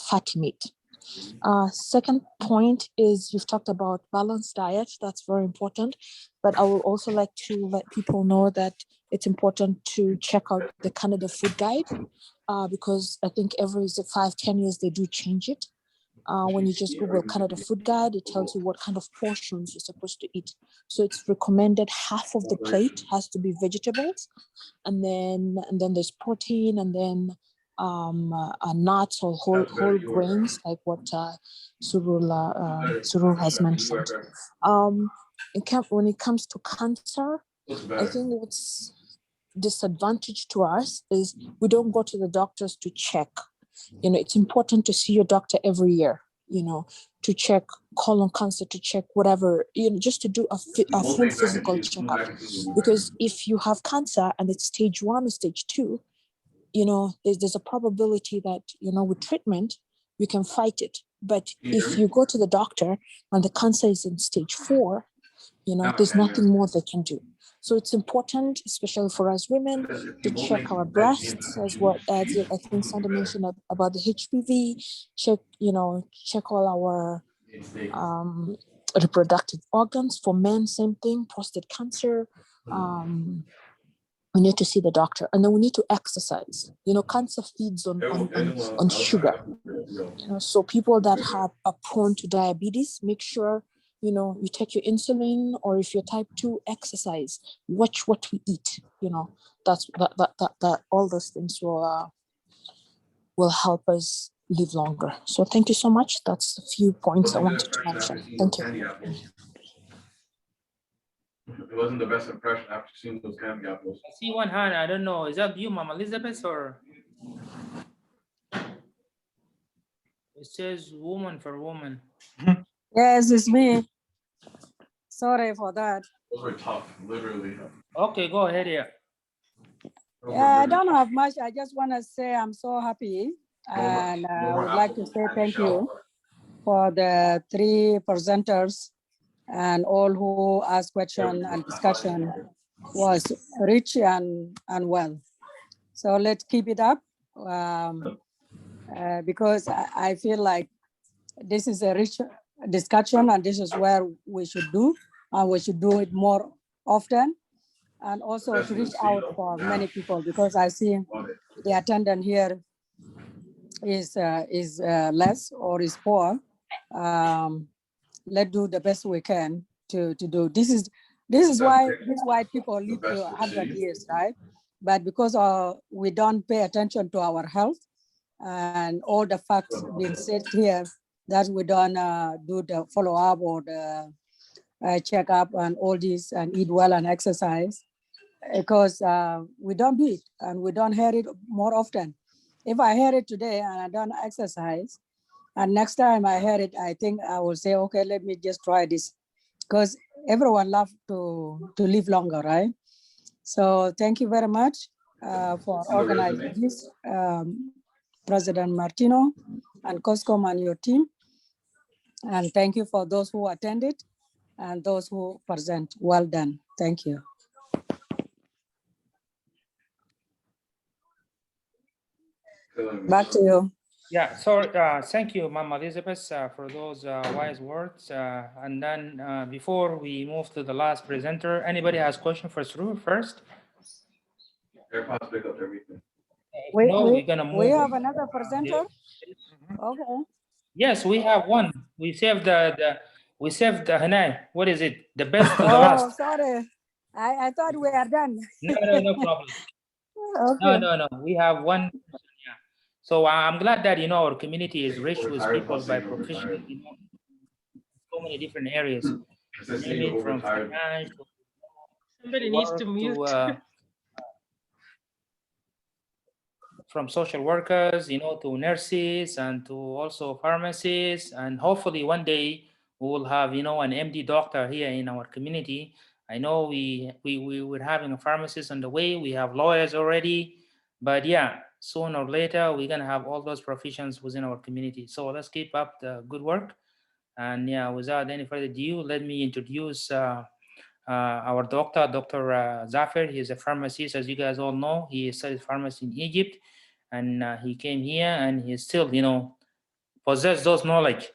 fatty meat. Second point is you've talked about balanced diet. That's very important. But I would also like to let people know that it's important to check out the Canada Food Guide because I think every 5-10 years they do change it. When you just Google Canada Food Guide, it tells you what kind of portions you're supposed to eat. So it's recommended half of the plate has to be vegetables, and then there's protein, and then nuts or whole grains, like what Surul has mentioned. When it comes to cancer, I think what's disadvantage to us is we don't go to the doctors to check. It's important to see your doctor every year, to check colon cancer, to check whatever, just to do a full physical checkup. Because if you have cancer and it's stage 1 or stage 2, there's a probability that, with treatment, you can fight it. But if you go to the doctor and the cancer is in stage 4, there's nothing more they can do. So it's important, especially for us women, to check our breasts, as I think Sandra mentioned about the HPV, check all our reproductive organs. For men, same thing, prostate cancer. We need to see the doctor, and then we need to exercise. Cancer feeds on sugar. So people that are prone to diabetes, make sure you take your insulin, or if you're type 2, exercise. Watch what we eat. That all those things will help us live longer. So thank you so much. That's a few points I wanted to mention. Thank you. It wasn't the best impression after seeing those candy apples. I see one hand. I don't know. Is that you, Mama Elizabeth, or it says woman for woman? Yes, it's me. Sorry for that. Those were tough, literally. Okay, go ahead here. Yeah, I don't have much. I just want to say I'm so happy, and I would like to say thank you for the 3 presenters and all who asked question and discussion was rich and well. So let's keep it up because I feel like this is a rich discussion, and this is where we should do, and we should do it more often, and also to reach out for many people, because I see the attendance here is less or is poor. Let's do the best we can to do. This is why these white people live to 100 years, right? But because we don't pay attention to our health and all the facts being said here, that we don't do the follow-up or the check-up and all this, and eat well and exercise, because we don't do it and we don't hear it more often. If I hear it today and I don't exercise, and next time I hear it, I think I will say, okay, let me just try this, because everyone loves to live longer, right? So thank you very much for organizing this, President Martino and COSSCOM and your team. And thank you for those who attended and those who present. Well done. Thank you. Back to you. Yeah, so thank you, Mama Elizabeth, for those wise words. And then before we move to the last presenter, anybody has question for Sru first? We're gonna move. We have another presenter. Okay. Yes, we have one. We saved the Hanai. What is it? The best to the last. Oh, sorry. I thought we are done. No problem. Okay. No. We have one. Yeah. So I'm glad that our community is rich with people by profession, so many different areas. Name it from finance to Somebody needs to mute. from social workers, to nurses and to also pharmacists. And hopefully one day we will have, an MD doctor here in our community. I know we're having a pharmacist on the way. We have lawyers already, but yeah, sooner or later, we're gonna have all those professions within our community. So let's keep up the good work. And yeah, without any further ado, let me introduce our doctor, Dr. Zafir. He's a pharmacist, as you guys all know. He studied pharmacy in Egypt, and he came here, and he still, possess those knowledge.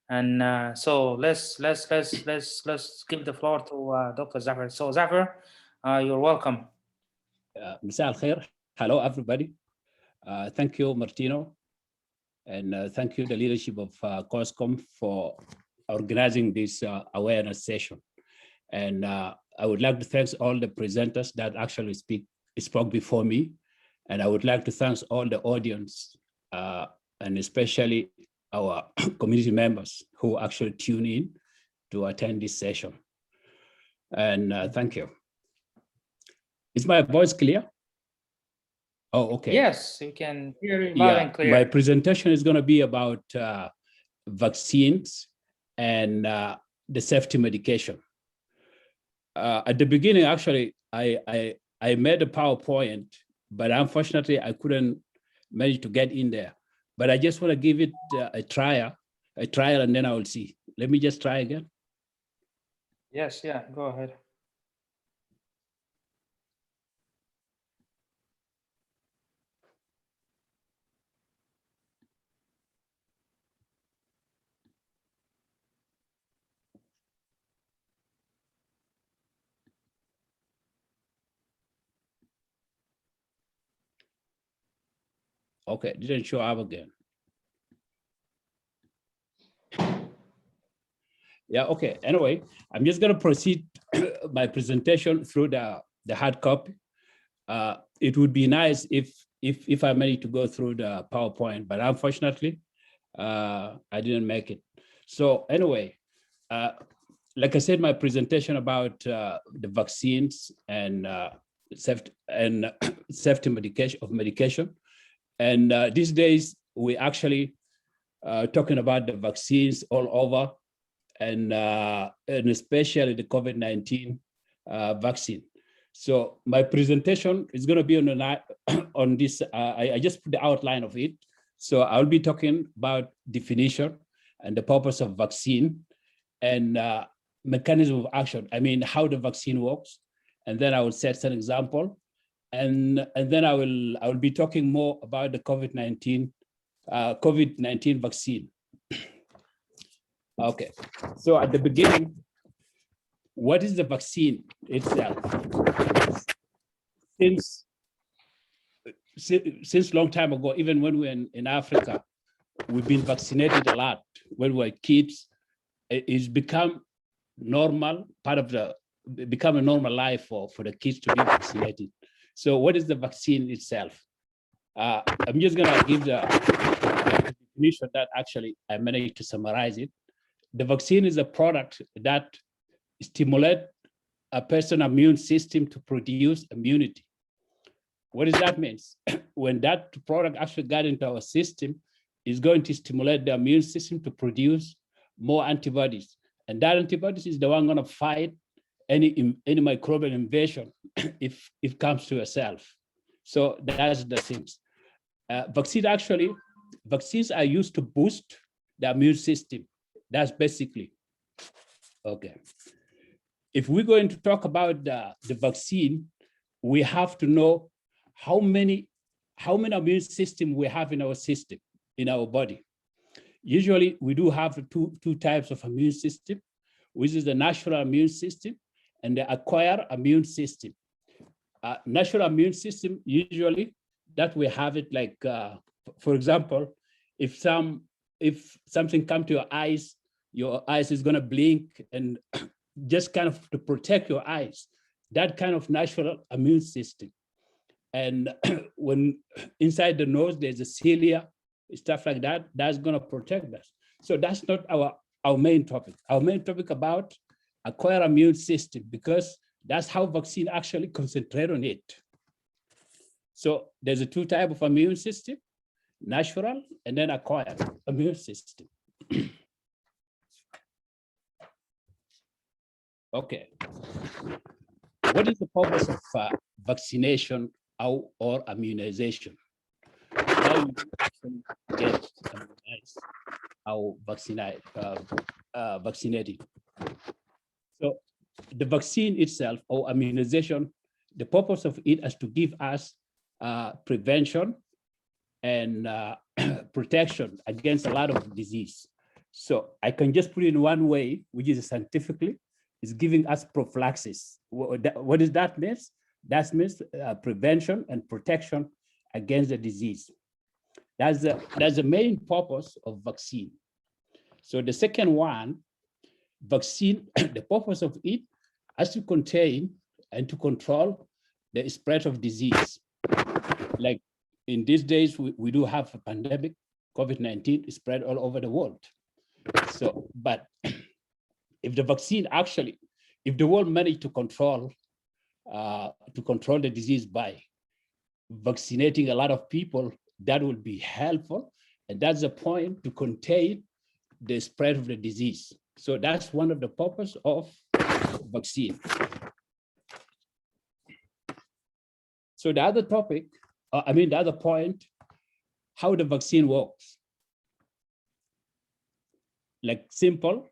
And so let's give the floor to Dr. Zafir. So Zafir, you're welcome. مساء الخير. Hello, everybody. Thank you, Martino. And thank you, the leadership of COSSCOM, for organizing this awareness session. And I would like to thank all the presenters that actually spoke before me. And I would like to thank all the audience, and especially our community members who actually tune in to attend this session. And thank you. Is my voice clear? Oh, okay. Yes, you can hear it loud and clear. My presentation is going to be about vaccines and the safety medication. At the beginning, actually, I made a PowerPoint, but unfortunately, I couldn't manage to get in there. But I just want to give it a trial, and then I will see. Let me just try again. Yes, yeah, go ahead. Okay, it didn't show up again. Yeah, okay. Anyway, I'm just going to proceed my presentation through the hard copy. It would be nice if I managed to go through the PowerPoint, but unfortunately, I didn't make it. So anyway, like I said, my presentation about the vaccines and safety medication. And these days, we actually talking about the vaccines all over, and especially the COVID-19 vaccine. So my presentation is going to be on this. I just put the outline of it. So I'll be talking about definition and the purpose of vaccine and mechanism of action. I mean, how the vaccine works, and then I will set an example, and then I will be talking more about the COVID-19 vaccine. Okay, so at the beginning, what is the vaccine itself? Since long time ago, even when we were in Africa, we've been vaccinated a lot. When we were kids, it's become normal, become a normal life for the kids to be vaccinated. So what is the vaccine itself? I'm just gonna give the definition that actually I managed to summarize it. The vaccine is a product that stimulates a person's immune system to produce immunity. What does that mean? When that product actually got into our system, it's going to stimulate the immune system to produce more antibodies. And that antibodies is the one going to fight any microbial invasion if it comes to yourself. So that's the things. Vaccines are used to boost the immune system. That's basically, okay. If we're going to talk about the vaccine, we have to know how many immune system we have in our system, in our body. Usually we do have two types of immune system, which is the natural immune system and the acquired immune system. Natural immune system, usually that we have it like, for example, if something comes to your eyes is gonna blink and just kind of to protect your eyes, that kind of natural immune system. And when inside the nose, there's a cilia, stuff like that, that's gonna protect us. So that's not our main topic. Our main topic about acquired immune system, because that's how vaccine actually concentrate on it. So there's a two type of immune system, natural and then acquired immune system. Okay. What is the purpose of vaccination or immunization? How you actually get immunized or vaccinated. So the vaccine itself or immunization, the purpose of it is to give us prevention and protection against a lot of disease. So I can just put it in one way, which is scientifically, is giving us prophylaxis. What does that mean? That means prevention and protection against the disease. That's the main purpose of vaccine. So the second one, vaccine, the purpose of it is to contain and to control the spread of disease. Like in these days, we do have a pandemic, COVID-19 spread all over the world. So, but if the vaccine actually, if the world managed to control the disease by vaccinating a lot of people, that would be helpful. And that's the point, to contain the spread of the disease. So that's one of the purpose of vaccine. So the other topic, the other point, how the vaccine works. Like simple,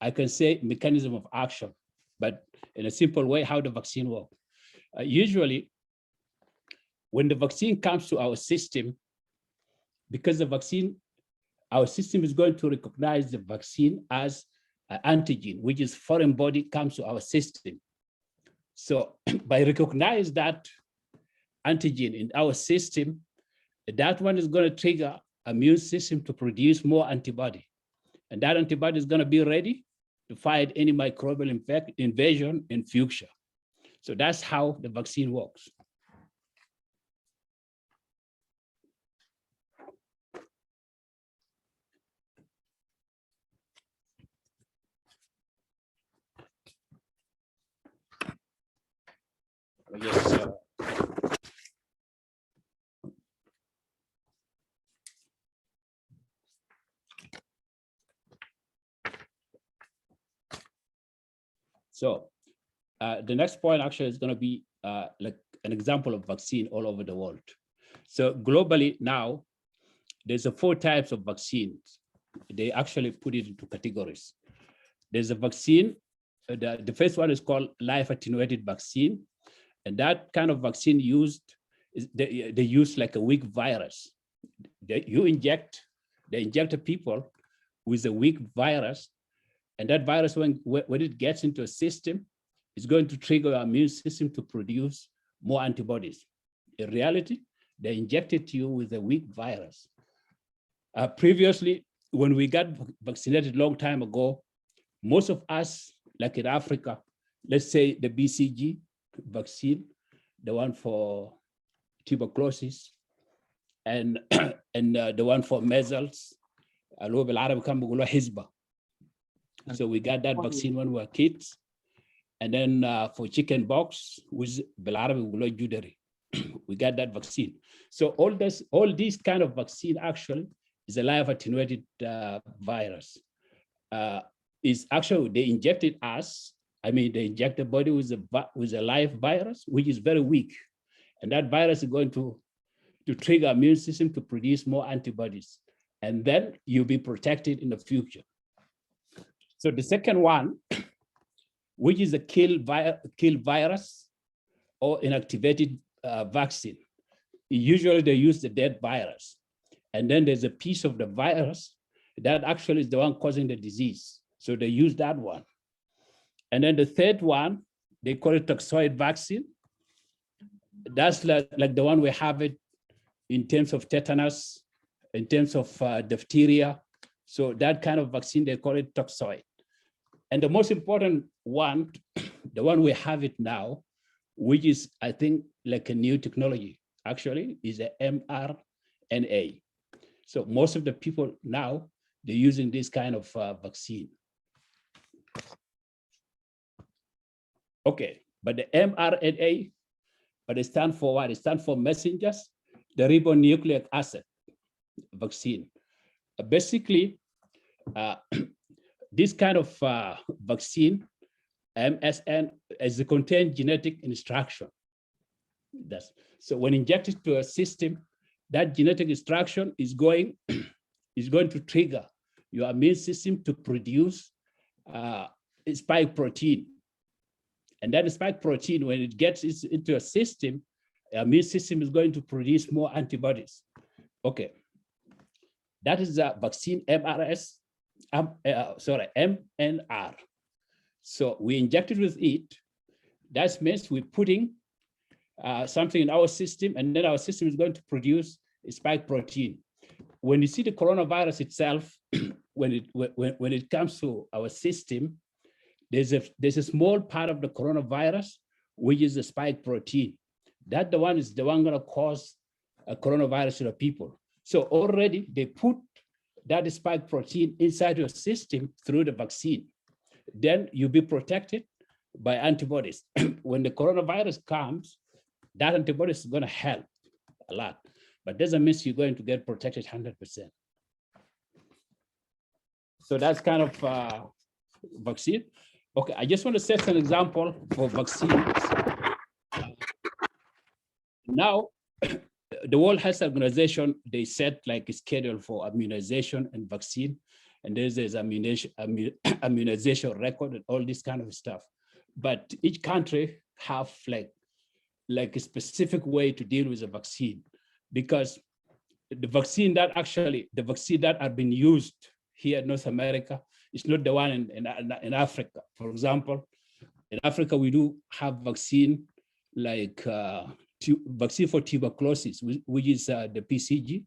I can say mechanism of action, but in a simple way, how the vaccine works. Usually, when the vaccine comes to our system, because the vaccine, our system is going to recognize the vaccine as an antigen, which is foreign body comes to our system. So by recognize that antigen in our system, that one is going to trigger immune system to produce more antibody. And that antibody is going to be ready to fight any microbial invasion in future. So that's how the vaccine works. Yes, so the next point actually is going to be like an example of vaccine all over the world. So globally now, there's 4 types of vaccines. They actually put it into categories. There's a vaccine, the first one is called live attenuated vaccine. And that kind of vaccine used, they use like a weak virus. They inject people with a weak virus. And that virus, when it gets into a system, it's going to trigger our immune system to produce more antibodies. In reality, they injected you with a weak virus. Previously, when we got vaccinated a long time ago, most of us, like in Africa, let's say the BCG vaccine, the one for tuberculosis, and the one for measles, so we got that vaccine when we were kids. And then for chicken pox, with Judery, we got that vaccine. So all these kind of vaccine actually is a live attenuated virus. Is actually, they injected us, they inject the body with a live virus, which is very weak. And that virus is going to trigger immune system to produce more antibodies. And then you'll be protected in the future. So the second one, which is a kill virus or inactivated vaccine. Usually they use the dead virus. And then there's a piece of the virus that actually is the one causing the disease. So they use that one. And then the third one, they call it toxoid vaccine. That's like the one we have it in terms of tetanus, in terms of diphtheria. So that kind of vaccine, they call it toxoid. And the most important one, the one we have it now, which is, I think, like a new technology, actually, is the mRNA. So most of the people now, they're using this kind of vaccine. Okay, but the mRNA, but it stands for what? It stands for messengers, the ribonucleic acid vaccine. Basically, this kind of vaccine, MSN, is contain genetic instruction. So when injected to a system, that genetic instruction is going to trigger your immune system to produce spike protein. And that spike protein, when it gets into a system, the immune system is going to produce more antibodies. Okay, that is a vaccine MNR. So we injected with it. That means we're putting something in our system, and then our system is going to produce a spike protein. When you see the coronavirus itself, when it comes to our system, there's a small part of the coronavirus which is the spike protein. That the one is the one going to cause a coronavirus to the people. So already they put that spike protein inside your system through the vaccine. Then you'll be protected by antibodies. When the coronavirus comes, that antibody is going to help a lot, but doesn't mean you're going to get protected 100%. So that's kind of vaccine. Okay, I just want to set an example for vaccines. Now, the World Health Organization, they set like a schedule for immunization and vaccine, and there's immunization record and all this kind of stuff. But each country have like a specific way to deal with the vaccine, because the vaccine that are being used here in North America is not the one in Africa. For example, in Africa, we do have vaccine like vaccine for tuberculosis, which is the PCG.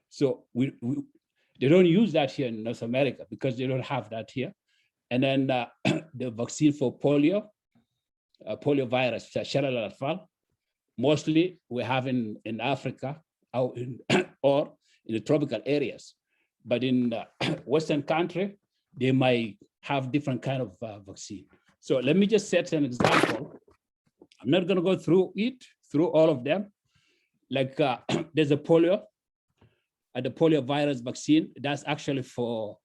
So they don't use that here in North America because they don't have that here. And then the vaccine for polio, poliovirus, mostly we have in Africa or in the tropical areas. But in Western country, they might have different kind of vaccine. So let me just set an example. I'm not gonna go through all of them. Like there's a polio, the poliovirus vaccine, that's actually for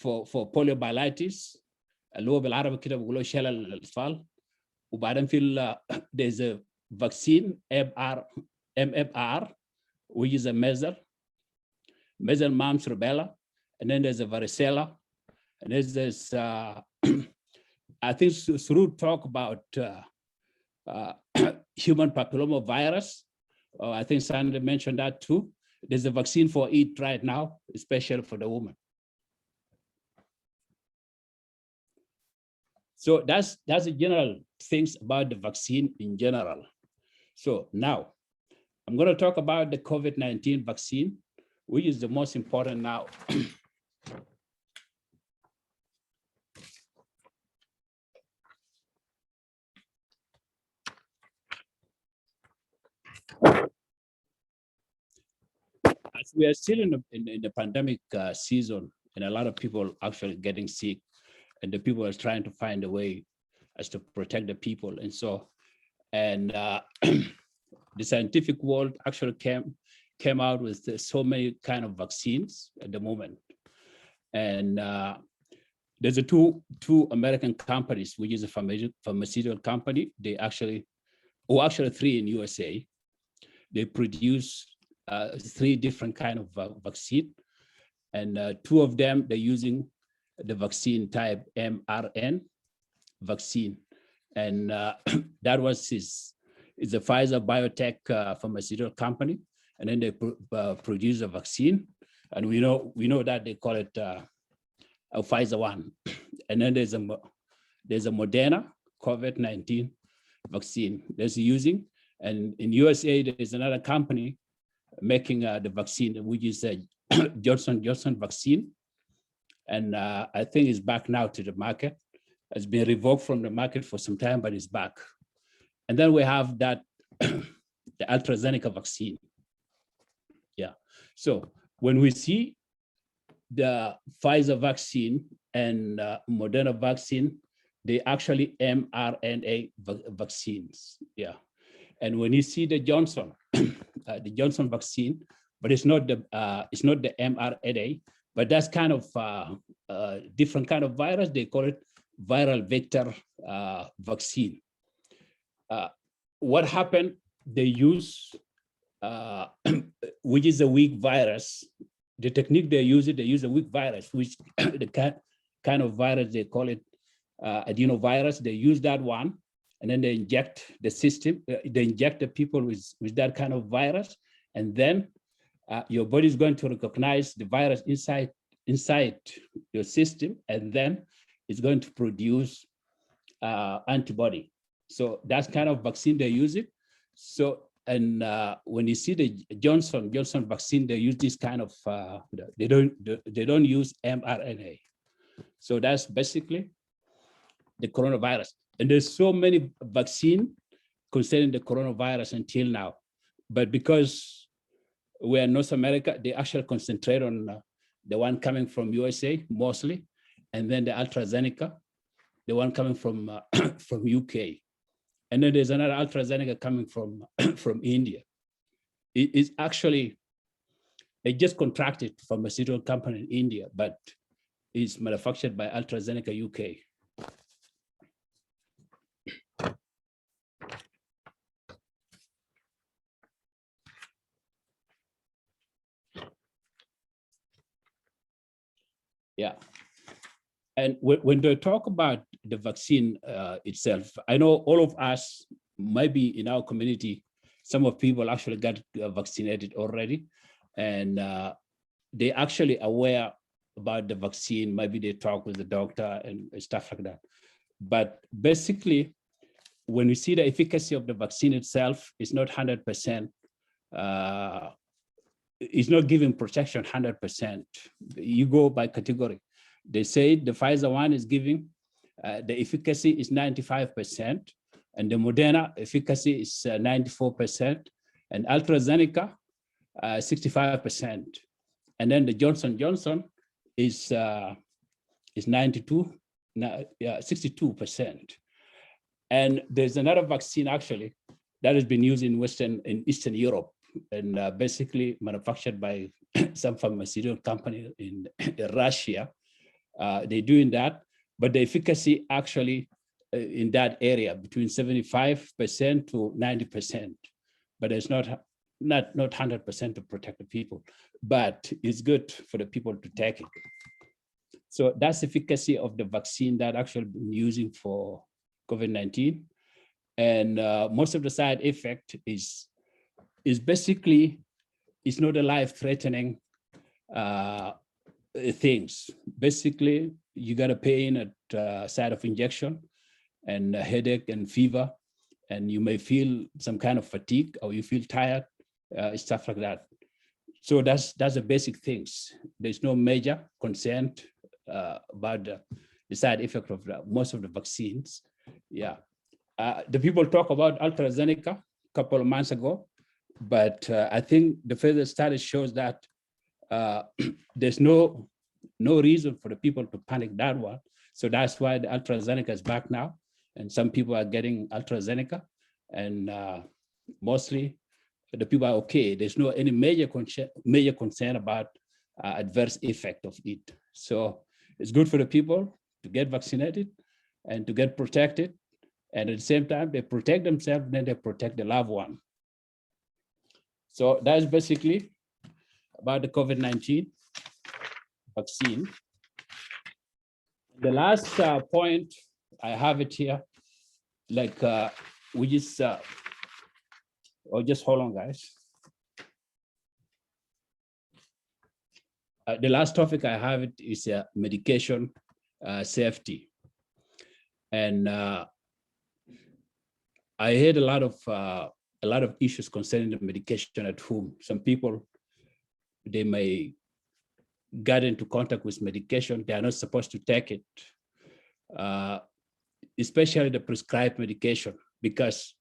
poliomyelitis. There's a vaccine, MMR, which is a measles, mumps, rubella, and then there's a varicella, and there's I think Surut talk about human papilloma virus. I think Sandra mentioned that too. There's a vaccine for it right now, especially for the woman. So that's the general things about the vaccine in general. So now I'm going to talk about the COVID-19 vaccine, which is the most important now. As we are still in the pandemic season, and a lot of people actually getting sick, and the people are trying to find a way as to protect the people. And so, and the scientific world actually came out with so many kind of vaccines at the moment. And there's a two American companies, which is a pharmaceutical company. They actually, actually three in USA. They produce 3 different kind of vaccine, and 2 of them they're using the vaccine type mRNA vaccine, and that was is a Pfizer biotech pharmaceutical company, and then they produce a vaccine, and we know that they call it a Pfizer one, and then there's a Moderna COVID-19 vaccine that's using, and in USA there's another company making the vaccine, which is a Johnson & Johnson vaccine. And I think it's back now to the market. It's been revoked from the market for some time, but it's back. And then we have that, the AstraZeneca vaccine. Yeah, so when we see the Pfizer vaccine and Moderna vaccine, they actually mRNA vaccines, yeah. And when you see the Johnson vaccine, but it's not the mRNA, but that's kind of different kind of virus. They call it viral vector vaccine. What happened? They use which is a weak virus. The technique they use a weak virus, which the kind of virus they call it adenovirus. They use that one, and then they inject the system. They inject the people with that kind of virus, and then your body is going to recognize the virus inside your system, and then it's going to produce antibody. So that's kind of vaccine they use it. So, and when you see the Johnson vaccine, they use this kind of they don't use mRNA. So that's basically the coronavirus. And there's so many vaccines concerning the coronavirus until now, but because we're in North America, they actually concentrate on the one coming from USA mostly, and then the AstraZeneca, the one coming from from UK. And then there's another AstraZeneca coming from from India. It's actually, they just contracted pharmaceutical company in India, but it's manufactured by AstraZeneca UK. Yeah. And when they talk about the vaccine itself, I know all of us, maybe in our community, some of people actually got vaccinated already, and they actually aware about the vaccine. Maybe they talk with the doctor and stuff like that. But basically, when we see the efficacy of the vaccine itself, it's not 100%. It's not giving protection 100%. You go by category. They say the Pfizer one is giving, the efficacy is 95%, and the Moderna efficacy is 94%, and AstraZeneca 65%, and then the Johnson Johnson is 62%. And there's another vaccine actually that has been used in Eastern Europe, and basically manufactured by some pharmaceutical company in Russia. They're doing that, but the efficacy actually in that area between 75% to 90%, but it's not 100% to protect the people, but it's good for the people to take it. So that's efficacy of the vaccine that actually been using for COVID-19. And most of the side effect is basically, it's not a life-threatening things. Basically, you got a pain at site of injection and a headache and fever, and you may feel some kind of fatigue or you feel tired, stuff like that. So that's the basic things. There's no major concern about the side effect of most of the vaccines. Yeah, the people talk about AstraZeneca a couple of months ago, but I think the further study shows that there's no reason for the people to panic that one. So that's why the AstraZeneca is back now, and some people are getting AstraZeneca, and mostly the people are okay. There's no any major concern about adverse effect of it. So it's good for the people to get vaccinated and to get protected, and at the same time they protect themselves, then they protect the loved one. So that's basically about the COVID-19 vaccine. The last point, I have it here, like we just, just hold on, guys. The last topic I have it is medication safety, and I heard a lot of issues concerning the medication at home. Some people, they may get into contact with medication, they are not supposed to take it, especially the prescribed medication, because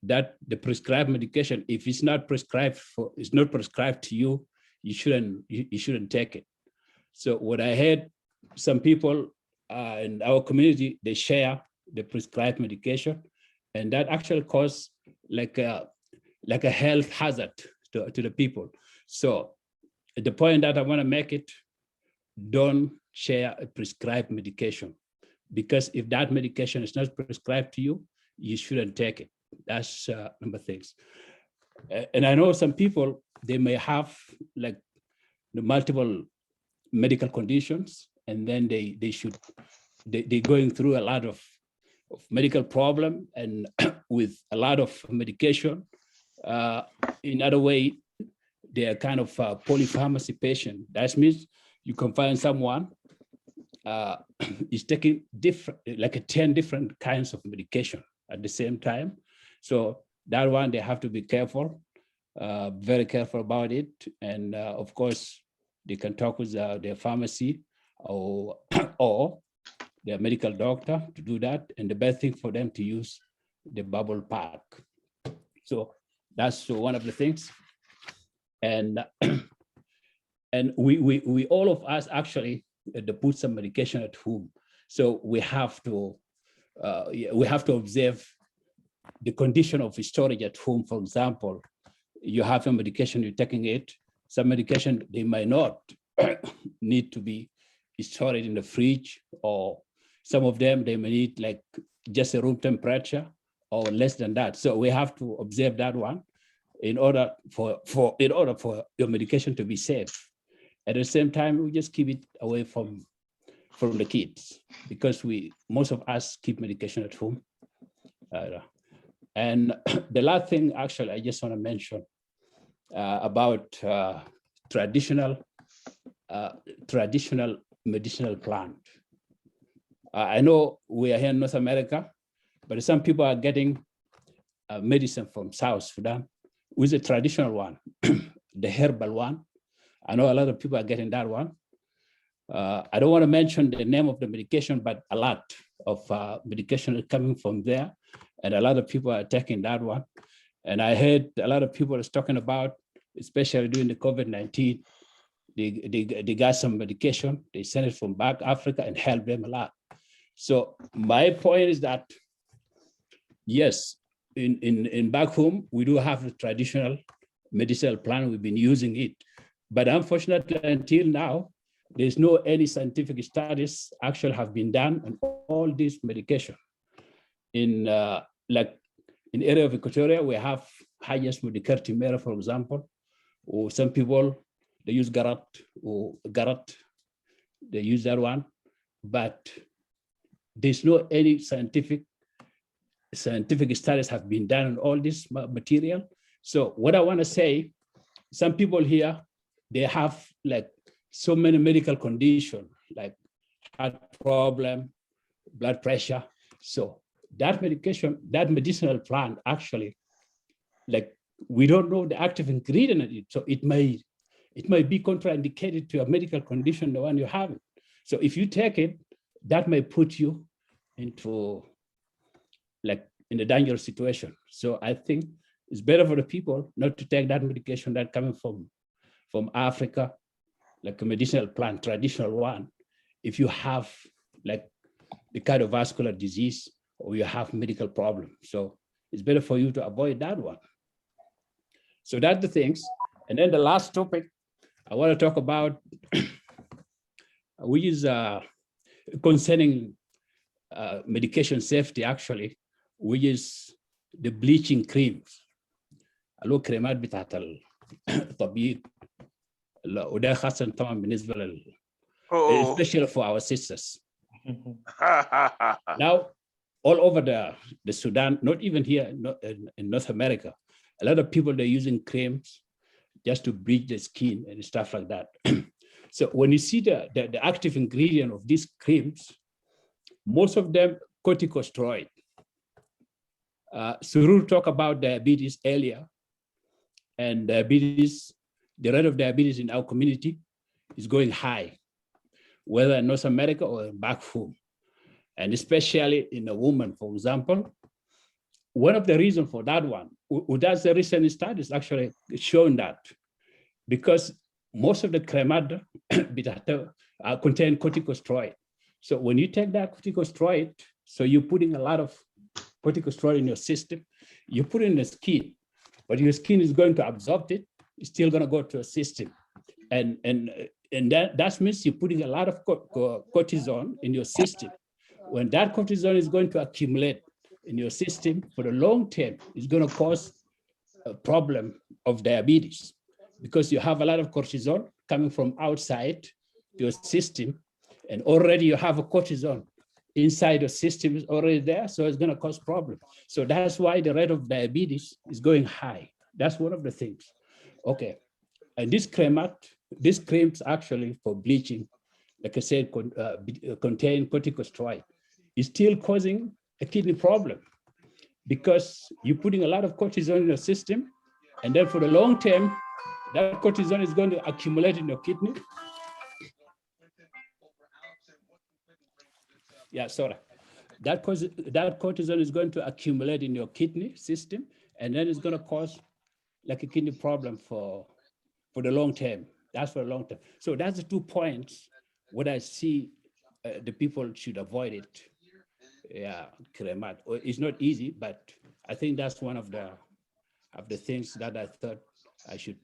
the prescribed medication, if it's not prescribed to you, you shouldn't take it. So what I heard, some people in our community, they share the prescribed medication, and that actually causes like like a health hazard to the people. So the point that I want to make it, don't share a prescribed medication, because if that medication is not prescribed to you, you shouldn't take it. That's number 6. And I know some people, they may have like the multiple medical conditions, and then they're going through a lot of medical problem and with a lot of medication. In other way, they are kind of polypharmacy patient. That means you can find someone is taking like 10 different kinds of medication at the same time. So that one, they have to be careful, very careful about it. And of course, they can talk with their pharmacy or their medical doctor to do that. And the best thing for them to use the bubble pack. So that's one of the things. And and we all of us actually to put some medication at home. So we have to observe the condition of storage at home. For example, you have a medication, you're taking it. Some medication, they might not need to be stored in the fridge, or some of them, they may need like just a room temperature or less than that. So we have to observe that one in order for your medication to be safe. At the same time, we just keep it away from the kids, because most of us keep medication at home. And the last thing, actually, I just want to mention about traditional medicinal plant. I know we are here in North America, but some people are getting medicine from South Sudan with a traditional one, the herbal one. I know a lot of people are getting that one. I don't want to mention the name of the medication, but a lot of medication is coming from there, and a lot of people are taking that one. And I heard a lot of people is talking about, especially during the COVID-19, they got some medication, they sent it from back Africa and helped them a lot. So my point is that, yes, in back home, we do have a traditional medicinal plan, we've been using it. But unfortunately, until now, there's no any scientific studies actually have been done on all this medication. In like in area of Equatoria, we have highest Medicatimera, for example, or some people, they use Garat, they use that one, but there's no any scientific studies have been done on all this material. So what I want to say, some people here, they have like so many medical conditions, like heart problem, blood pressure. So that medication, that medicinal plant, actually, like we don't know the active ingredient in it. So it may be contraindicated to a medical condition, the one you have. So if you take it, that may put you into like in a dangerous situation. So I think it's better for the people not to take that medication that coming from Africa, like a medicinal plant, traditional one. If you have like the cardiovascular disease or you have medical problem. So it's better for you to avoid that one. So that's the things. And then the last topic I want to talk about, which is concerning medication safety, actually, which is the bleaching creams. له كريمات بتاعت التبييض وده خاصة طبعا بالنسبة especially for our sisters. Now, all over the Sudan, not even here in North America, a lot of people, they're using creams just to bleach the skin and stuff like that. So when you see the active ingredient of these creams, most of them corticosteroid. Surur talked about diabetes earlier, and diabetes, the rate of diabetes in our community is going high, whether in North America or back home. And especially in a woman, for example, one of the reasons for that one, that's the recent studies actually showing that, because most of the cremada contain corticosteroid. So when you take that corticosteroid, so you're putting a lot of corticosteroid in your system, you put it in the skin. but your skin is going to absorb it. It's still going to go to a system. And that means you're putting a lot of cortisone in your system. When that cortisone is going to accumulate in your system for the long term, it's going to cause a problem of diabetes, because you have a lot of cortisol coming from outside your system, and already you have a cortisone inside the system is already there, so it's going to cause problems. So that's why the rate of diabetes is going high. That's one of the things. Okay, and this creams actually for bleaching, like I said, contain corticosteroid, is still causing a kidney problem, because you're putting a lot of cortisone in your system, and then for the long term, that cortisone is going to accumulate in your kidney. Yeah, sorry. That cortisone is going to accumulate in your kidney system, and then it's going to cause like a kidney problem for the long term. That's for the long term. So that's the 2 points what I see the people should avoid it. Yeah, cremat. It's not easy, but I think that's one of the things that I thought I should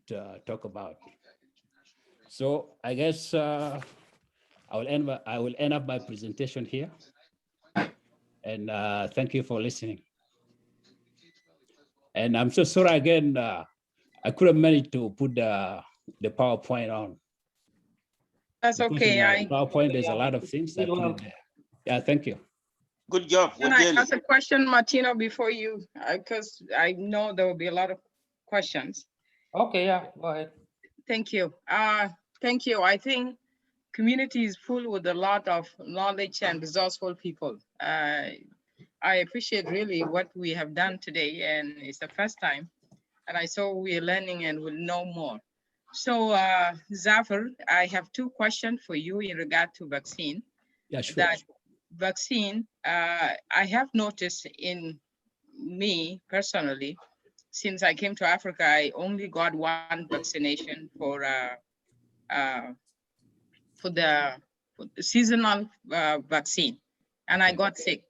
talk about. So I guess I will end up my presentation here. And thank you for listening. And I'm so sorry again, I couldn't manage to put the PowerPoint on. That's Because okay. in PowerPoint, there's a lot of things I put in there. Yeah, thank you. Good job. Can I ask a question, Martino, before you, because I know there will be a lot of questions. Okay, yeah, go ahead. Thank you. Thank you. I think community is full with a lot of knowledge and resourceful people. I appreciate really what we have done today, and it's the first time. And I saw we are learning and will know more. So Zafar, I have 2 questions for you in regard to vaccine. Yeah, sure. That vaccine, I have noticed in me personally, since I came to Africa, I only got 1 vaccination for the seasonal vaccine, and I got sick.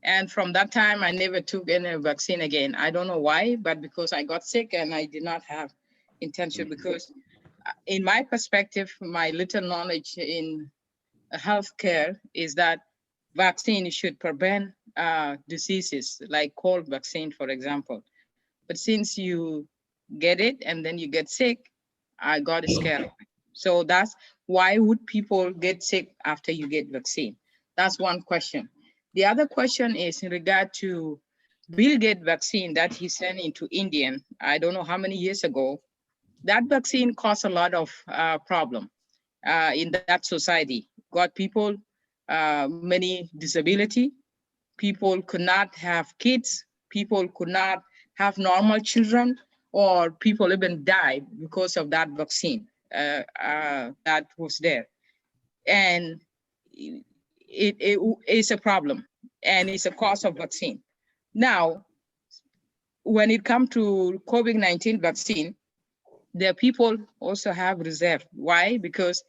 And from that time, I never took any vaccine again. I don't know why, but because I got sick and I did not have intention, because in my perspective, my little knowledge in healthcare is that vaccine should prevent diseases like cold vaccine, for example. But since you get it and then you get sick, I got scared of it. So that's why would people get sick after you get vaccine? That's one question. The other question is in regard to Bill Gates vaccine that he sent into India, I don't know how many years ago. That vaccine caused a lot of problem in that society. Got people many disability. People could not have kids. People could not have normal children, or people even died because of that vaccine that was there. And it is a problem, and it's a cause of vaccine. Now, when it comes to COVID-19 vaccine, the people also have reserve. Why? Because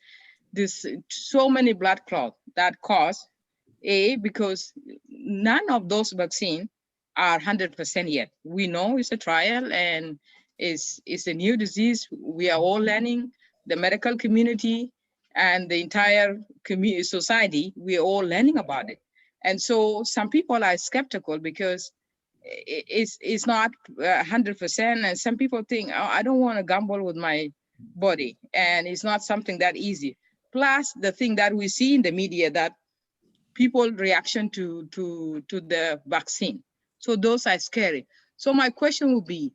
there's so many blood clots that cause, because none of those vaccines are 100% yet. We know it's a trial and it's a new disease. We are all learning, the medical community and the entire community society, we are all learning about it. And so some people are skeptical because it's not 100%. And some people think, oh, I don't want to gamble with my body. And it's not something that easy. Plus the thing that we see in the media, that people reaction to the vaccine. So those are scary. So my question would be,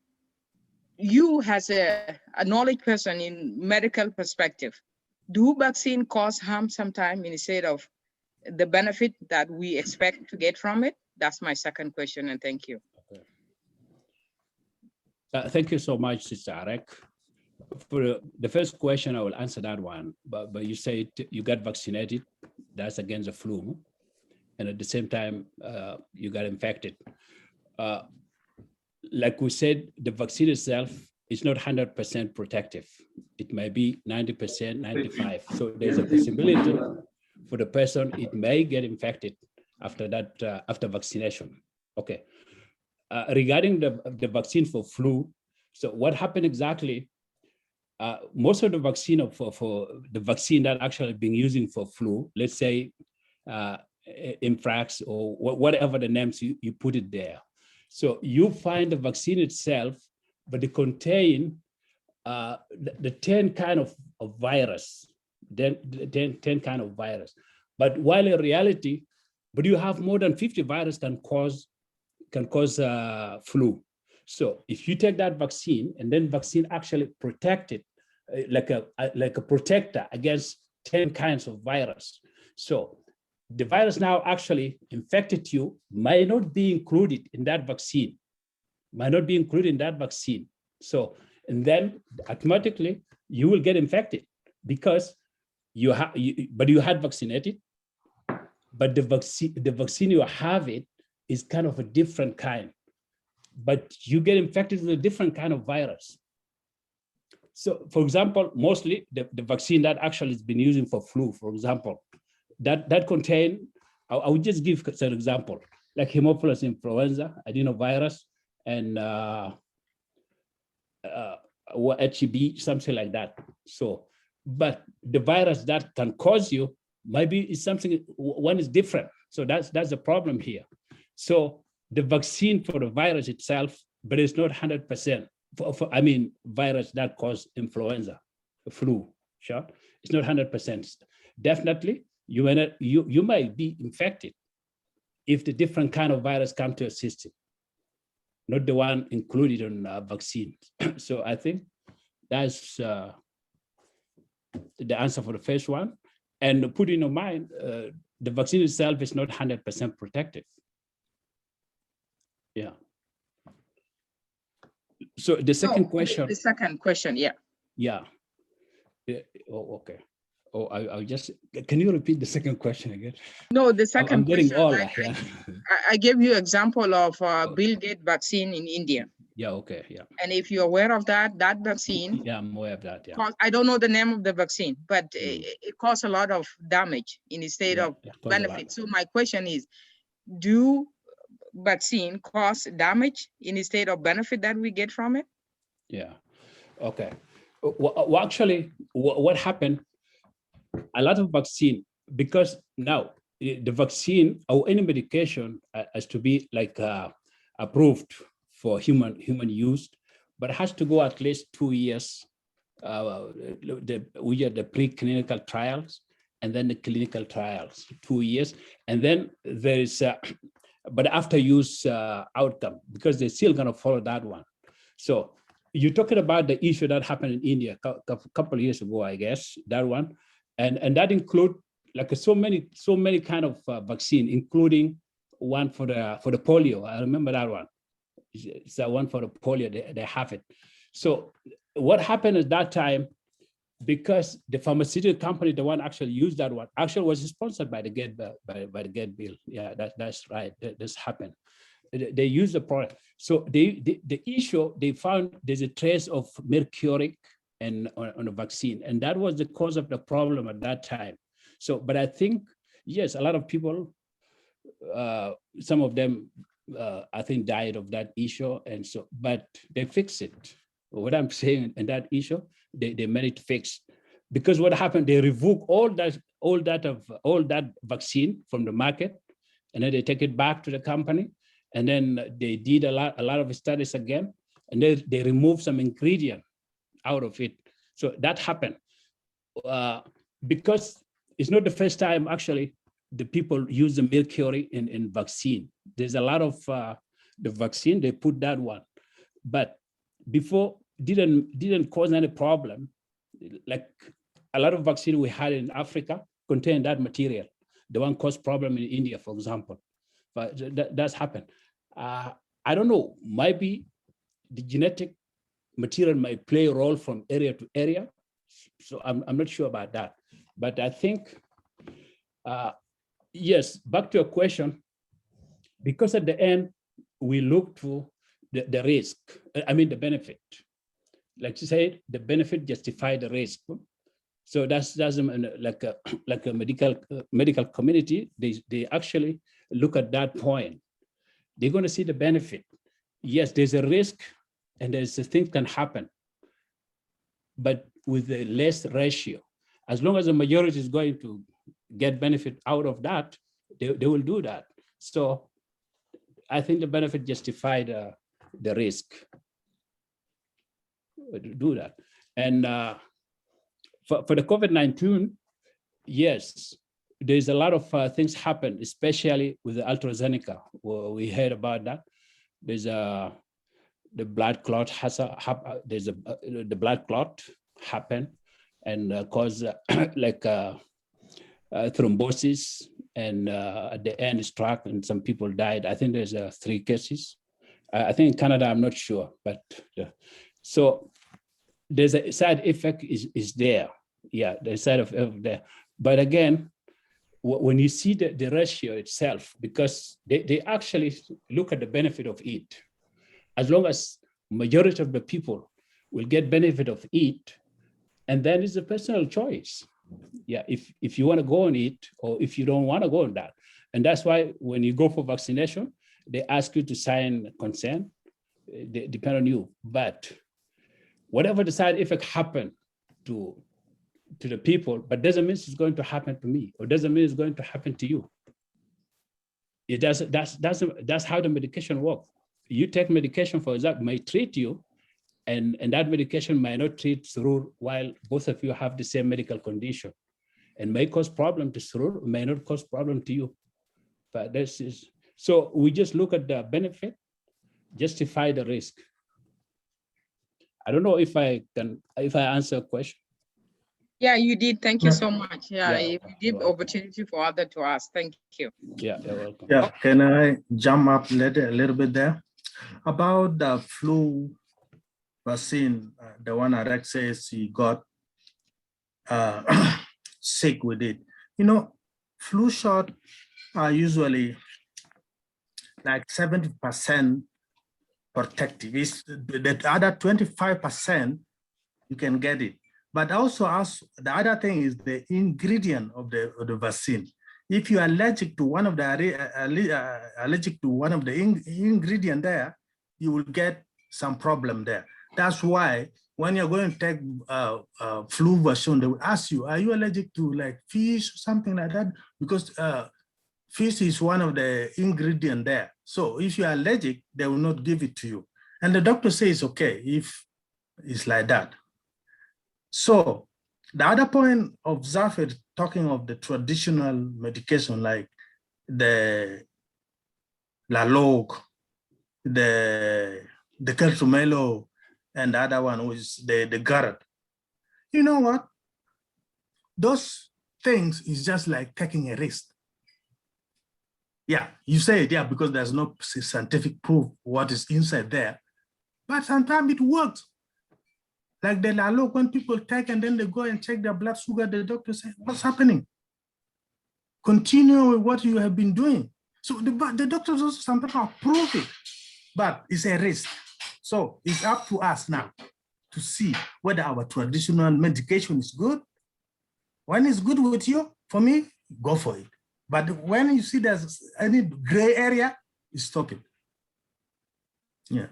you as a knowledge person in medical perspective, do vaccine cause harm sometime instead of the benefit that we expect to get from it? That's my second question, and thank you. Thank you so much, Sister Arek. For the first question, I will answer that one, but you said you got vaccinated, that's against the flu, and at the same time, you got infected. Like we said, the vaccine itself is not 100% protective. It may be 90%, 95. So there's a possibility for the person, it may get infected after that, after vaccination. Okay. Regarding the vaccine for flu, So what happened exactly? Most of the vaccine for the vaccine that actually been using for flu, let's say Infrax or whatever the names you put it there. So you find the vaccine itself, but they contain the 10 kind of virus, then 10 kind of virus. But while in reality, but you have more than 50 virus can cause flu. So if you take that vaccine and then vaccine actually protect it like a protector against 10 kinds of virus. So the virus now actually infected you might not be included in that vaccine, So, and then automatically you will get infected because you had vaccinated, but the vaccine you have it is kind of a different kind, but you get infected with a different kind of virus. So, for example, mostly the vaccine that actually has been using for flu, for example, that contain, I would just give an example, like Haemophilus influenza, adenovirus, and HEB, something like that. So, but the virus that can cause you maybe is something, one is different. So that's the problem here. So the vaccine for the virus itself, but it's not 100%. Virus that cause influenza, flu, sure. It's not 100%. Definitely, you might be infected if the different kind of virus come to your system, not the one included in vaccines. So I think that's the answer for the first one. And put in your mind, the vaccine itself is not 100% protective. Yeah. So the second question. The second question, yeah. Yeah. Oh, okay. Oh, I'll just, can you repeat the second question again? No, the second I'm getting question, all that, yeah. I gave you example of Bill Gates vaccine in India. Yeah, okay, yeah. And if you're aware of that vaccine, Yeah, I'm aware of that, yeah. I don't know the name of the vaccine, but it caused a lot of damage instead of benefit. So my question is, do vaccine cause damage instead of benefit that we get from it? Yeah, okay. Well, actually, what happened, a lot of vaccine, because now the vaccine or any medication has to be like approved for human use, but it has to go at least 2 years. We have the preclinical trials and then the clinical trials, 2 years. And then there is, but after use outcome, because they're still gonna follow that one. So you're talking about the issue that happened in India a couple of years ago, I guess, that one. And that include like so many kind of vaccine, including one for the polio. I remember that one. It's the one for the polio, they have it. So what happened at that time, because the pharmaceutical company, the one actually used that one, actually was sponsored by the GATE bill. Yeah, that's right, this happened. They used the product. So the issue, they found there's a trace of mercuric and on a vaccine. And that was the cause of the problem at that time. So, but I think, yes, a lot of people, some of them, I think died of that issue. And so, but they fixed it. What I'm saying in that issue, they managed to fix, because what happened, they revoke all that vaccine from the market, and then they take it back to the company. And then they did a lot of studies again, and they removed some ingredient out of it. So that happened because it's not the first time actually the people use the mercury in vaccine. There's a lot of the vaccine, they put that one, but before didn't cause any problem. Like a lot of vaccine we had in Africa contain that material. The one caused problem in India, for example, but that's happened. I don't know, maybe the genetic material might play a role from area to area. So I'm not sure about that, but I think, yes, back to your question, because at the end, we look to the risk, the benefit. Like you said, the benefit justify the risk. So that's like a medical community, they actually look at that point. They're going to see the benefit. Yes, there's a risk and there's things can happen, but with a less ratio. As long as the majority is going to get benefit out of that, they will do that. So I think the benefit justified the risk to do that. And for the COVID-19, yes, there's a lot of things happen, especially with the AstraZeneca. We heard about that. There's the blood clot the blood clot happen and cause like thrombosis, and at the end struck and some people died. I think there's 3 cases. I think in Canada, I'm not sure, but so there's a side effect is there. Yeah, the side effect there. But again, when you see the ratio itself, because they actually look at the benefit of it, as long as majority of the people will get benefit of it, and then it's a personal choice. Yeah, if you want to go on it, or if you don't want to go on that. And that's why when you go for vaccination, they ask you to sign consent. They depend on you. But whatever the side effect happen to the people, but doesn't mean it's going to happen to me, or doesn't mean it's going to happen to you. It does. That's how the medication works. You take medication, for example, may treat you, and that medication might not treat Surur while both of you have the same medical condition, and may cause problem to Surur, may not cause problem to you. But this is, so we just look at the benefit, justify the risk. I don't know if I answer a question. Yeah, you did. Thank you so much. Yeah, Yeah, you give opportunity for others to ask. Thank you. Yeah, you're welcome. Yeah, can I jump up a little bit there? About the flu vaccine, the one Alex says he got sick with it. You know, flu shot are usually like 70% protective. It's the other 25%, you can get it. But also, the other thing is the ingredient of the vaccine. If you are allergic to one of the ingredient there, you will get some problem there. That's why when you're going to take flu vaccine, they will ask you, are you allergic to like fish or something like that? Because fish is one of the ingredient there. So if you are allergic, they will not give it to you. And the doctor says, okay, if it's like that. So the other point of Zafir talking of the traditional medication like the Lalog, the Keltumelo, and the other one was the Garrett. You know what? Those things is just like taking a risk. Yeah, you say it, yeah, because there's no scientific proof what is inside there. But sometimes it works. Like the Lalo, when people take and then they go and check their blood sugar, the doctor says, what's happening? Continue with what you have been doing. So the doctors also sometimes approve it, but it's a risk. So it's up to us now to see whether our traditional medication is good. When it's good with you, for me, go for it. But when you see there's any gray area, you stop it. Yeah.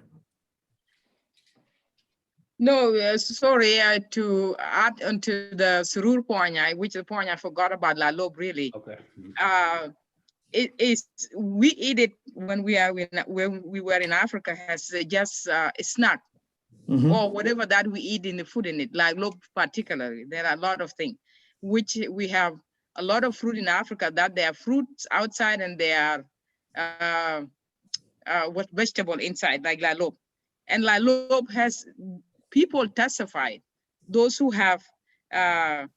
No, sorry, to add onto the Surur point, which the point I forgot about La Lobe really. Okay. It is, we eat it when we were in Africa as just a snack, or whatever that we eat in the food in it, like lobe particularly. There are a lot of things, which we have a lot of fruit in Africa that they are fruits outside and they are what vegetable inside, like La Lobe. And La Lobe has people testified, those who have high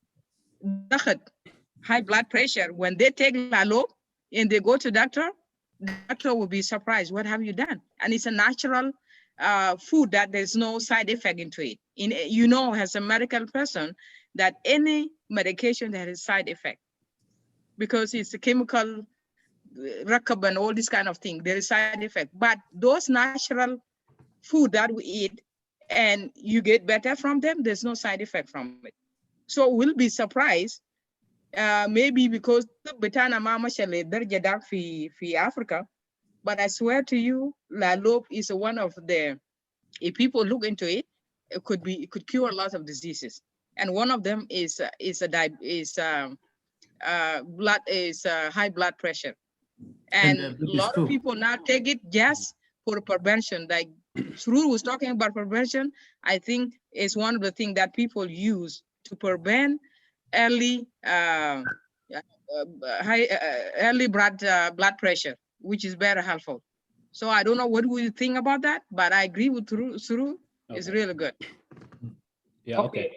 blood pressure, when they take La Lobe and they go to the doctor will be surprised, what have you done? And it's a natural food that there's no side effect into it. You know, as a medical person, that any medication that has side effect, because it's a chemical rakab and all this kind of thing, there is side effect. But those natural food that we eat and you get better from them, there's no side effect from it. So we'll be surprised, maybe because betana mama shale darja dark fi Africa, but I swear to you, La Lobe is one of the if people look into it, it could cure lots of diseases. And one of them is high blood pressure. And a lot of people now take it just for prevention. Like Surur was talking about prevention. I think it's one of the things that people use to prevent early early blood pressure, which is very helpful. So I don't know what you think about that, but I agree with Surur. It's really good. Yeah. Okay.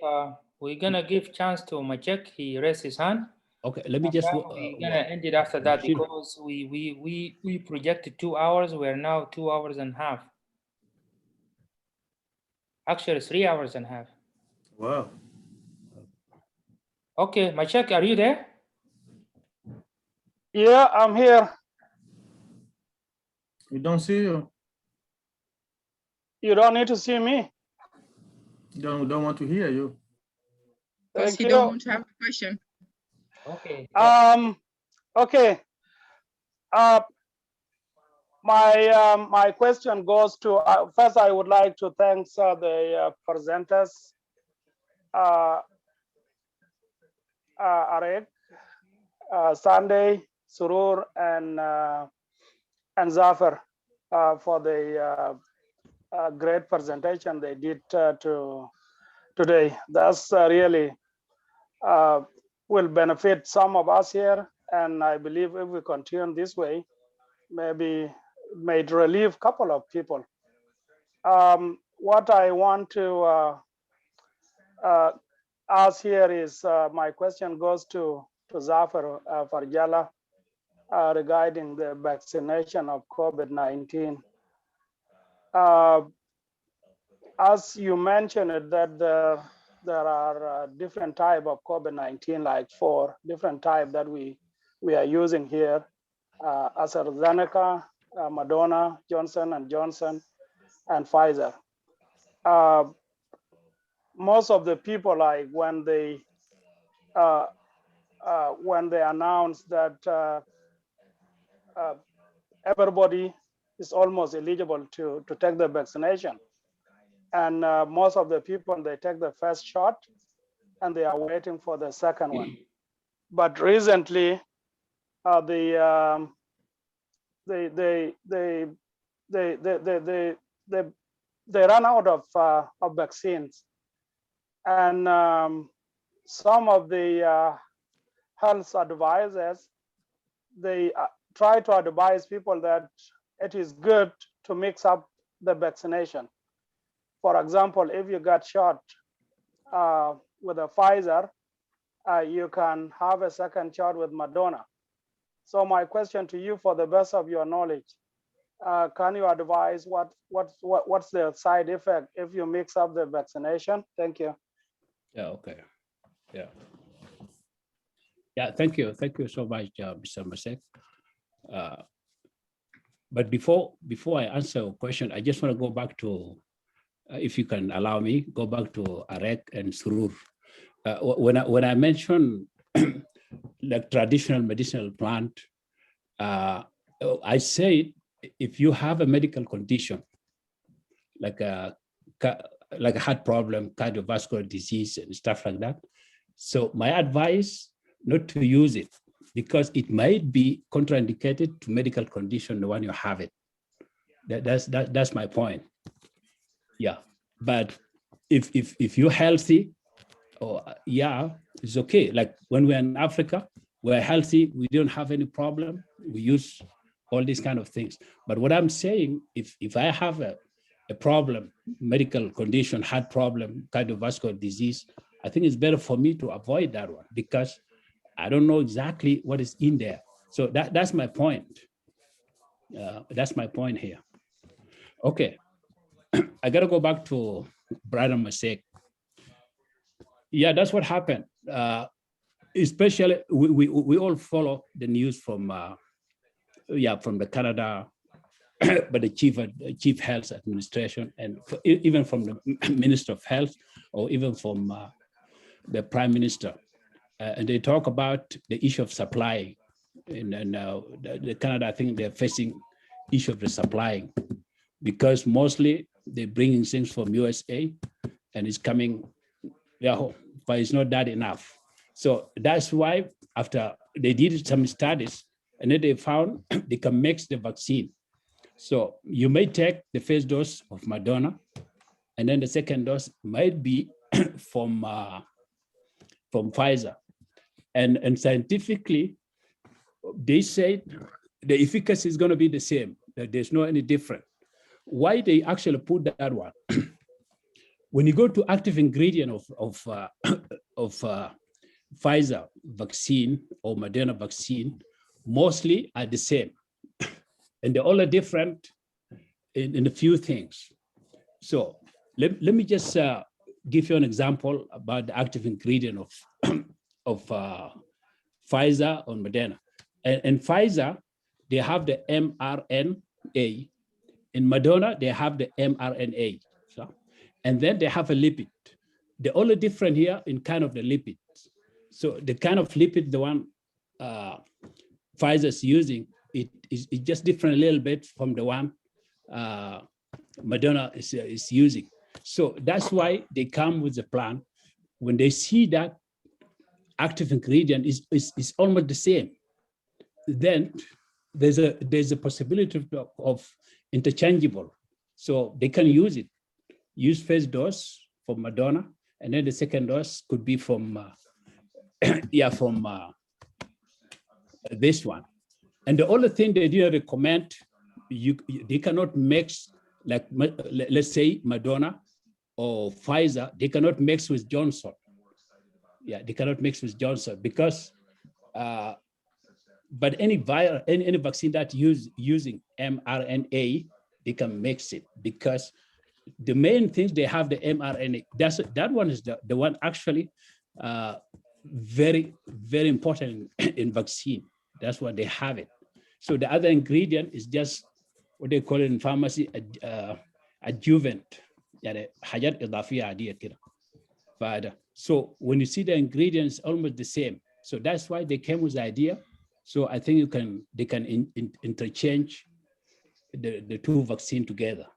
We're gonna give chance to Machek. He raised his hand. Okay. Let me just. We're gonna end it after that because we projected 2 hours. We're now 2 hours and a half. Actually, 3 hours and a half. Wow. Okay, Machek, are you there? Yeah, I'm here. We don't see you. You don't need to see me. Don't want to hear you. Because Thank he you. don't want to have a question. Okay. Okay. My question goes to first. I would like to thank the presenters, Arek, Sunday, Surur, and Zafar for the great presentation they did today. That's really will benefit some of us here, and I believe if we continue this way, maybe may relieve a couple of people. What I want to ask here is my question goes to Zafar Farjala regarding the vaccination of COVID-19. As you mentioned that there are different type of COVID-19, like 4 different type that we are using here, AstraZeneca, Moderna, Johnson & Johnson, and Pfizer. Most of the people, like when they announced that everybody is almost eligible to take the vaccination, and most of the people, they take the first shot and they are waiting for the second one. But recently, they ran out of vaccines, and some of the health advisors, they try to advise people that it is good to mix up the vaccination. For example, if you got shot with a Pfizer, you can have a second shot with Moderna. So my question to you, for the best of your knowledge, can you advise what's the side effect if you mix up the vaccination? Thank you. Yeah. Okay. Yeah. Yeah. Thank you. Thank you so much, Mr. Masek. But before I answer your question, I just want to go back to, if you can allow me, go back to Arek and Surur. When I mentioned like traditional medicinal plant, I say if you have a medical condition like a heart problem, cardiovascular disease, and stuff like that, so my advice not to use it because it might be contraindicated to medical condition the one you have it. That's my point. Yeah, but if you're healthy, yeah, it's okay. Like when we're in Africa, we're healthy, we don't have any problem, we use all these kind of things. But what I'm saying, if I have a problem, medical condition, heart problem, cardiovascular disease, I think it's better for me to avoid that one because I don't know exactly what is in there. So that's my point. That's my point here. Okay, I gotta go back to Brother Masek. Yeah, that's what happened. Especially, we all follow the news from the Canada, but the chief health administration, and even from the Minister of Health, or even from the Prime Minister, and they talk about the issue of supply. And the Canada, I think they're facing issue of the supplying, because mostly they're bringing things from USA and it's coming, yeah, but it's not that enough. So that's why after they did some studies and then they found they can mix the vaccine. So you may take the first dose of Moderna and then the second dose might be from Pfizer. And scientifically, they said the efficacy is going to be the same, that there's no any different. Why they actually put that one? When you go to active ingredient of Pfizer vaccine or Moderna vaccine, mostly are the same. And they're all different in a few things. So let me just give you an example about the active ingredient of Pfizer or Moderna. And Pfizer, they have the mRNA. In Moderna, they have the mRNA. So, and then they have a lipid. The only different here in kind of the lipids. So the kind of lipid the one Pfizer is using, it is just different a little bit from the one Moderna is using. So that's why they come with a plan. When they see that active ingredient is almost the same, then there's a possibility of interchangeable. So they can use it. Use first dose from Moderna, and then the second dose could be from this one. And the only thing they didn't recommend, they cannot mix, like let's say Moderna or Pfizer, they cannot mix with Johnson. Yeah, they cannot mix with Johnson because, but any virus, any vaccine that using mRNA, they can mix it because the main things they have the mRNA. That one is the one actually very, very important in vaccine. That's why they have it. So the other ingredient is just what they call it in pharmacy, adjuvant. So when you see the ingredients, almost the same. So that's why they came with the idea. So I think they can interchange the two vaccine together,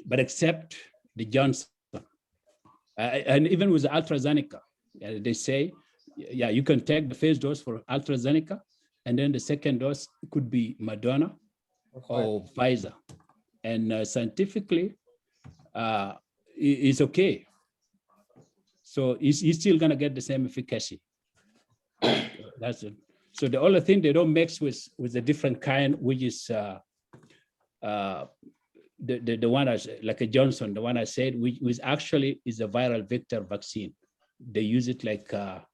but except the Johnson. And even with the AstraZeneca, they say, yeah, you can take the first dose for AstraZeneca, and then the second dose could be Moderna or Pfizer. And scientifically, it's okay. So he's still gonna get the same efficacy. That's it. So the only thing they don't mix with a different kind, which is the one like a Johnson, the one I said, which actually is a viral vector vaccine. They use it like a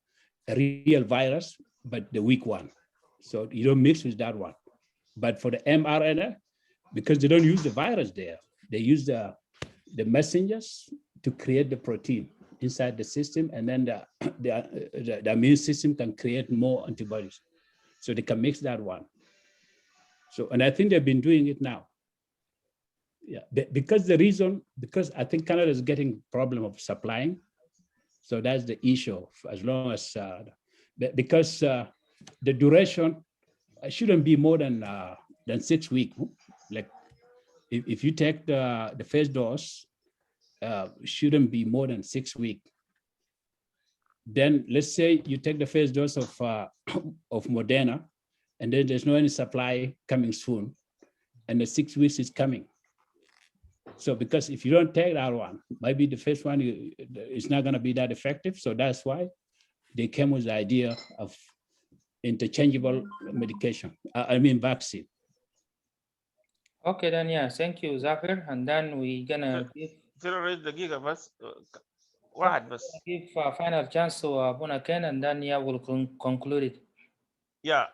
real virus, but the weak one. So you don't mix with that one. But for the mRNA, because they don't use the virus there, they use the messengers to create the protein inside the system, and then the immune system can create more antibodies. So they can mix that one. So, and I think they've been doing it now. Yeah, because I think Canada is getting problem of supplying. So that's the issue, as long as, because the duration shouldn't be more than 6 weeks. Like if you take the first dose, shouldn't be more than 6 weeks. Then let's say you take the first dose of Moderna, and then there's no any supply coming soon, and the 6 weeks is coming. So because if you don't take that one, maybe the first one is not going to be that effective. So that's why they came with the idea of interchangeable medication. Vaccine. Okay, then yeah, thank you, Zafir. And then we're gonna give final chance to Abuna Ken, and then yeah, we'll conclude it. Yeah,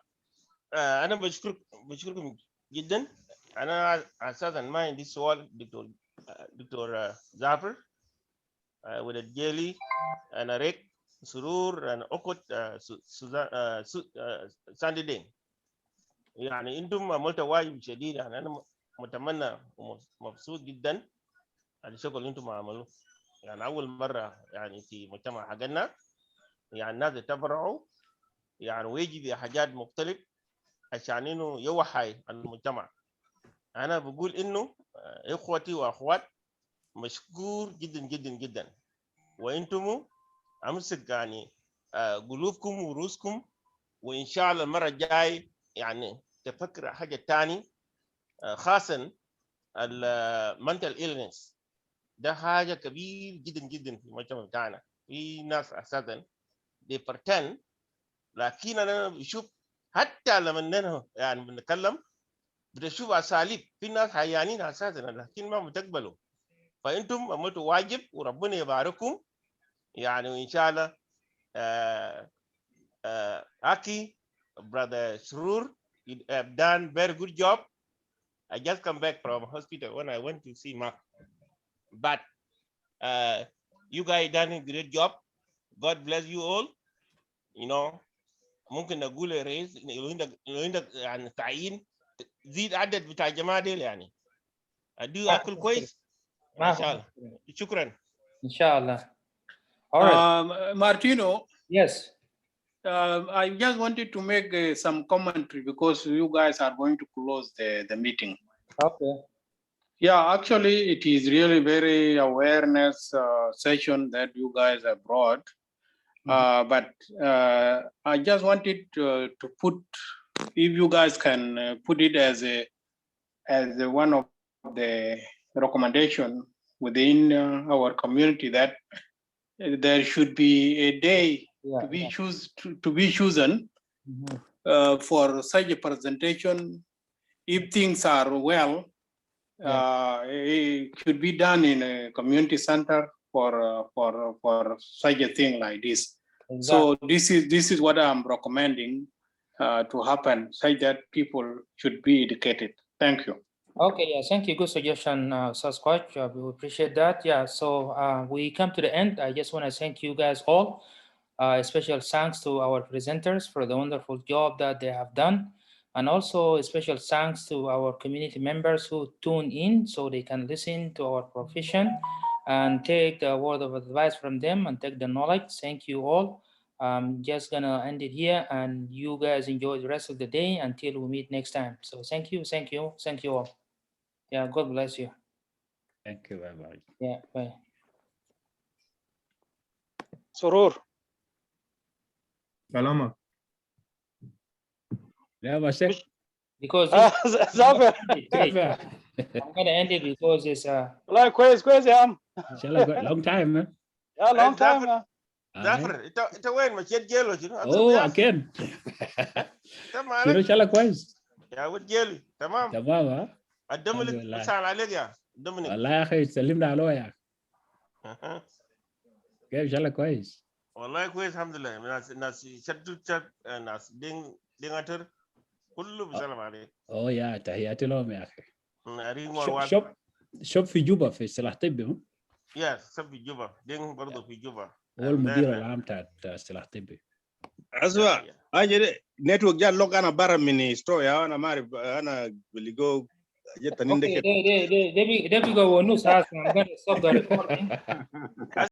أنا بشكركم جدا. أنا أساسا ما عندي سؤال دكتور زافر ولد جيلي أنا ريك سرور أنا أخت ساندي دين. يعني أنتم عملت واجب شديد. يعني أنا متمنى ومبسوط جدا على الشغل اللي أنتم عملوه. يعني أول مرة يعني في مجتمع حقنا يعني الناس يتبرعوا يعني ويجي بحاجات مختلف عشان انه يوحي المجتمع. انا بقول انه اخوتي واخوات مشكور جدا جدا جدا. وانتم امسك يعني قلوبكم ورؤوسكم، وان شاء الله المره الجاي يعني تفكر حاجه تاني، خاصه المنتل illness ده حاجه كبير جدا جدا في المجتمع بتاعنا. في ناس اساسا they pretend، لكن انا بشوف حتى لما نحن يعني بنتكلم بتشوف اساليب، في ناس عيانين اساسا لكن ما بتقبلوا. فانتم عملتوا واجب وربنا يبارككم يعني، وان شاء الله Aki, brother Srur, you have done very good job. I just come back from hospital when I went to see Mark, but you guys done a great job. God bless you all. You know, ممكن نقول رئيس لو عندك يعني تعيين زيد عدد بتاع الجماعه دي يعني ادي اكل كويس ما شاء الله. شكرا. Inshallah. All right. Martino, Yes. I just wanted to make some commentary because you guys are going to close the meeting. Okay. Yeah, actually, it is really very awareness session that you guys have brought. But I just wanted to put, if you guys can put it as one of the recommendation within our community, that there should be a day to be chosen for such a presentation. If things are well, it should be done in a community center for such a thing like this. Exactly. So this is what I'm recommending to happen, such that people should be educated. Thank you. Okay, yeah, thank you. Good suggestion, Sasquatch. We appreciate that. Yeah, so we come to the end. I just want to thank you guys all. Special thanks to our presenters for the wonderful job that they have done. And also a special thanks to our community members who tune in so they can listen to our profession and take the word of advice from them and take the knowledge. Thank you all. I'm just gonna end it here and you guys enjoy the rest of the day until we meet next time. So thank you all. Yeah, God bless you. Thank you very much. Yeah, bye. Surur. Salama. Yeah, Masek. Because Zafar. I'm gonna end it because it's Like كويس يا عم. Long time, man. Yeah, long time. Zafar, انت وين مشيت جيلو شنو؟ Oh, again. شنو شالا كويس؟ يا ولد جيلي تمام. تمام ها؟ الدملك مسال عليك يا دمنك. والله يا اخي سلمنا عليه يا اخي. كيف شالا كويس؟ والله كويس الحمد لله. ناس شد ناس ديناتر كله بيسلم عليك. يا تحياتي لهم يا اخي. شوف في جوبا في سلاح طبي. يا شوف في جوبا دين برضه في جوبا. هو المدير العام بتاع سلاح طبي. اسمع اجي نتورك جا لوك انا برا من ستوري انا ما اعرف انا بلقوا جت Okay, there we go. No, I'm gonna stop the recording.